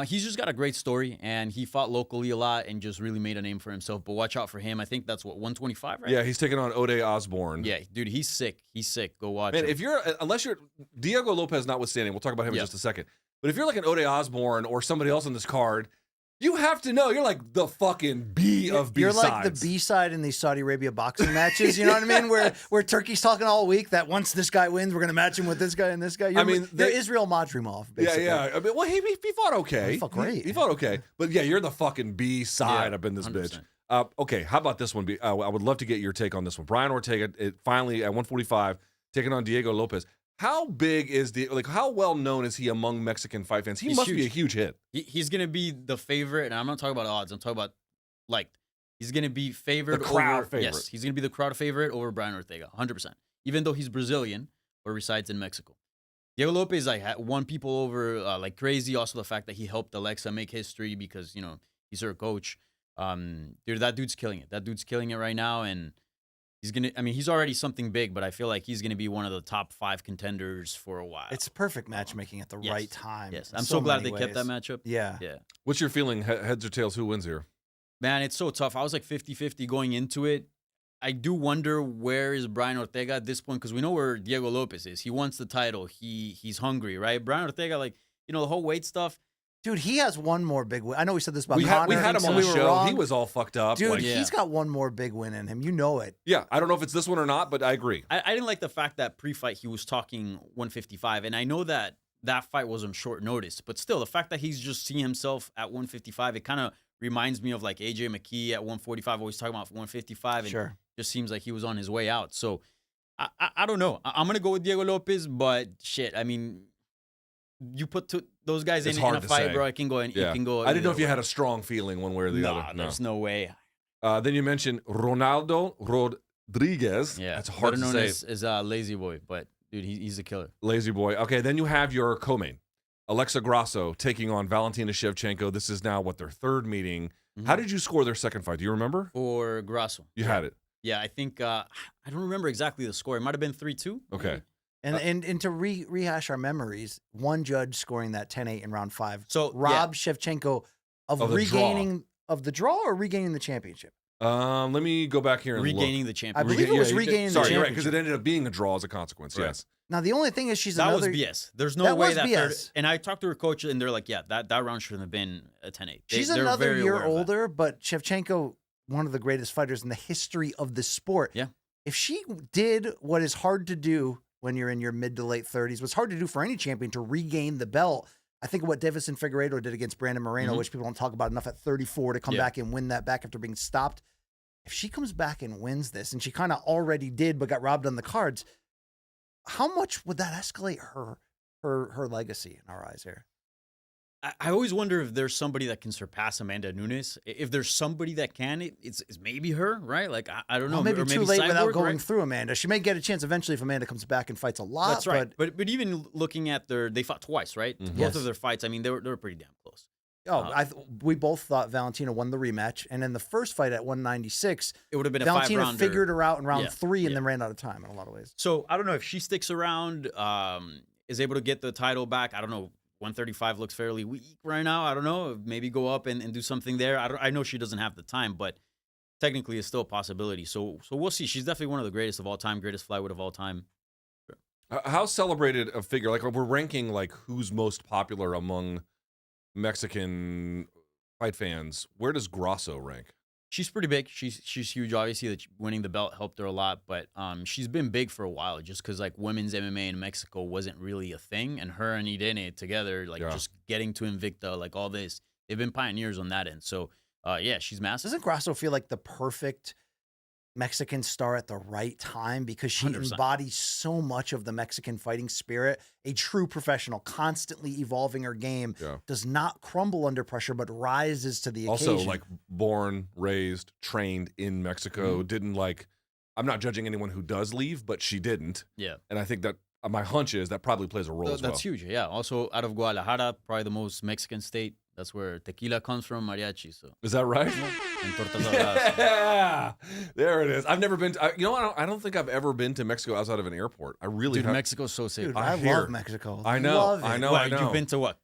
S6: He's just got a great story, and he fought locally a lot and just really made a name for himself. But watch out for him. I think that's what, 125, right?
S4: Yeah, he's taking on Ode Osborne.
S6: Yeah, dude, he's sick. He's sick. Go watch
S4: Man,
S6: him.
S4: if you're unless you're Diego Lopez notwithstanding, we'll talk about him in
S6: Yeah.
S4: just a second. But if you're like an Ode Osborne or somebody else on this card, you have to know you're like the fucking B of B
S2: You're
S4: sides.
S2: like the B side in these Saudi Arabia boxing matches. You know what I mean? Where Turkey's talking all week that once this guy wins, we're gonna match him with this guy and this guy. You're,
S4: mean,
S2: you're
S4: they-
S2: Israel Madrimov,
S4: Yeah,
S2: basically.
S4: yeah. I mean, well, he fought okay.
S2: He fought great.
S4: He fought okay. But yeah, you're the fucking B side
S6: Yeah,
S4: up in this
S6: 100%.
S4: Okay, how about this one? I would love to get your take on this one. Brian Ortega, finally at 145, taking on Diego Lopez. How big is how well known is he among Mexican fight fans? He must be a huge hit.
S6: He's gonna be the favorite, and I'm not talking about odds. I'm talking about liked. He's gonna be favored.
S4: The crowd favorite.
S6: Yes, he's gonna be the crowd favorite over Brian Ortega, 100%. Even though he's Brazilian or resides in Mexico. Diego Lopez won people over like crazy. Also, the fact that he helped Alexa make history because he's her coach. Dude, that dude's killing it. That dude's killing it right now, and he's already something big, but I feel like he's gonna be one of the top 5 contenders for a while.
S2: It's perfect matchmaking at the right time.
S6: Yes, I'm so glad they kept that matchup.
S2: Yeah.
S4: What's your feeling? Heads or tails? Who wins here?
S6: Man, it's so tough. I was like 50-50 going into it. I do wonder where is Brian Ortega at this point because we know where Diego Lopez is. He wants the title. He's hungry, right? Brian Ortega, the whole weight stuff.
S2: Dude, he has one more big win. I know we said this about
S4: we had him on the show.
S2: Wrong.
S4: He was all fucked up.
S2: Dude, he's got one more big win in him. You know it.
S4: Yeah, I don't know if it's this one or not, but I agree.
S6: I didn't like the fact that pre-fight he was talking 155, and I know that fight was on short notice, but still, the fact that he's just seeing himself at 155, it kind of reminds me of like AJ McKee at 145, always talking about 155, and just seems like he was on his way out. So I don't know. I'm gonna go with Diego Lopez, but shit, I mean, you put those guys in a fight, bro. It can go. It can go.
S4: I didn't know if you had a strong feeling one way or the other.
S6: No, there's no way.
S4: Then you mentioned Ronaldo Rodriguez.
S6: Yeah,
S4: that's hard to say.
S6: As Lazy Boy, but dude, he's a killer.
S4: Lazy Boy. Okay, then you have your co-main, Alexa Grasso taking on Valentina Shevchenko. This is now their third meeting. Mm-hmm. How did you score their second fight? Do you remember?
S6: For Grasso,
S4: you had it.
S6: Yeah, I think I don't remember exactly the score. It might have been 3-2.
S4: Okay.
S2: And to rehash our memories, one judge scoring that 10-8 in round 5.
S6: So
S2: robbed Shevchenko of regaining the draw or regaining the championship.
S4: Let me go back here and
S6: regaining
S4: look.
S6: The championship.
S2: I believe it was regaining the championship.
S4: Sorry, you're right, because it ended up being a draw as a consequence. Right. Yes.
S2: Now the only thing is
S6: that was BS. There's no way that
S2: BS.
S6: And I talked to her coach, and they're like, yeah, that round shouldn't have been a 10-8.
S2: She's another year older, but Shevchenko, one of the greatest fighters in the history of the sport.
S6: Yeah.
S2: If she did what is hard to do when you're in your mid to late 30s, what's hard to do for any champion to regain the belt. I think of what Davison Figueiredo did against Brandon Moreno, which people don't talk about enough at 34 to come back and win that back after being stopped. If she comes back and wins this, and she kind of already did but got robbed on the cards, how much would that escalate her legacy in our eyes here?
S6: I always wonder if there's somebody that can surpass Amanda Nunes. If there's somebody that can, it's maybe her, right? Like, I don't know.
S2: Well, maybe too late
S6: Cyborg,
S2: without going
S6: right?
S2: through Amanda. She may get a chance eventually if Amanda comes back and fights a lot.
S6: That's right. But even looking at they fought twice, right?
S4: Mm-hmm.
S6: Both of their fights, I mean, they were pretty damn close.
S2: We both thought Valentina won the rematch. And in the first fight at 196,
S6: it would have been
S2: Valentina
S6: a 5-rounder.
S2: figured her out in round 3 and then ran out of time in a lot of ways.
S6: So I don't know if she sticks around, is able to get the title back. I don't know. 135 looks fairly weak right now. I don't know. Maybe go up and do something there. I know she doesn't have the time, but technically it's still a possibility. So we'll see. She's definitely one of the greatest of all time, greatest flyweight of all time.
S4: How celebrated a figure, like we're ranking like who's most popular among Mexican fight fans, where does Grasso rank?
S6: She's pretty big. She's huge. Obviously, that winning the belt helped her a lot, but she's been big for a while just because like women's MMA in Mexico wasn't really a thing, and her and Irene together, just getting to Invicta, like all this, they've been pioneers on that end. So, she's massive.
S2: Doesn't Grasso feel like the perfect Mexican star at the right time because she
S6: 100%.
S2: embodies so much of the Mexican fighting spirit, a true professional, constantly evolving her game, does not crumble under pressure, but rises to the occasion.
S4: Also, like born, raised, trained in Mexico, didn't I'm not judging anyone who does leave, but she didn't.
S6: Yeah.
S4: And I think that my hunch is that probably plays a role as well.
S6: That's huge, yeah. Also out of Guadalajara, probably the most Mexican state. That's where tequila comes from, mariachi. So
S4: is that right?
S6: And tortas ahogadas.
S4: Yeah, there it is. I've never been. I don't think I've ever been to Mexico outside of an airport. I really.
S6: Dude, Mexico's so safe.
S2: Dude, I love Mexico.
S4: I know. I know.
S6: What, you've been to what?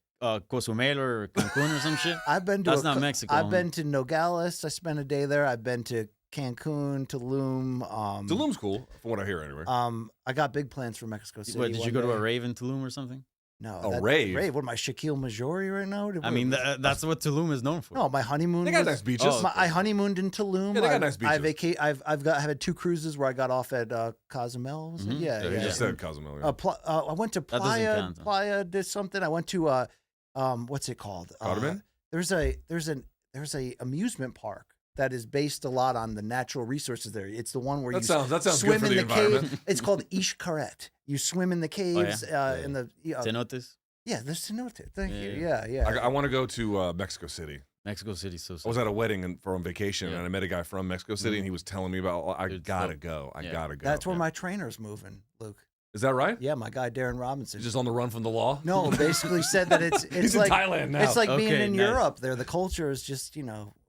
S6: Cozumel or Cancun or some shit?
S2: I've been to.
S6: That's not Mexico.
S2: I've been to Nogales. I spent a day there. I've been to Cancun, Tulum.
S4: Tulum's cool, from what I hear, anyway.
S2: I got big plans for Mexico City.
S6: What, did you go to a rave in Tulum or something?
S2: No,
S4: a rave.
S2: What am I, Shaquille Majori right now?
S6: I mean, that's what Tulum is known for.
S2: No, my honeymoon.
S4: They got nice beaches.
S2: I honeymooned in Tulum.
S4: Yeah, they got nice beaches.
S2: I've had 2 cruises where I got off at Cozumel.
S6: Mm-hmm.
S2: Yeah,
S4: you just said Cozumel. Yeah.
S2: I went to Playa. Playa did something. I went to what's it called?
S4: Carmen?
S2: There's a amusement park that is based a lot on the natural resources there. It's the one where
S4: That
S2: you
S4: sounds good
S2: swim
S4: for
S2: in
S4: the
S2: the
S4: environment.
S2: cave. It's called Ish Karet. You swim in the caves in the
S6: Cenotes.
S2: yeah, the cenote. Thank you.
S6: Yeah.
S2: Yeah.
S4: I want to go to Mexico City.
S6: Mexico City. So
S4: I was at a wedding on vacation,
S6: Yeah.
S4: and I met a guy from Mexico City, and he was telling me about. I
S6: Dude,
S4: gotta
S6: so-
S4: go. I
S6: yeah.
S4: gotta go.
S2: That's where my trainer's moving, Luke.
S4: Is that right?
S2: Yeah, my guy Darren Robinson.
S4: He's just on the run from the law.
S2: No, basically said that it's
S4: He's
S2: like
S4: in Thailand now.
S2: It's like being
S6: Okay,
S2: in
S6: nice.
S2: Europe. There, the culture is just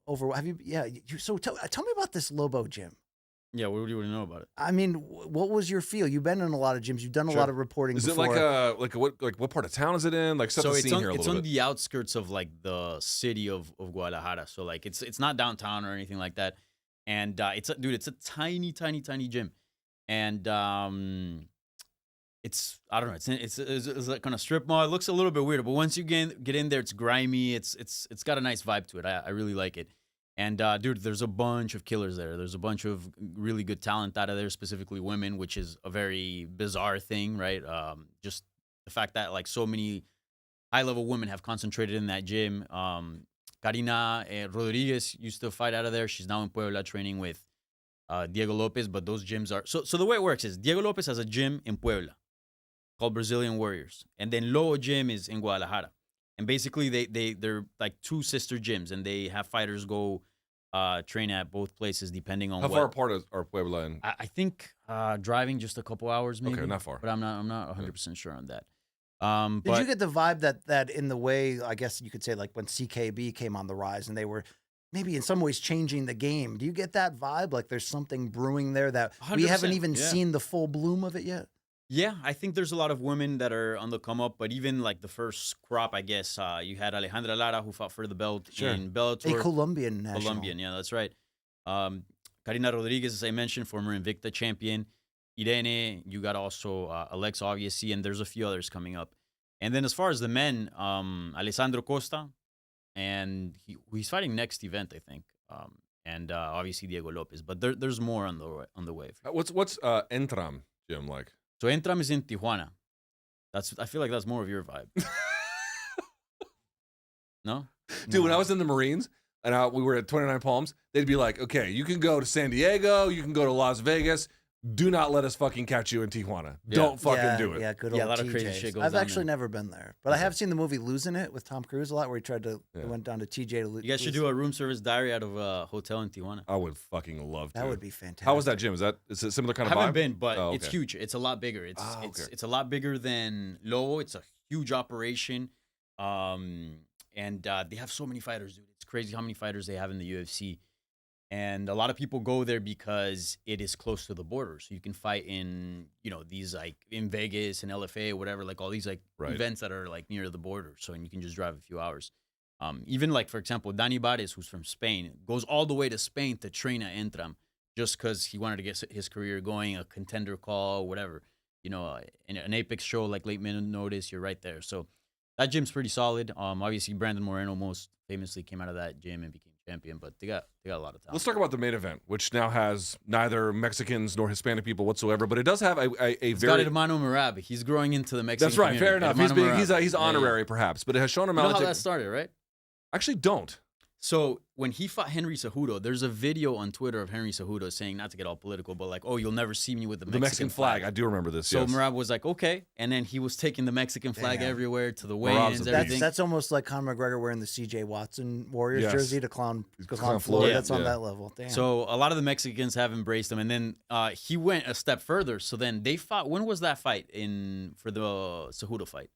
S2: over. Have you? Yeah. So tell me about this Lobo gym.
S6: Yeah, what do you want to know about it?
S2: I mean, what was your feel? You've been in a lot of gyms. You've done a
S4: Sure.
S2: lot of reporting.
S4: Is
S2: before.
S4: it what part of town is it in? Like set the scene here a
S6: it's
S4: little
S6: on
S4: bit.
S6: the outskirts of like the city of Guadalajara. So like it's not downtown or anything like that. And it's a tiny gym. And it's I don't know, it's like on a strip mall. It looks a little bit weird, but once you get in there, it's grimy. It's got a nice vibe to it. I really like it. And dude, there's a bunch of killers there. There's a bunch of really good talent out of there, specifically women, which is a very bizarre thing, right? Just the fact that like so many high-level women have concentrated in that gym. Karina Rodriguez used to fight out of there. She's now in Puebla training with Diego Lopez, but those gyms are... So the way it works is Diego Lopez has a gym in Puebla called Brazilian Warriors. And then Lobo Gym is in Guadalajara. And basically, they're like two sister gyms, and they have fighters go train at both places depending on
S4: How far apart are Puebla and?
S6: I think driving just a couple hours maybe.
S4: Okay, not far.
S6: But I'm not 100% sure on that.
S2: Did you get the vibe that in the way, I guess you could say, like when CKB came on the rise and they were maybe in some ways changing the game? Do you get that vibe? Like there's something brewing there that we haven't
S6: 100%,
S2: even
S6: yeah.
S2: seen the full bloom of it yet?
S6: Yeah, I think there's a lot of women that are on the come up, but even like the first crop, I guess, you had Alejandra Lara, who fought for the belt in Bellator.
S2: A Colombian national.
S6: Colombian, yeah, that's right. Karina Rodriguez, as I mentioned, former Invicta champion. Irene, you got also Alex, obviously, and there's a few others coming up. And then as far as the men, Alessandro Costa, and he's fighting next event, I think. And obviously Diego Lopez, but there's more on the way.
S4: What's Entram gym like?
S6: So Entram is in Tijuana. I feel like that's more of your vibe. No?
S4: Dude, when I was in the Marines and we were at 29 Palms, they'd be like, okay, you can go to San Diego, you can go to Las Vegas. Do not let us fucking catch you in Tijuana.
S6: Yeah.
S4: Don't fucking do it.
S2: Yeah, good
S6: Yeah,
S2: old
S6: a lot of crazy
S2: TJs.
S6: shit goes
S2: I've
S6: down
S2: actually
S6: there.
S2: never been there, but I have seen the movie Losing It with Tom Cruise a lot, where he tried to
S4: Yeah.
S2: he went down to TJ to lose.
S6: You guys should do a room service diary out of a hotel in Tijuana.
S4: I would fucking love to.
S2: That would be fantastic.
S4: How was that gym? Is it a similar kind
S6: I
S4: of
S6: haven't
S4: vibe?
S6: been, but
S4: Oh,
S6: it's
S4: okay.
S6: huge. It's a lot bigger. It's
S4: okay.
S6: it's a lot bigger than Lobo. It's a huge operation. And they have so many fighters, dude. It's crazy how many fighters they have in the UFC. And a lot of people go there because it is close to the border. So you can fight in, these like in Vegas and LFA or whatever, like all these like
S4: Right.
S6: events that are like near the border. So, and you can just drive a few hours. Even like, for example, Dani Bares, who's from Spain, goes all the way to Spain to train at Entram just because he wanted to get his career going, a contender call, whatever. An Apex show like late minute notice, you're right there. So that gym's pretty solid. Obviously, Brandon Moreno most famously came out of that gym and became champion, but they got a lot of talent.
S4: Let's talk about the main event, which now has neither Mexicans nor Hispanic people whatsoever, but it does have a
S6: It's
S4: very.
S6: got Hermano Merab. He's growing into the Mexican
S4: That's right. Fair
S6: community.
S4: enough.
S6: Hermano Merab.
S4: He's
S6: Yeah, yeah.
S4: honorary, perhaps, but it has shown him
S6: You know
S4: out.
S6: how that started, right?
S4: Actually, don't.
S6: So when he fought Henry Cejudo, there's a video on Twitter of Henry Cejudo saying, not to get all political, but like, oh, you'll never see me with the
S4: Mexican flag. I do remember this.
S6: So
S4: yes.
S6: Merab was like, okay, and then he was taking the Mexican flag
S2: Damn.
S6: everywhere to the
S4: Merab's
S6: weigh-ins,
S4: a beast.
S6: everything.
S2: That's almost like Conor McGregor wearing the CJ Watson Warriors
S4: Yes.
S2: jersey to clown
S4: Clown
S2: Floyd.
S4: Floyd,
S2: That's on
S4: yeah.
S2: that level. Damn.
S6: So a lot of the Mexicans have embraced him, and then he went a step further. So then they fought. When was that fight for the Cejudo fight?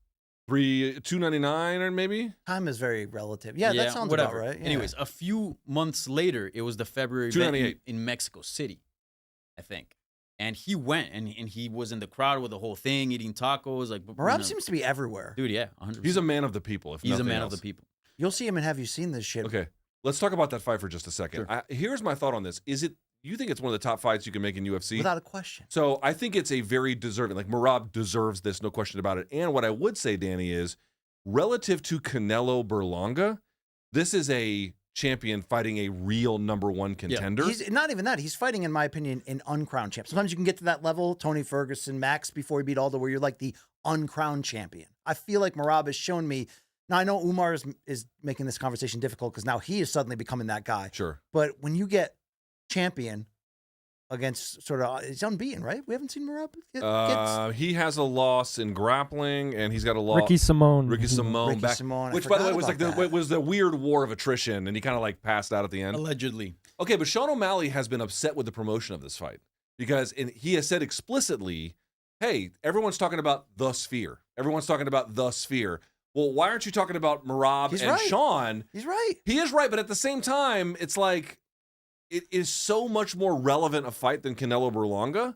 S4: 299 or maybe
S2: time is very relative. Yeah, that sounds
S6: whatever.
S2: about right. Yeah.
S6: Anyways, a few months later, it was the February event
S4: 298
S6: in Mexico City, I think. And he went, and he was in the crowd with the whole thing, eating tacos. Like
S2: Merab seems to be everywhere.
S6: dude, yeah, 100%.
S4: he's a man of the people. If
S6: He's a
S4: nothing
S6: man
S4: else.
S6: of the people.
S2: You'll see him and Have You Seen This shit?
S4: Okay, let's talk about that fight for just a second.
S6: Sure.
S4: Here's my thought on this: you think it's one of the top fights you can make in UFC?
S2: Without a question.
S4: So I think it's a very deserving. Like Merab deserves this, no question about it. And what I would say, Danny, is relative to Canelo Berlanga, this is a champion fighting a real number one contender.
S2: He's not even that. He's fighting, in my opinion, an uncrowned champ. Sometimes you can get to that level, Tony Ferguson, Max, before he beat Aldo, where you're like the uncrowned champion. I feel like Merab has shown me Now, I know Umar is making this conversation difficult because now he is suddenly becoming that guy.
S4: Sure.
S2: But when you get champion against sort of, it's unbeaten, right? We haven't seen Merab.
S4: He has a loss in grappling, and he's got a loss.
S5: Ricky Simone.
S4: Ricky Simone back,
S2: Simone,
S4: which by the way was the weird war of attrition, and he kind of like passed out at the end.
S6: Allegedly.
S4: Okay, but Sean O'Malley has been upset with the promotion of this fight because he has said explicitly, "Hey, everyone's talking about the Sphere. Everyone's talking about the Sphere. Well, why aren't you talking about Merab and
S2: right.
S4: Sean?"
S2: He's right.
S4: He is right, but at the same time, it's like it is so much more relevant a fight than Canelo Berlanga.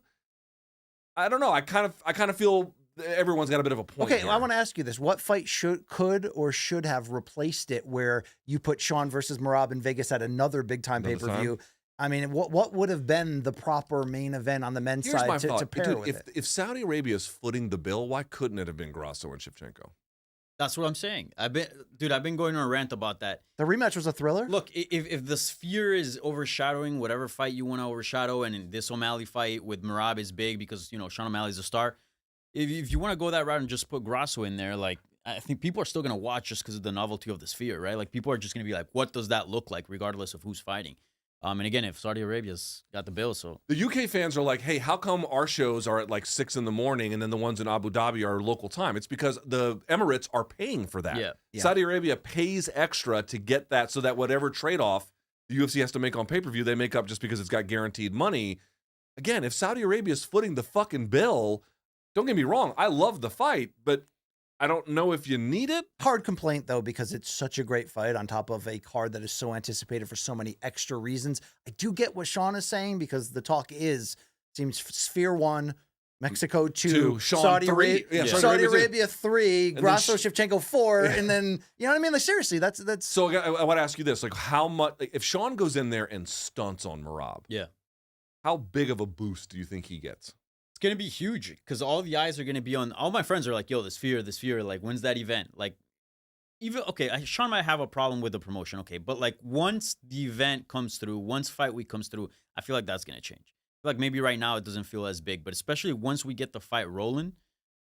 S4: I don't know. I kind of feel everyone's got a bit of a point.
S2: Okay,
S4: here.
S2: well, I want to ask you this: what fight could or should have replaced it? Where you put Sean versus Merab in Vegas at another big time pay per view? I mean, what would have been the proper main event on the men's
S4: Here's my
S2: side
S4: thought.
S2: to pair
S4: Dude,
S2: with it?
S4: if Saudi Arabia is footing the bill, why couldn't it have been Grasso and Shevchenko?
S6: That's what I'm saying. I've been going on a rant about that.
S2: The rematch was a thriller.
S6: Look, if the Sphere is overshadowing whatever fight you want to overshadow, and in this O'Malley fight with Merab is big because Sean O'Malley's a star. If you want to go that route and just put Grasso in there, like I think people are still gonna watch just because of the novelty of the Sphere, right? Like people are just gonna be like, what does that look like, regardless of who's fighting? And again, if Saudi Arabia's got the bill, so
S4: the UK fans are like, hey, how come our shows are at like 6 a.m. and then the ones in Abu Dhabi are local time? It's because the Emirates are paying for that.
S6: Yeah.
S4: Saudi Arabia pays extra to get that so that whatever trade-off the UFC has to make on pay-per-view, they make up just because it's got guaranteed money. Again, if Saudi Arabia is footing the fucking bill, don't get me wrong, I love the fight, but I don't know if you need it.
S2: Hard complaint, though, because it's such a great fight on top of a card that is so anticipated for so many extra reasons. I do get what Sean is saying because the talk seems Sphere 1, Mexico 2,
S4: Sean
S2: Saudi
S4: 3.
S2: Arabia,
S4: Yeah,
S2: Saudi Arabia 3,
S4: And
S2: Grasso,
S4: then
S2: Shevchenko 4, and then, you know what I mean? Like, seriously, that's...
S4: So I want to ask you this, like how much, like, if Sean goes in there and stunts on Merab, how big of a boost do you think he gets?
S6: it's gonna be huge because all the eyes are gonna be on. All my friends are like, "Yo, the Sphere, like, when's that event?" Like, even Sean might have a problem with the promotion, but like once the event comes through, once fight week comes through, I feel like that's gonna change. I feel like maybe right now it doesn't feel as big, but especially once we get the fight rolling,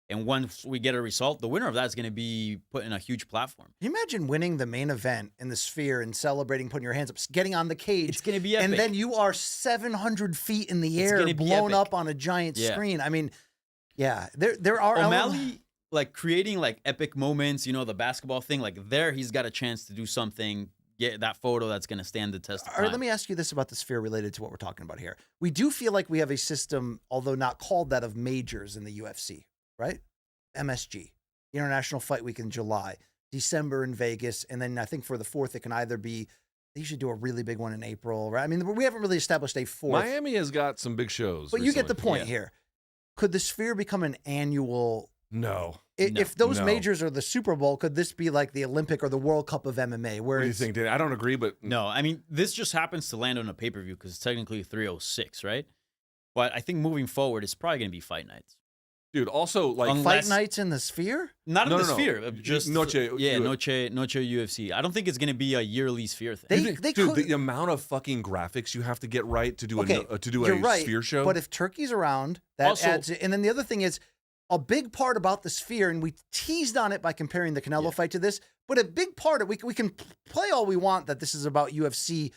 S6: and once we get a result, the winner of that is gonna be put in a huge platform.
S2: Can you imagine winning the main event in the Sphere and celebrating, putting your hands up, getting on the cage?
S6: It's gonna be epic.
S2: And then you are 700 feet in the
S6: It's
S2: air,
S6: gonna be
S2: blown
S6: epic.
S2: up on a giant screen. I mean, there are
S6: O'Malley like creating like epic moments. The basketball thing. Like there, he's got a chance to do something. Get that photo that's gonna stand the test of time.
S2: All right, let me ask you this about the Sphere related to what we're talking about here. We do feel like we have a system, although not called that, of majors in the UFC, right? MSG, International Fight Week in July, December in Vegas, and then I think for the 4th it can either be, they usually do a really big one in April, right? I mean, we haven't really established a 4th.
S4: Miami has got some big shows.
S2: But you get the
S4: recently.
S2: point here. Could the Sphere become an annual?
S4: No.
S2: If those
S4: No.
S2: majors are the Super Bowl, could this be like the Olympic or the World Cup of MMA? Where
S4: What do you think, Danny? I don't agree, but
S6: No, I mean, this just happens to land on a pay-per-view because it's technically 306, right? But I think moving forward, it's probably going to be fight nights.
S4: dude, also like
S2: fight nights in the Sphere?
S6: Not in
S4: No,
S6: the
S4: no.
S6: Sphere. Just
S4: Noche
S6: UFC. I don't think it's going to be a yearly Sphere thing.
S2: They
S4: dude,
S2: could.
S4: the amount of fucking graphics you have to get right to do
S2: Okay,
S4: a
S2: you're right,
S4: Sphere show.
S2: But if Turkey's around, that
S6: Also-
S2: adds it. And then the other thing is, a big part about the Sphere, and we teased on it by comparing the Canelo fight to this, but a big part of we can play all we want that this is about UFC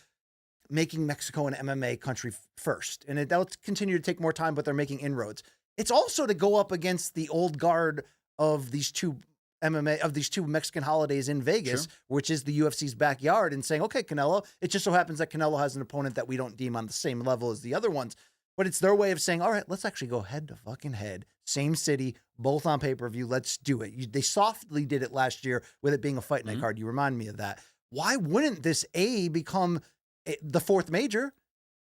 S2: making Mexico an MMA country first. And that'll continue to take more time, but they're making inroads. It's also to go up against the old guard of these two Mexican holidays in Vegas, which is the UFC's backyard, and saying, okay, Canelo, it just so happens that Canelo has an opponent that we don't deem on the same level as the other ones. But it's their way of saying, all right, let's actually go head to fucking head. Same city, both on pay-per-view. Let's do it. They softly did it last year with it being a fight night card. You remind me of that. Why wouldn't this A, become the 4th major?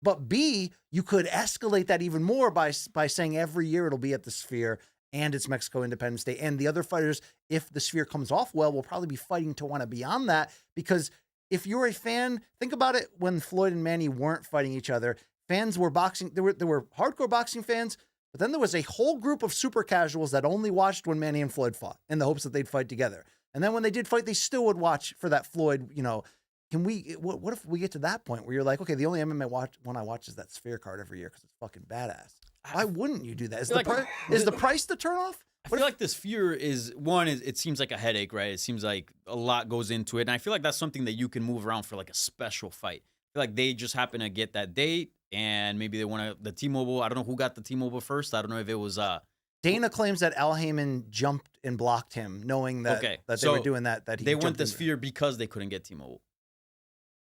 S2: But B, you could escalate that even more by saying every year it'll be at the Sphere and it's Mexico Independence Day. And the other fighters, if the Sphere comes off well, will probably be fighting to want to be on that. Because if you're a fan, think about it when Floyd and Manny weren't fighting each other. Fans were boxing. There were hardcore boxing fans, but then there was a whole group of super casuals that only watched when Manny and Floyd fought in the hopes that they'd fight together. And then when they did fight, they still would watch for that Floyd, what if we get to that point where you're like, okay, the only MMA one I watch is that Sphere card every year because it's fucking badass. Why wouldn't you do that? Is the price the turnoff?
S6: I feel like this fear is it seems like a headache, right? It seems like a lot goes into it. And I feel like that's something that you can move around for like a special fight. I feel like they just happen to get that date and maybe they want the T-Mobile. I don't know who got the T-Mobile first. I don't know if it was
S2: Dana claims that Al Heyman jumped and blocked him, knowing that they were doing that. That he
S6: they went
S2: jumped
S6: this
S2: in.
S6: fear because they couldn't get T-Mobile.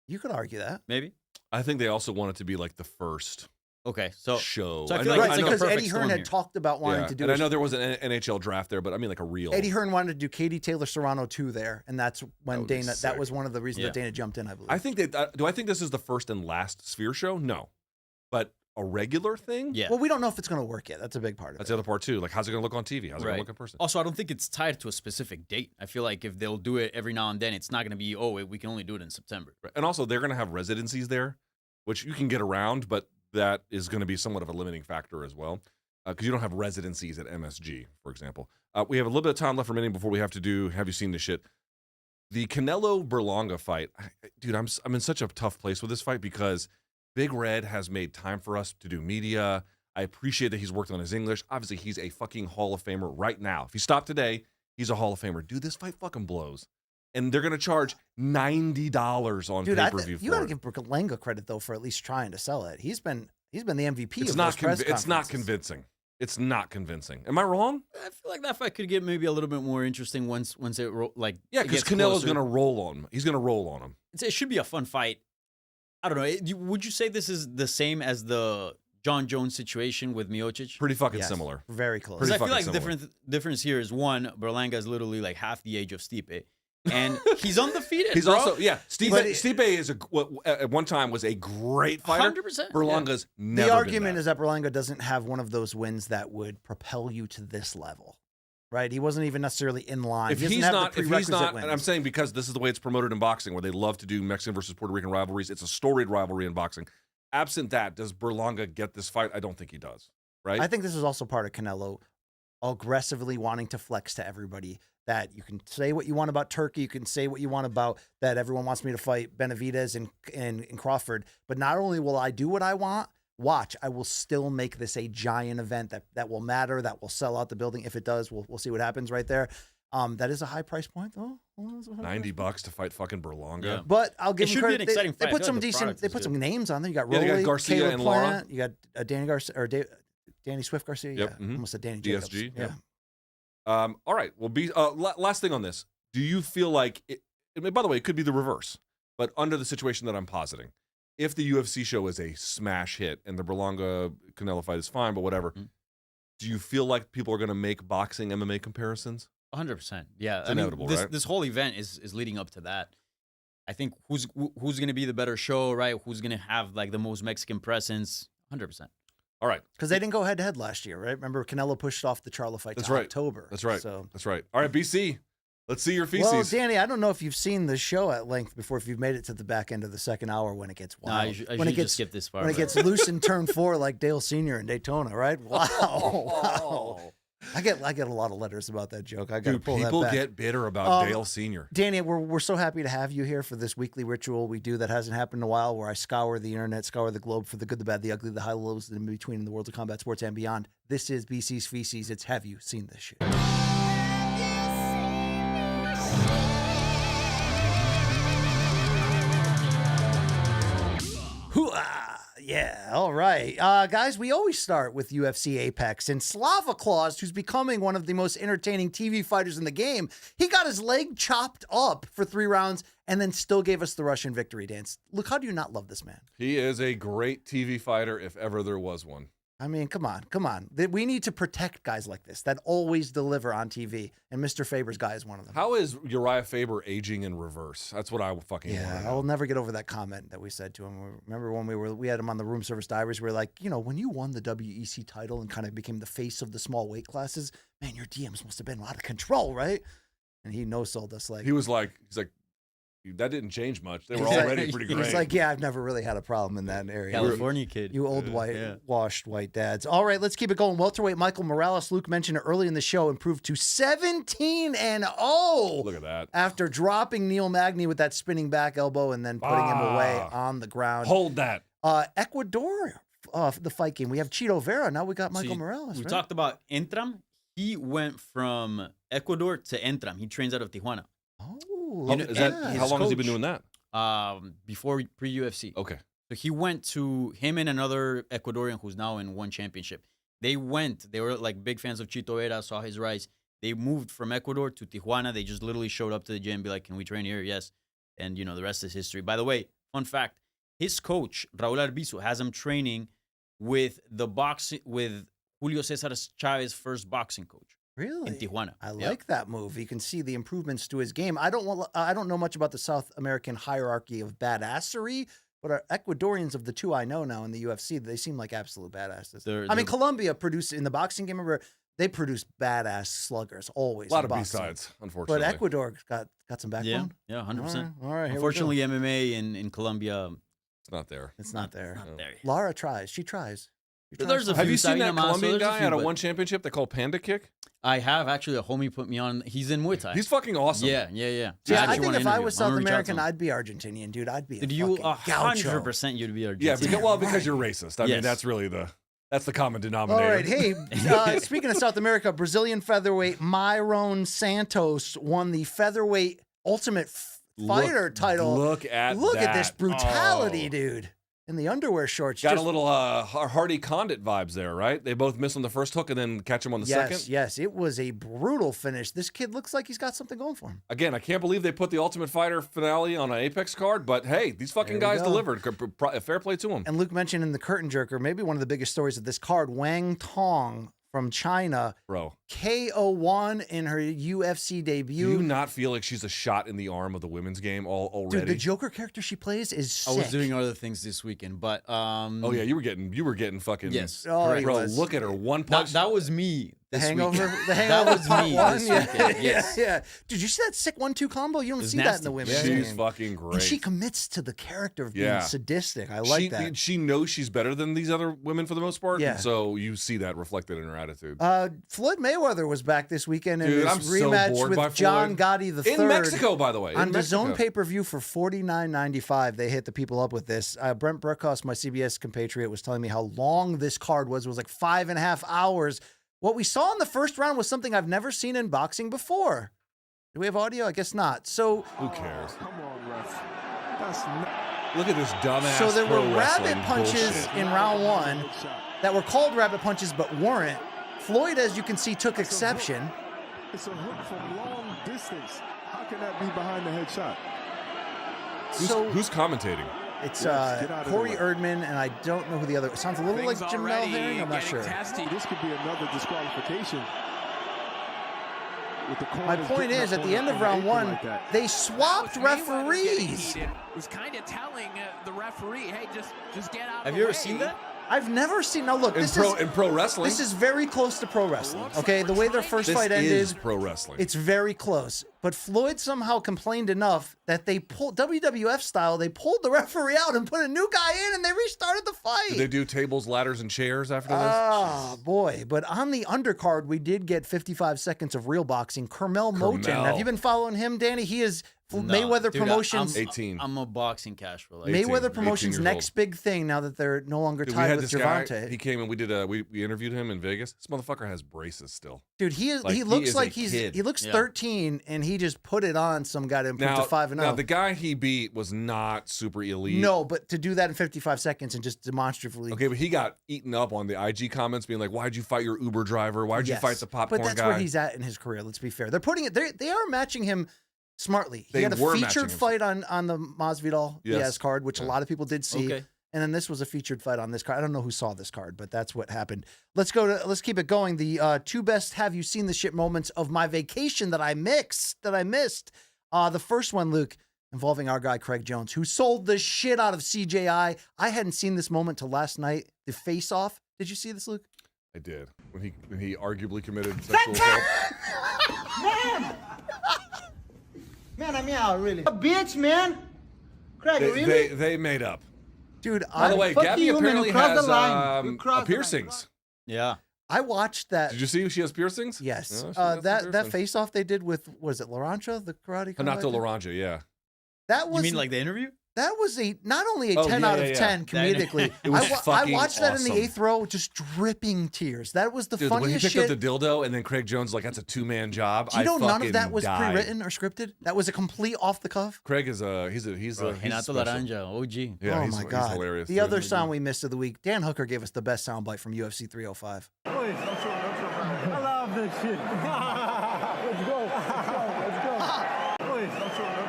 S2: You could argue that.
S6: Maybe.
S4: I think they also want it to be like the first
S6: Okay,
S4: show.
S6: So I
S4: I
S6: feel
S4: know-
S6: like
S2: Right,
S6: it's like a
S2: because
S6: perfect
S2: Eddie
S6: storm
S2: Hearn had
S6: here.
S2: talked about wanting to do
S4: and
S2: a
S4: I know there was an NHL draft there, but I mean like a real.
S2: Eddie Hearn wanted to do Katie Taylor Serrano 2 there, and that's when
S4: would be
S2: Dana. That
S4: sick.
S2: was one of the reasons that Dana jumped in, I believe.
S4: I think that. Do I think this is the first and last Sphere show? No, but a regular thing.
S6: Yeah.
S2: Well, we don't know if it's going to work yet. That's a big part of
S4: That's
S2: it.
S4: the other part too. Like, how's it going to look on TV? How's it going
S6: Right.
S4: to look in person?
S6: Also, I don't think it's tied to a specific date. I feel like if they'll do it every now and then, it's not going to be, we can only do it in September.
S4: And also, they're going to have residencies there, which you can get around, but that is going to be somewhat of a limiting factor as well, because you don't have residencies at MSG, for example. We have a little bit of time left remaining before we have to do Have You Seen This Shit? The Canelo Berlanga fight, dude, I'm in such a tough place with this fight because Big Red has made time for us to do media. I appreciate that he's worked on his English. Obviously, he's a fucking Hall of Famer right now. If he stopped today, he's a Hall of Famer. Dude, this fight fucking blows. And they're going to charge $90 on
S2: Dude,
S4: pay-per-view
S2: you
S4: for
S2: got to
S4: it.
S2: give Berlanga credit though for at least trying to sell it. He's been the MVP.
S4: It's
S2: of
S4: not
S2: those press
S4: it's not
S2: conferences.
S4: convincing. It's not convincing. Am I wrong?
S6: I feel like that fight could get maybe a little bit more interesting once it
S4: Yeah, because Canelo's going to roll on him. He's going to roll on him.
S6: It should be a fun fight. I don't know. Would you say this is the same as the Jon Jones situation with Miocic?
S4: Pretty fucking
S2: Yes,
S4: similar.
S2: Very close.
S6: Because
S4: pretty
S6: I feel like
S4: fucking
S6: the
S4: similar.
S6: difference here is one, Berlanga is literally like half the age of Stipe, and he's undefeated.
S4: He's
S6: bro.
S4: also Stipe.
S2: But
S4: Stipe is at one time was a great fighter.
S6: 100%.
S4: Berlanga's never.
S2: The
S4: been
S2: argument
S4: that.
S2: is that Berlanga doesn't have one of those wins that would propel you to this level, right? He wasn't even necessarily in line.
S4: If
S2: he doesn't
S4: he's
S2: have
S4: not,
S2: the
S4: if he's
S2: prerequisite
S4: not,
S2: wins.
S4: and I'm saying because this is the way it's promoted in boxing, where they love to do Mexican versus Puerto Rican rivalries. It's a storied rivalry in boxing. Absent that, does Berlanga get this fight? I don't think he does. Right?
S2: I think this is also part of Canelo aggressively wanting to flex to everybody that you can say what you want about Turkey, you can say what you want about that everyone wants me to fight Benavidez and Crawford, but not only will I do what I want, I will still make this a giant event that will matter, that will sell out the building. If it does, we'll see what happens right there. That is a high price point though.
S4: $90 to fight fucking Berlanga.
S6: Yeah.
S2: But I'll give
S6: It
S2: them
S6: should be
S2: credit.
S6: an exciting
S2: They
S6: fight.
S2: put
S6: I feel
S2: some
S6: like the
S2: decent.
S6: product
S2: They
S6: is
S2: put
S6: good.
S2: some names on there. You got
S4: Yeah, they got
S2: Rolly,
S4: Garcia
S2: Caleb
S4: and Lara.
S2: Plant, you got Danny Garcia or Danny Swift Garcia.
S4: Yep,
S2: Yeah,
S4: mhm.
S2: almost said Danny
S4: DSG,
S2: Jacobs.
S4: yep.
S2: Yeah.
S4: All right. Well, last thing on this. Do you feel like it? I mean, by the way, it could be the reverse, but under the situation that I'm positing, if the UFC show is a smash hit and the Berlanga Canelo fight is fine, but whatever, do you feel like people are going to make boxing MMA comparisons?
S6: 100%. Yeah,
S4: It's inevitable,
S6: this
S4: right?
S6: this whole event is leading up to that. I think who's going to be the better show, right? Who's going to have like the most Mexican presence? 100%.
S4: All right.
S2: Because they didn't go head to head last year, right? Remember, Canelo pushed off the Charlo fight
S4: That's
S2: to
S4: right.
S2: October.
S4: That's right.
S2: So,
S4: That's right. All right, BC. Let's see your feces.
S2: well, Danny, I don't know if you've seen the show at length before. If you've made it to the back end of the second hour when it gets
S6: Nah,
S2: wild,
S6: I
S2: when
S6: should
S2: it
S6: just
S2: gets
S6: skip this part.
S2: when it
S6: bro.
S2: gets loose in turn 4 like Dale Senior in Daytona, right? Wow. I get a lot of letters about that joke. I got to
S4: Dude,
S2: pull
S4: people
S2: that back.
S4: get bitter about
S2: Um,
S4: Dale Sr.
S2: Danny, we're so happy to have you here for this weekly ritual we do that hasn't happened in a while, where I scour the internet, scour the globe for the good, the bad, the ugly, the high lows, and in between in the worlds of combat sports and beyond. This is BC's Feces. It's Have You Seen This Shit? Hoo-ah! Yeah, all right. Guys, we always start with UFC Apex. And Slava Claus, who's becoming one of the most entertaining TV fighters in the game, he got his leg chopped up for 3 rounds and then still gave us the Russian victory dance. Look, how do you not love this man?
S4: He is a great TV fighter if ever there was one.
S2: I mean, come on. We need to protect guys like this that always deliver on TV, and Mr. Faber's guy is one of them.
S4: How is Uriah Faber aging in reverse? That's what I fucking want to
S2: Yeah,
S4: know.
S2: I'll never get over that comment that we said to him. Remember when we had him on the Room Service Diaries? We were like, when you won the WEC title and kind of became the face of the small weight classes, man, your DMs must have been out of control, right? And he no-sold us like.
S4: He's like, that didn't change much. They were
S2: He's like-
S4: already pretty great.
S2: He's like, yeah, I've never really had a problem in that area.
S6: California kid.
S2: You old
S6: Yeah.
S2: washed white dads. All right, let's keep it going. Welterweight Michael Morales, Luke mentioned it early in the show, improved to 17-0.
S4: Look at that.
S2: After dropping Neil Magny with that spinning back elbow and then putting him away on the ground.
S4: Hold that.
S2: Ecuador, the fight game. We have Chito Vera. Now we got
S6: So
S2: Michael Morales.
S6: We
S2: right?
S6: talked about Intram. he went from Ecuador to Entram. He trains out of Tijuana.
S2: Oh,
S4: How,
S6: know,
S4: is that,
S6: his
S4: how long has he been
S6: coach-
S4: doing that?
S6: Before pre-UFC.
S4: Okay.
S6: So he went to him and another Ecuadorian who's now in one championship. They were like big fans of Chito Vera, saw his rise. They moved from Ecuador to Tijuana. They just literally showed up to the gym, be like, can we train here? Yes. And, the rest is history. By the way, fun fact, his coach, Raul Arbizu, has him training with with Julio Cesar Chavez's first boxing coach
S2: really?
S6: in Tijuana.
S2: I
S6: Yep.
S2: like that move. You can see the improvements to his game. I don't know much about the South American hierarchy of badassery, but our Ecuadorians of the two I know now in the UFC, they seem like absolute badasses. I mean, Colombia produced in the boxing game. Remember, they produce badass sluggers always.
S4: A lot
S2: in
S4: of
S2: boxing.
S4: B-sides, unfortunately.
S2: But Ecuador got some backbone.
S6: Yeah, 100%.
S2: All right. Here we go.
S6: Unfortunately, MMA in Colombia,
S4: It's not there.
S2: it's not there.
S6: not there.
S2: Lara tries. She tries. She tries
S6: There's a
S2: to-
S4: Have
S6: few
S4: you seen that
S6: Sabina Mazo,
S4: Colombian
S6: there's a
S4: guy
S6: few,
S4: at a
S6: but-
S4: one championship they call Panda Kick?
S6: I have actually a homie put me on. He's in Muay Thai.
S4: He's fucking awesome.
S6: Yeah.
S2: Yeah,
S6: actually
S2: I think
S6: wanna
S2: if I
S6: interview
S2: was
S6: him. I'm
S2: South
S6: gonna reach out to
S2: American,
S6: him.
S2: I'd be Argentinian, dude. I'd be a
S6: Did you
S2: fucking gaucho.
S6: 100% you'd be
S4: Yeah,
S6: Argentinian.
S4: because you're racist. I mean,
S6: Yes.
S4: that's really that's the common
S2: All
S4: denominator.
S2: right, hey, speaking of South America, Brazilian featherweight Myron Santos won the featherweight Ultimate Fighter title.
S4: Look at
S2: this
S4: that.
S2: brutality,
S4: Oh.
S2: dude. In the underwear shorts.
S4: Got
S2: just-
S4: a little Hardy Condit vibes there, right? They both miss on the first hook and then catch him on the second.
S2: Yes, it was a brutal finish. This kid looks like he's got something going for him.
S4: Again, I can't believe they put the Ultimate Fighter finale on an Apex card, but hey, these fucking
S2: There we
S4: guys
S2: go.
S4: delivered. Fair play to them.
S2: And Luke mentioned in the curtain jerker, maybe one of the biggest stories of this card, Wang Tong from China,
S4: Bro,
S2: KO1 in her UFC
S4: do
S2: debut.
S4: you not feel like she's a shot in the arm of the women's game already?
S2: Dude, the Joker character she plays is sick.
S6: I was doing other things this weekend, but
S4: Oh yeah, you were getting fucking
S6: yes,
S2: Oh, he
S6: correct.
S4: Bro,
S2: was.
S4: look at her one punch.
S6: That was me.
S2: The
S6: This
S2: hangover,
S6: weekend.
S2: the hangover
S6: That was
S2: part
S6: me
S2: one.
S6: this
S2: Yeah,
S6: weekend. Yes.
S2: yeah. Dude, you see that sick 1-2 combo? You don't
S6: was
S2: see that in
S6: nasty.
S2: the women's
S6: Yeah.
S2: game.
S4: She's fucking great.
S2: And she commits to the character of being
S4: Yeah.
S2: sadistic. I like
S4: she,
S2: that.
S4: She knows she's better than these other women for the most part.
S2: Yeah.
S4: And so you see that reflected in her attitude.
S2: Floyd Mayweather was back this weekend in
S4: Dude,
S2: his
S4: I'm so
S2: rematch
S4: bored by
S2: with John
S4: Floyd.
S2: Gotti III.
S4: In Mexico, by the way.
S2: On
S4: in
S2: the Zone
S4: Mexico.
S2: pay-per-view for $49.95, they hit the people up with this. Brent Burkhouse, my CBS compatriot, was telling me how long this card was. It was like 5.5 hours. What we saw in the first round was something I've never seen in boxing before. Do we have audio? I guess not. So,
S4: Who cares?
S1: Come on, ref. That's not
S4: Look at this dumbass.
S2: so there were
S4: pro
S2: rabbit
S4: wrestling
S2: punches
S4: bullshit.
S2: in round one
S1: a shot.
S2: that were called rabbit punches but weren't. Floyd, as you can see, took exception.
S1: It's a hook from long distance. How can that be behind the head shot?
S2: So
S4: Who's commentating?
S2: it's
S1: Yes, get out of the
S2: Corey
S1: way.
S2: Erdman, and I don't know who the other. It sounds a little like
S7: Things
S2: Jamel
S7: already
S2: Herring. I'm not
S7: getting
S2: sure.
S7: testy.
S1: This could be another disqualification. With the
S2: My
S1: corners
S2: point
S1: getting
S2: is,
S1: up
S2: at
S1: on
S2: the end of
S1: on the
S2: round
S1: apron
S2: one,
S1: like that.
S2: they swapped
S7: Mayweather getting
S2: referees.
S7: heated was kind of telling the referee, "Hey, just get out."
S6: Have
S7: of
S6: you
S7: the
S6: ever
S7: way."
S6: seen that?
S2: I've never seen. Now look,
S4: In
S2: this
S4: pro wrestling?
S2: is very close to pro wrestling.
S7: Looks
S2: Okay,
S7: like
S2: the
S7: we're
S2: way their
S7: trying
S2: first
S4: This
S2: fight
S4: is
S2: ended,
S4: pro wrestling.
S2: it's very close. But Floyd somehow complained enough that they pulled WWF style. They pulled the referee out and put a new guy in, and they restarted the fight.
S4: Did they do tables, ladders, and chairs after this?
S2: Oh, boy. But on the undercard, we did get 55 seconds of real boxing. Kermel Moten.
S4: Kermel.
S2: Have you been following him, Danny? He is
S6: No,
S2: Mayweather
S6: dude,
S2: Promotions.
S4: 18.
S6: I'm a boxing cash for like.
S4: 18
S2: Mayweather Promotions'
S4: years
S2: next
S4: old.
S2: big thing now that they're no longer
S4: Dude, we
S2: tied
S4: had
S2: with
S4: this guy.
S2: Gervonta.
S4: He came and we did we interviewed him in Vegas. This motherfucker has braces still.
S2: Dude, he
S4: Like,
S2: he
S4: he
S2: looks
S4: is
S2: like
S4: a
S2: he
S4: kid.
S2: looks
S6: Yeah.
S2: 13, and he just put it on some guy to improve to 5-0.
S4: Now the guy he beat was not super elite.
S2: No, but to do that in 55 seconds and just demonstratively.
S4: Okay, but he got eaten up on the IG comments, being like, "Why'd you fight your Uber driver? Why'd you
S2: Yes.
S4: fight the popcorn
S2: But that's
S4: guy?"
S2: where he's at in his career. Let's be fair. They're putting it. They are matching him smartly. He
S4: They
S2: had a
S4: were matching
S2: featured
S4: him.
S2: fight on the Masvidal
S4: Yes.
S2: Diaz card, which a
S4: Yeah.
S2: lot of people did see.
S6: Okay.
S2: And then this was a featured fight on this card. I don't know who saw this card, but that's what happened. Let's keep it going. The two best have you seen the shit moments of my vacation that I missed. The first one, Luke, involving our guy Craig Jones, who sold the shit out of CJI. I hadn't seen this moment till last night. The face off. Did you see this, Luke?
S4: I did when he arguably committed sexual assault.
S8: Man, I mean, really. A bitch, man. Craig, really?
S4: They made up.
S2: Dude,
S4: By the way,
S8: fuck
S4: Gabby
S8: you, man,
S4: apparently
S8: you crossed
S4: has
S8: the line. You crossed the line.
S4: piercings.
S6: Yeah.
S2: I watched that.
S4: Did you see she has piercings?
S2: Yes.
S4: Yeah, she has some
S2: That
S4: piercings.
S2: face off they did with, was it Larancha, the karate?
S4: Hanato
S2: combat?
S4: Laranja, yeah.
S2: That was
S6: You mean like the interview?
S2: That was not only a
S4: Oh,
S2: 10
S4: yeah,
S2: out
S4: yeah,
S2: of
S4: yeah.
S2: 10 comedically.
S4: It was
S2: I
S4: fucking
S2: watched that in the
S4: awesome.
S2: 8th row, just dripping tears. That was the
S4: Dude, when he
S2: funniest
S4: picked
S2: shit.
S4: up the dildo and then Craig Jones was like, that's a 2-man job.
S2: Do you know none of
S4: fucking
S2: that was
S4: died.
S2: pre-written or scripted? That was a complete off the cuff.
S4: Craig is he's
S6: Renato
S4: special.
S6: Laranja, OG.
S4: Yeah,
S2: Oh
S4: he's,
S2: my
S4: he's
S2: God.
S4: hilarious.
S2: The
S4: dude.
S2: other sound we missed of the week, Dan Hooker gave us the best soundbite from UFC 305.
S1: I love this shit. Let's go.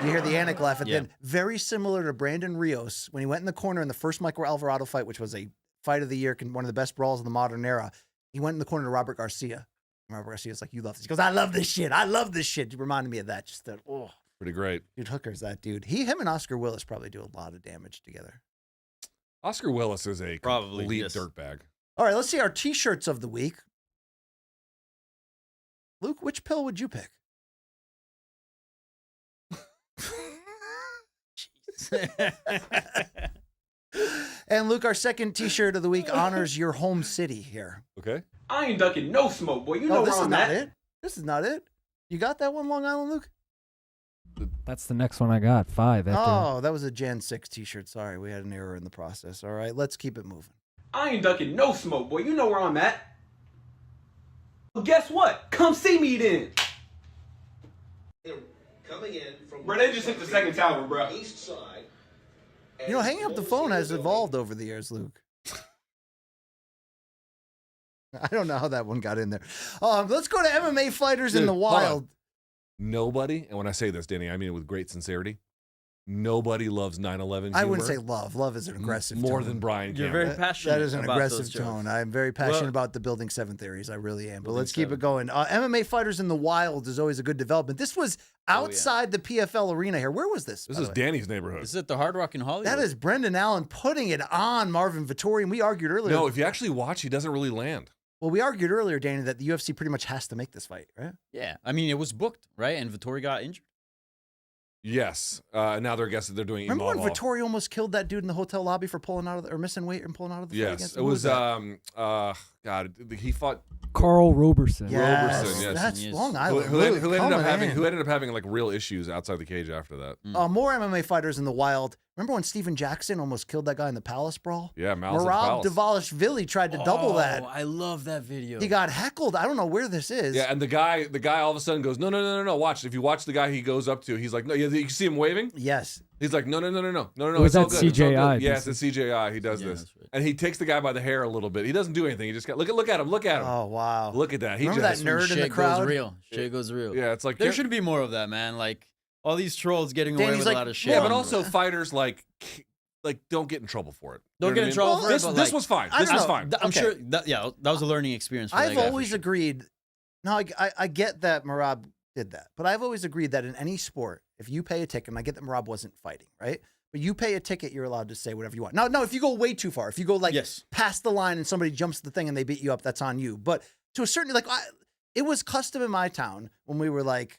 S2: You hear the Anik laugh at
S6: Yeah.
S2: the end. Very similar to Brandon Rios when he went in the corner in the first Michael Alvarado fight, which was a fight of the year, one of the best brawls of the modern era. He went in the corner to Robert Garcia. And Robert Garcia's like, you love this. He goes, I love this shit. I love this shit. You reminded me of that. Just that, oh.
S4: Pretty great.
S2: Dude, Hooker's that dude. Him and Oscar Willis probably do a lot of damage together.
S4: Oscar Willis is a
S6: Probably,
S4: complete
S6: yes.
S4: dirtbag.
S2: All right, let's see our T-shirts of the week. Luke, which pill would you pick? And Luke, our second T-shirt of the week honors your home city here.
S4: Okay.
S9: I ain't ducking no smoke, boy. You
S2: No,
S9: know
S2: this
S9: where
S2: is
S9: I'm
S2: not
S9: at.
S2: it. This is not it. You got that one, Long Island, Luke?
S5: That's the next one I got. 5. After.
S2: Oh, that was a Jan 6 T-shirt. Sorry, we had an error in the process. All right, let's keep it moving.
S9: I ain't ducking no smoke, boy. You know where I'm at. Well, guess what? Come see me then.
S10: Coming in from
S9: Bro, they just hit the second tower, bro.
S10: east side.
S2: You know, hanging up the phone has evolved over the years, Luke. I don't know how that one got in there. Let's go to MMA fighters in
S4: Dude,
S2: the
S4: hold on.
S2: wild.
S4: Nobody, and when I say this, Danny, I mean it with great sincerity. Nobody loves 9/11.
S2: I wouldn't say
S4: humor
S2: love. Love is an aggressive
S4: more
S2: tone.
S4: tone. Than Brian.
S6: You're
S4: Campbell.
S6: very passionate.
S2: That is an
S6: about
S2: aggressive
S6: those jokes.
S2: tone. I'm very passionate
S6: Well-
S2: about the Building 7 theories. I really am. But
S6: Building
S2: let's keep
S6: 7.
S2: it going. MMA fighters in the wild is always a good development. This was outside the PFL arena here. Where was this?
S4: This
S2: by
S4: is
S2: the way?
S4: Danny's neighborhood.
S6: This is at the Hard Rock in Hollywood.
S2: That is Brendan Allen putting it on Marvin Vettori. And we argued earlier.
S4: No, if you actually watch, he doesn't really land.
S2: Well, we argued earlier, Danny, that the UFC pretty much has to make this fight, right?
S6: Yeah, I mean, it was booked, right? And Vettori got injured.
S4: Yes. Now they're guessing they're doing.
S2: Remember when
S4: Imavov.
S2: Vettori almost killed that dude in the hotel lobby for pulling out of or missing weight and pulling out of the fight
S4: Yes,
S2: against
S4: it
S2: him? Who
S4: was.
S2: that?
S4: God, he fought.
S5: Carl Roberson.
S2: Yes,
S4: Roberson, yes.
S2: that's
S6: Yes.
S2: Long
S4: Who,
S2: Island.
S4: who ended
S2: Luke,
S4: up
S2: coming
S4: having?
S2: in.
S4: Who ended up having like real issues outside the cage after that?
S2: More MMA fighters in the wild. Remember when Steven Jackson almost killed that guy in the Palace Brawl?
S4: Yeah, Malice at the
S2: Merab
S4: Palace.
S2: Dvalishvili tried to double that.
S6: I love that video.
S2: He got heckled. I don't know where this is.
S4: Yeah, and the guy all of a sudden goes, no. Watch. If you watch the guy he goes up to, he's like, no, you see him waving?
S2: Yes.
S4: He's like, no.
S5: Was
S4: It's all
S5: that
S4: good. It's all
S5: CJI?
S4: good. Yes, it's CJI. He does
S6: Yeah,
S4: this.
S6: that's right.
S4: And he takes the guy by the hair a little bit. He doesn't do anything. He just got, look at him. Look at him.
S2: Oh, wow.
S4: Look at that. He
S2: Remember
S4: just,
S2: that nerd in the
S6: Shit
S2: crowd?
S6: goes real. Shit goes real.
S4: Yeah, it's like
S6: There should be more of that, man. Like all these trolls getting away
S2: Danny's
S6: with
S2: like,
S6: a lot of shit.
S4: Yeah, but
S6: on-
S4: also fighters like don't get in trouble for it. You
S6: Don't
S4: know
S6: get
S4: what
S6: in
S4: I
S6: trouble
S4: mean?
S6: for it,
S4: This
S6: but,
S4: this
S6: like-
S4: was fine.
S2: I
S4: This
S2: don't
S4: was
S2: know.
S4: fine.
S6: I'm
S2: Okay.
S6: sure that that was a learning experience for that
S2: I've
S6: guy, for
S2: always
S6: sure.
S2: agreed. No, I get that Merab did that, but I've always agreed that in any sport, if you pay a ticket, and I get that Merab wasn't fighting, right? But you pay a ticket, you're allowed to say whatever you want. No, if you go way too far, if you go like
S6: Yes.
S2: past the line and somebody jumps the thing and they beat you up, that's on you. But to a certain, it was custom in my town when we were like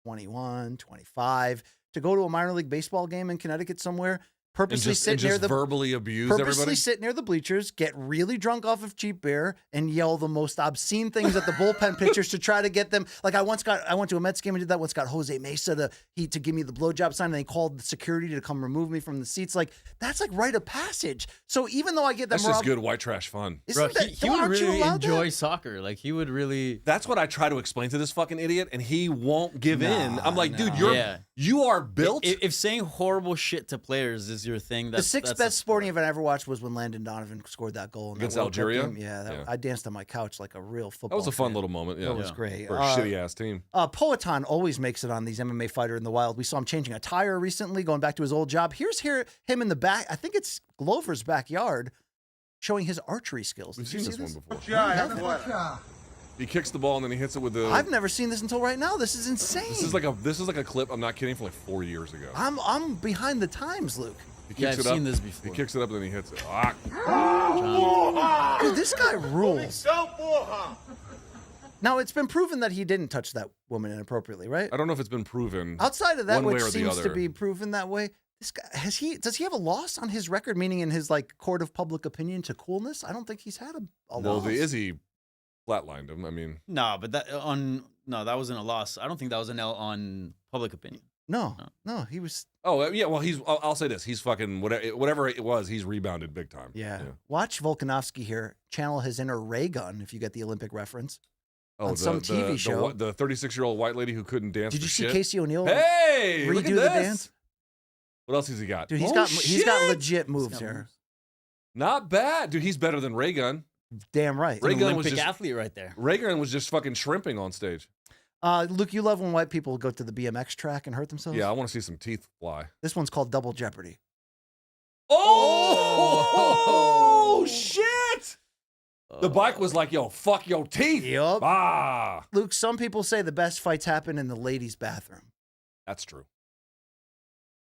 S2: 21, 25 to go to a minor league baseball game in Connecticut somewhere.
S4: And
S2: Purposely
S4: just,
S2: sit near the
S4: verbally abuse
S2: purposely
S4: everybody.
S2: sit near the bleachers, get really drunk off of cheap beer, and yell the most obscene things at the bullpen pitchers to try to get them. Like I went to a Mets game and did that. Once got Jose Mesa to give me the blowjob sign, and they called the security to come remove me from the seats. Like that's like rite of passage. So even though I get that,
S4: That's just good white trash fun.
S6: Bro, he would
S2: aren't you
S6: really
S2: allowed that?
S6: enjoy soccer. Like he would really.
S4: That's what I try to explain to this fucking idiot, and he won't give in. I'm like, dude,
S6: Yeah.
S4: you are built.
S6: If saying horrible shit to players is your thing,
S2: The
S6: that's
S2: sixth
S6: that's
S2: best sporting event I ever watched was when Landon Donovan scored that goal in
S4: Against
S2: that World Cup
S4: Algeria?
S2: game. Yeah,
S4: Yeah.
S2: I danced on my couch like a real football.
S4: that was a fun
S2: fan.
S4: little moment. Yeah,
S2: That was great.
S4: for a shitty ass team.
S2: Poetan always makes it on these MMA fighter in the wild. We saw him changing a tire recently, going back to his old job. Here's him in the back. I think it's Glover's backyard, showing his archery skills.
S4: We've
S2: Did you
S4: seen
S2: see
S4: this
S2: this?
S4: one before. He kicks the ball and then he hits it with the.
S2: I've never seen this until right now. This is insane.
S4: This is like a clip. I'm not kidding. From like 4 years ago.
S2: I'm behind the times, Luke.
S4: He
S6: Yeah,
S4: kicks
S6: I've
S4: it up.
S6: seen this before.
S4: He kicks it up and then he hits it.
S2: Dude, this guy rules. Now it's been proven that he didn't touch that woman inappropriately, right?
S4: I don't know if it's been proven.
S2: Outside of that,
S4: one way
S2: which
S4: or the
S2: seems to
S4: other.
S2: be proven that way. This guy does he have a loss on his record, meaning in his like court of public opinion to coolness? I don't think he's had a
S4: Well,
S2: loss.
S4: the Izzy flatlined him. I mean,
S6: No, but that wasn't a loss. I don't think that was an L on public opinion.
S2: No, he was.
S4: Oh yeah, well I'll say this: he's fucking whatever it was. He's rebounded big time.
S2: Yeah. Watch Volkanovski here channel his inner ray gun. If you get the Olympic reference.
S4: Oh,
S2: on some TV show.
S4: The 36-year-old white lady who couldn't dance.
S2: Did you see
S4: shit.
S2: Casey O'Neill?
S4: Hey,
S2: redo
S4: look at
S2: the
S4: this.
S2: dance?
S4: What else has he got?
S2: Dude, he's got legit moves here.
S4: Not bad, dude. He's better than Raygun.
S2: Damn right.
S4: Raygun was
S6: Olympic
S4: just
S6: athlete right there.
S4: Raygun was just fucking shrimping on stage.
S2: Luke, you love when white people go to the BMX track and hurt themselves?
S4: Yeah, I want to see some teeth fly.
S2: This one's called Double Jeopardy.
S4: Oh, shit! The bike was like, yo, fuck your teeth.
S2: Yup.
S4: Ah.
S2: Luke, some people say the best fights happen in the ladies' bathroom.
S4: That's true.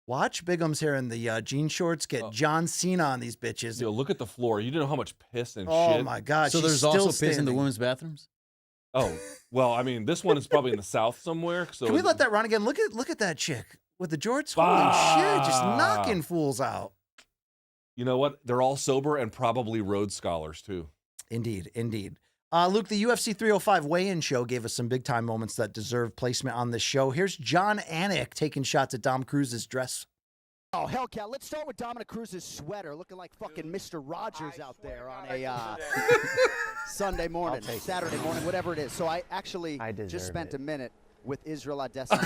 S2: Watch Bigum's here in the jean shorts get John Cena on these bitches.
S4: Yo, look at the floor. You know how much piss and shit?
S2: Oh, my God.
S6: So
S2: she's
S6: there's
S2: still
S6: also piss in the
S2: standing.
S6: women's bathrooms?
S4: Oh, well, I mean, this one is probably in the South somewhere. So
S2: Can we let that run again? Look at that chick with the jorts. Holy shit, just knocking fools out.
S4: You know what? They're all sober and probably Rhodes Scholars, too.
S2: Indeed. Luke, the UFC 305 weigh-in show gave us some big-time moments that deserve placement on this show. Here's John Anik taking shots at Dom Cruz's dress.
S10: Oh, hell yeah. Let's start with Dominic Cruz's sweater, looking like fucking Mr. Rogers out there on a Sunday morning, Saturday morning, whatever it is. So I actually just spent a minute with Israel Adesanya.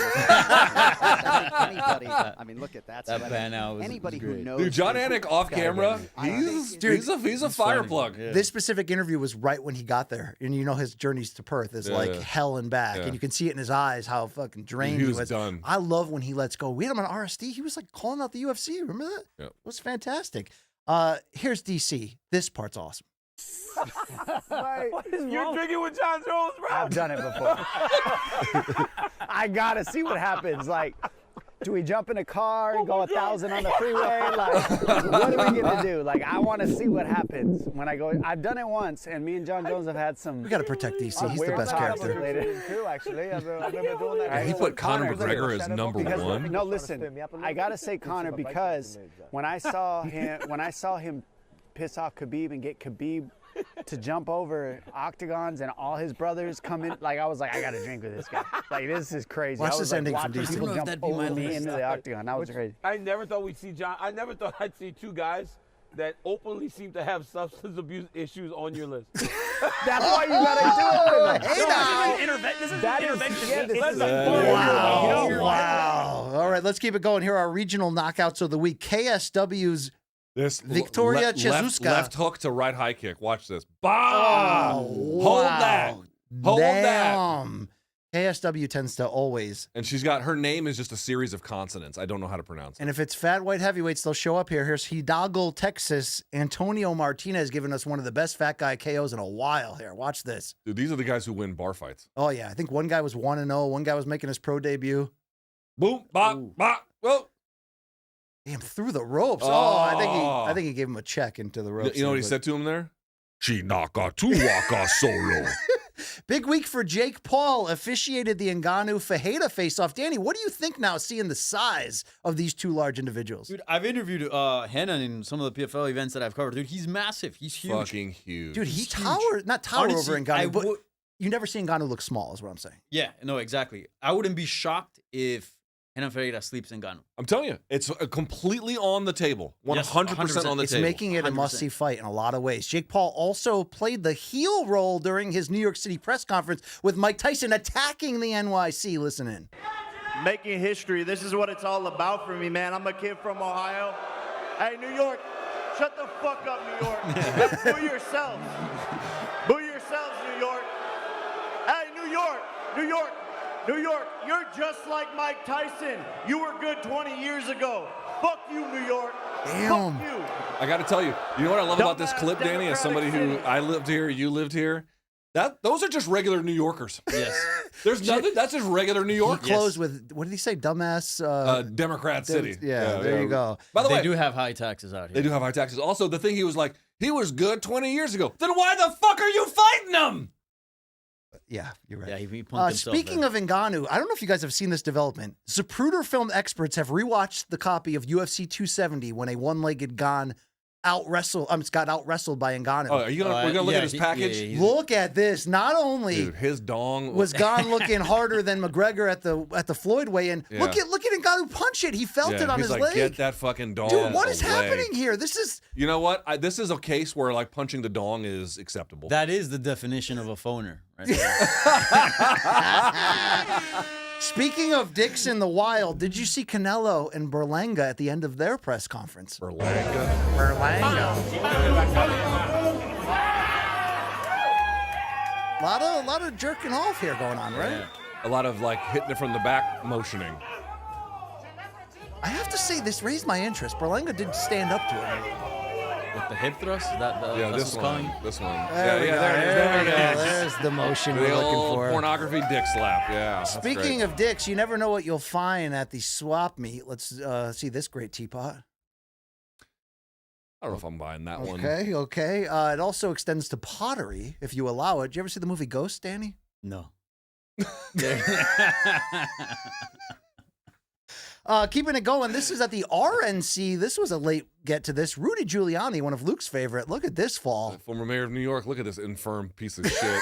S10: Anybody, I mean, look at that.
S6: That ban out was
S10: anybody
S6: great.
S10: who knows.
S4: Dude, John Anik off camera, he's a fire plug.
S6: Yeah.
S2: This specific interview was right when he got there. And you know his journeys to Perth is like hell and back.
S4: Yeah.
S2: And you can see it in his eyes how fucking drained he was.
S4: Done.
S2: I love when he lets go. We had him on RSD. He was like calling out the UFC. Remember that?
S4: Yep.
S2: It was fantastic. Here's DC. This part's awesome.
S11: You're drinking with Jon Jones, bro?
S12: I've done it before. I gotta see what happens. Like, do we jump in a car and go 1,000 on the freeway? Like, what are we gonna do? Like, I want to see what happens when I go. I've done it once, and me and Jon Jones have had some.
S2: We gotta protect DC. He's the best character.
S12: Too, actually. I've been doing that.
S4: Yeah, he put Conor McGregor as number one.
S12: No, listen. I gotta say Conor because when I saw him piss off Khabib and get Khabib to jump over octagons and all his brothers come in, like I was like, I gotta drink with this guy. Like this is crazy.
S2: Watch
S12: I was
S2: this ending
S12: like,
S2: from DC.
S12: people jump over me into the octagon. That was crazy.
S11: I never thought we'd see John. I never thought I'd see two guys that openly seem to have substance abuse issues on your list.
S12: That's why you gotta do it.
S7: This is an intervention.
S2: Wow. All right, let's keep it going. Here are our regional knockouts of the week. KSW's
S4: This
S2: Victoria Chezuska.
S4: Left hook to right high kick. Watch this. Bah!
S2: Oh,
S4: Hold that. Hold that.
S2: Damn. KSW tends to always.
S4: And she's got, her name is just a series of consonants. I don't know how to pronounce it.
S2: And if it's fat white heavyweights, they'll show up here. Here's Hidalgo, Texas. Antonio Martinez giving us one of the best fat guy KOs in a while here. Watch this.
S4: Dude, these are the guys who win bar fights.
S2: Oh, yeah. I think one guy was 1-0. One guy was making his pro debut.
S4: Boom, bop, bop, whoa.
S2: Damn, through the ropes. Oh, I think he gave him a check into the ropes.
S4: You know what he said to him there? Chinaka tu waka solo.
S2: Big week for Jake Paul. Officiated the Ngannou Ferreira face-off. Danny, what do you think now, seeing the size of these two large individuals?
S6: Dude, I've interviewed Renan in some of the PFL events that I've covered. Dude, he's massive. He's huge.
S4: Fucking huge.
S2: Dude, he
S6: He's
S2: towered, not tower
S6: Honestly,
S2: over Ngannou, but you never see Ngannou look small, is what I'm saying.
S6: Yeah, no, exactly. I wouldn't be shocked if Renan Ferreira sleeps in Ngannou.
S4: I'm telling you, it's completely on the table. 100% on the
S2: It's
S4: table.
S2: making it a
S6: 100%.
S2: must-see fight in a lot of ways. Jake Paul also played the heel role during his New York City press conference with Mike Tyson attacking the NYC. Listen in.
S13: Making history. This is what it's all about for me, man. I'm a kid from Ohio. Hey, New York, shut the fuck up, New York. Boo yourselves. Boo yourselves, New York. Hey, New York, New York. New York, you're just like Mike Tyson. You were good 20 years ago. Fuck you, New York.
S2: Damn.
S13: Fuck you.
S4: I got to tell you, you know what I love about this clip, Danny, as somebody who, I lived here, you lived here? Those are just regular New Yorkers.
S6: Yes.
S4: There's nothing, that's just regular New York.
S2: He closed with, what did he say, dumbass?
S4: Democrat City.
S2: Yeah, there you go.
S4: By the way,
S6: They do have high taxes out here.
S4: They do have high taxes. Also, the thing he was like, he was good 20 years ago. Then why the fuck are you fighting him?
S2: Yeah, you're right.
S6: Yeah, he punked himself.
S2: Speaking of Ngannou, I don't know if you guys have seen this development. Zapruder film experts have rewatched the copy of UFC 270 when a one-legged Gon got out wrestled by Ngannou.
S4: Oh, we're gonna look at his package.
S2: Look at this. Not only
S4: Dude, his dong
S2: was Gane looking harder than McGregor at the Floyd weigh-in.
S4: Yeah.
S2: Look at Ngannou punch it. He felt it on
S4: he's
S2: his
S4: like,
S2: leg.
S4: Get that fucking dong.
S2: Dude, what is
S4: away.
S2: happening here? This is.
S4: You know what? This is a case where like punching the dong is acceptable.
S6: That is the definition of a phoner, right?
S2: Speaking of dicks in the wild, did you see Canelo and Berlanga at the end of their press conference?
S4: Berlanga.
S2: A lot of jerking off here going on, right?
S4: Yeah. A lot of like hitting it from the back, motioning.
S2: I have to say, this raised my interest. Berlanga did stand up to it.
S6: With the hip thrust? Is that
S4: yeah,
S6: this
S4: one.
S6: This
S4: one.
S2: There we go.
S4: There it is.
S2: There's the motion
S4: The
S2: we're looking
S4: old
S2: for.
S4: pornography dick slap. Yeah.
S2: Speaking of dicks, you never know what you'll find at the swap meet. Let's see this great teapot.
S4: I don't know if I'm buying that one.
S2: Okay. It also extends to pottery, if you allow it. Did you ever see the movie Ghost, Danny?
S6: No.
S2: Keeping it going, this is at the RNC. This was a late get to this. Rudy Giuliani, one of Luke's favorite. Look at this fall.
S4: Former mayor of New York. Look at this infirm piece of shit.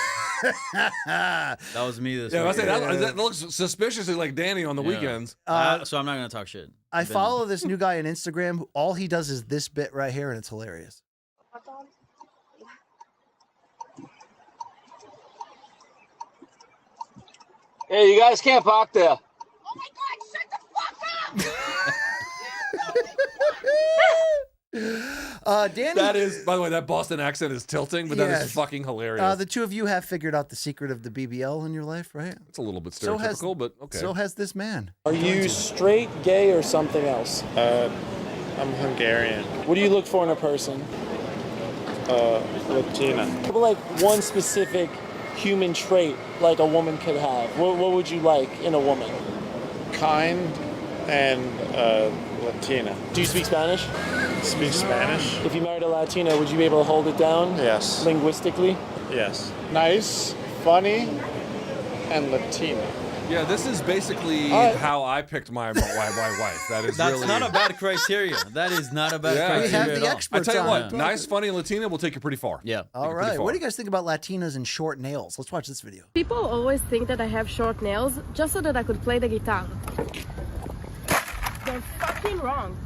S6: That was me this
S4: week. I say
S6: that
S4: looks suspiciously like Danny on the weekends.
S6: So I'm not going to talk shit.
S2: I follow this new guy on Instagram. All he does is this bit right here, and it's hilarious.
S14: Hey, you guys can't park there.
S2: Danny,
S4: that is, by the way, that Boston accent is tilting, but that is fucking hilarious.
S2: The two of you have figured out the secret of the BBL in your life, right?
S4: It's a little bit stereotypical, but okay.
S2: So has this man.
S15: Are you straight, gay, or something else?
S16: I'm Hungarian.
S15: What do you look for in a person?
S16: Latina.
S15: Like one specific human trait like a woman could have. What would you like in a woman?
S16: Kind and Latina.
S15: Do you speak Spanish?
S16: Speak Spanish.
S15: If you married a Latina, would you be able to hold it down?
S16: Yes.
S15: Linguistically?
S16: Yes. Nice, funny, and Latina.
S4: Yeah, this is basically how I picked my wife. That's really...
S6: not a bad criteria. That is not a bad criteria.
S2: We have the experts.
S4: I tell you what, nice, funny, and Latina will take you pretty far.
S6: Yeah.
S2: All right. What do you guys think about Latinas and short nails? Let's watch this video.
S17: People always think that I have short nails just so that I could play the guitar. They're fucking wrong.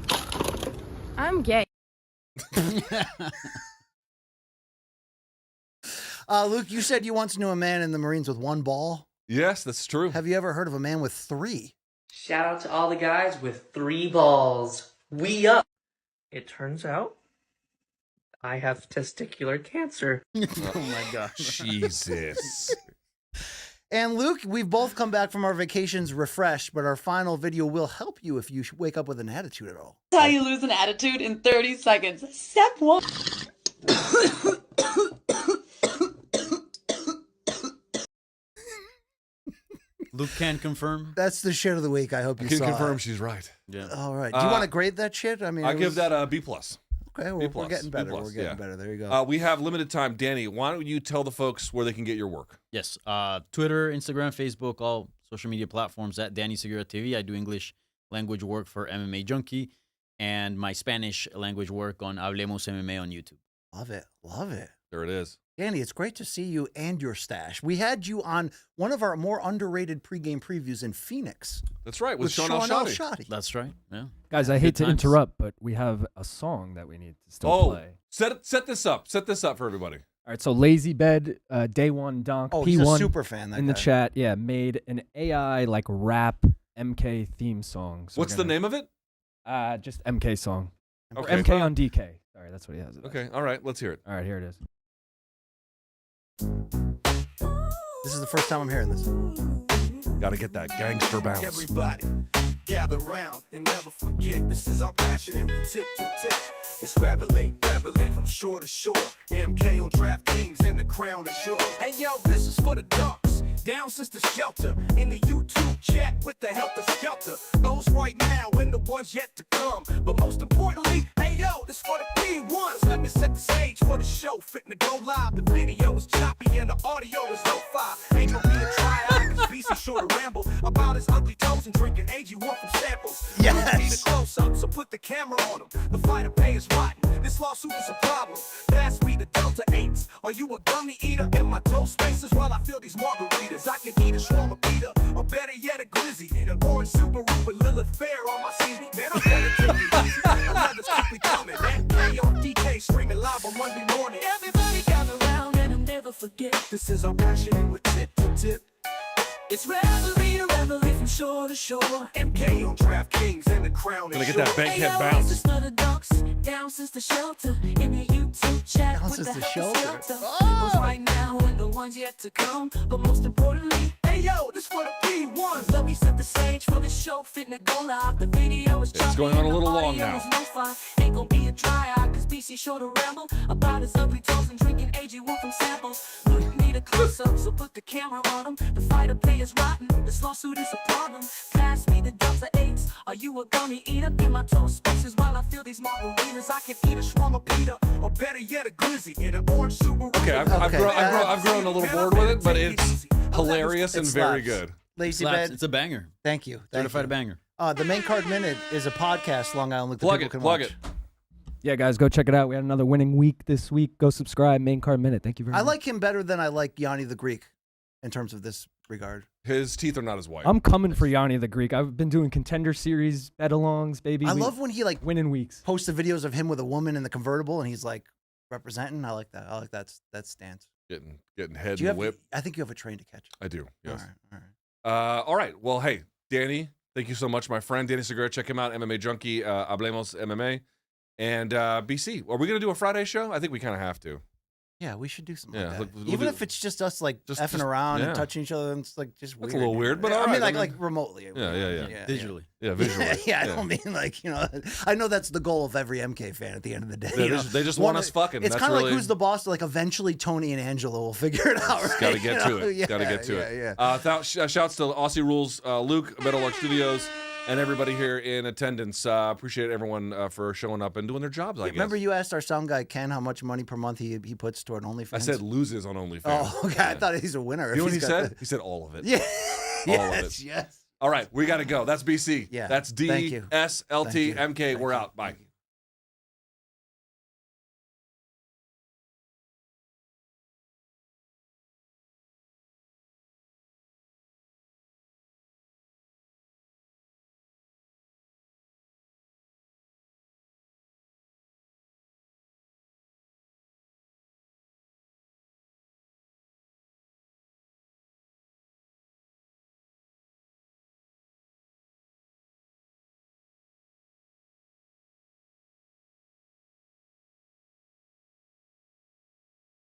S17: I'm gay.
S2: Luke, you said you once knew a man in the Marines with one ball.
S4: Yes, that's true.
S2: Have you ever heard of a man with three?
S18: Shout out to all the guys with 3 balls. We up. It turns out I have testicular cancer.
S2: Oh my gosh.
S4: Jesus.
S2: And Luke, we've both come back from our vacations refreshed, but our final video will help you if you wake up with an attitude at all.
S19: That's how you lose an attitude in 30 seconds. Step 1.
S6: Luke can confirm.
S2: That's the shit of the week. I hope you saw.
S4: I can confirm she's right.
S6: Yeah.
S2: All right. Do you want to grade that shit? I mean,
S4: I give that a B+.
S2: Okay, we're getting better. We're getting better. There you go.
S4: We have limited time. Danny, why don't you tell the folks where they can get your work?
S6: Yes. Twitter, Instagram, Facebook, all social media platforms at Danny Segura TV. I do English language work for MMA Junkie and my Spanish language work on Hablemos MMA on YouTube.
S2: Love it. Love it.
S4: There it is.
S2: Danny, it's great to see you and your stash. We had you on one of our more underrated pregame previews in Phoenix.
S4: That's right, with Sean Al-Shadi.
S6: That's right. Yeah.
S5: Guys, I hate to interrupt, but we have a song that we need to still play.
S4: Set this up. Set this up for everybody.
S5: All right, so Lazy Bed, Day One Donk,
S2: Oh,
S5: P1
S2: he's a super fan, that
S5: in the
S2: guy.
S5: chat, made an AI like rap MK theme song. So
S4: What's the name of it?
S5: Just MK song.
S4: Okay.
S5: Or MK on DK. Sorry, that's what he has.
S4: Okay, all right, let's hear it.
S5: All right, here it is.
S2: This is the first time I'm hearing this.
S4: Gotta get that gangster bounce.
S20: Everybody, gather round and never forget. This is our passion and from tip to tip. It's rebelling from shore to shore. MK on DraftKings and the crown is yours. Hey yo, this is for the ducks. Down since the shelter. In the YouTube chat with the helter skelter. Those right now and the ones yet to come. But most importantly, hey yo, this for the P1s. Let me set the stage for the show. Fitting to go live. The video is choppy and the audio is no fire. Ain't gonna be a tryout, cause BC sure to ramble about his ugly toes and drinking AG1 from samples.
S2: Yes.
S20: Need a close-up, so put the camera on him. The fighter pay is rotten. This lawsuit is a problem. Pass me the Delta 8s. Are you a gummy eater? In my toast spaces while I fill these margaritas. I can eat a shawarma pita, or better yet, a glizzy. An orange Subaru with Lilith Fair on my CV. Man, I'm better than you. Another's quickly coming. That KODK streaming live on Monday morning.
S21: Everybody gather around and I'll never forget.
S20: This is our passion with tip to tip.
S21: It's revelry to revelry from shore to shore.
S20: MK on DraftKings and the crown.
S4: Gonna get that bankhead
S21: Hey,
S4: bounce.
S21: It's the ducks down since the shelter in the YouTube chat
S2: Down
S21: with
S2: since
S21: the
S2: the
S21: helter
S2: shelter.
S21: Those right now and the ones yet to come. But most importantly,
S20: Hey yo, this for the P1s.
S21: let me set the stage for the show. Fitting to go live. The video is
S4: It's going on a little long now.
S21: No fire. Ain't gonna be a dry eye, cause BC sure to ramble about his ugly toes and drinking AG1 from samples. Look, need a close up, so put the camera on him. The fighter pay is rotten. This lawsuit is a problem. Pass me the Delta 8s. Are you a gummy eater? In my toast spaces while I fill these margaritas.
S20: I can eat a shawarma pita, or better yet, a glizzy in an orange Subaru.
S4: Okay, I've grown a little bored with it, but it's hilarious and very good.
S2: Lazy
S6: Slaps.
S2: Bed.
S6: It's a banger.
S2: Thank you.
S6: Certified banger.
S2: The Main Card Minute is a podcast Long Island that
S4: Plug
S2: people
S4: it,
S2: can
S4: plug
S2: watch.
S4: it.
S5: Yeah, guys, go check it out. We had another winning week this week. Go subscribe. Main Card Minute. Thank you very
S2: I
S5: much.
S2: like him better than I like Yanni the Greek in terms of this regard.
S4: His teeth are not as white.
S5: I'm coming for Yanni the Greek. I've been doing contender series bet-alongs, baby.
S2: I love when he like
S5: winning weeks.
S2: Posted videos of him with a woman in the convertible, and he's like representing. I like that. I like that stance.
S4: Getting head
S2: Do you
S4: in the
S2: have?
S4: whip.
S2: I think you have a train to catch.
S4: I do. Yes.
S2: All right.
S4: All right. Well, hey, Danny, thank you so much, my friend. Danny Segura, check him out. MMA Junkie, Hablemos MMA. And BC, are we going to do a Friday show? I think we kind of have to.
S2: Yeah, we should do something like that.
S4: we'll
S2: Even
S4: do-
S2: if it's just us like
S4: just-
S2: effing
S4: just-
S2: around
S4: yeah.
S2: and touching each other, and it's like just weird.
S4: That's a little weird, but
S2: I
S4: all
S2: mean,
S4: right.
S2: like remotely.
S4: Yeah.
S6: Visually.
S4: Yeah, visually.
S2: I don't mean like, you know, I know that's the goal of every MK fan at the end of the day.
S4: They
S2: you
S4: just-
S2: know?
S4: they just want us fucking.
S2: It's
S4: That's
S2: kind of
S4: really-
S2: like who's the boss? Like eventually Tony and Angela will figure it out. Right?
S4: Got to get
S2: You
S4: to
S2: know?
S4: it.
S2: Yeah,
S4: Got to get to it.
S2: Yeah.
S4: Shouts to Aussie Rules, Luke, Meadowlark Studios, and everybody here in attendance. Appreciate everyone for showing up and doing their jobs, I guess.
S2: Remember you asked our sound guy Ken how much money per month he puts toward OnlyFans?
S4: I said loses on OnlyFans.
S2: Oh, okay. I thought he's a winner.
S4: You know what he
S2: He's got
S4: said? He said all of it.
S2: Yeah.
S4: All of it.
S2: Yes.
S4: All right, we got to go. That's BC.
S2: Yeah.
S4: That's
S2: Thank you.
S4: DSLT
S2: Thank you.
S4: MK. We're out. Bye.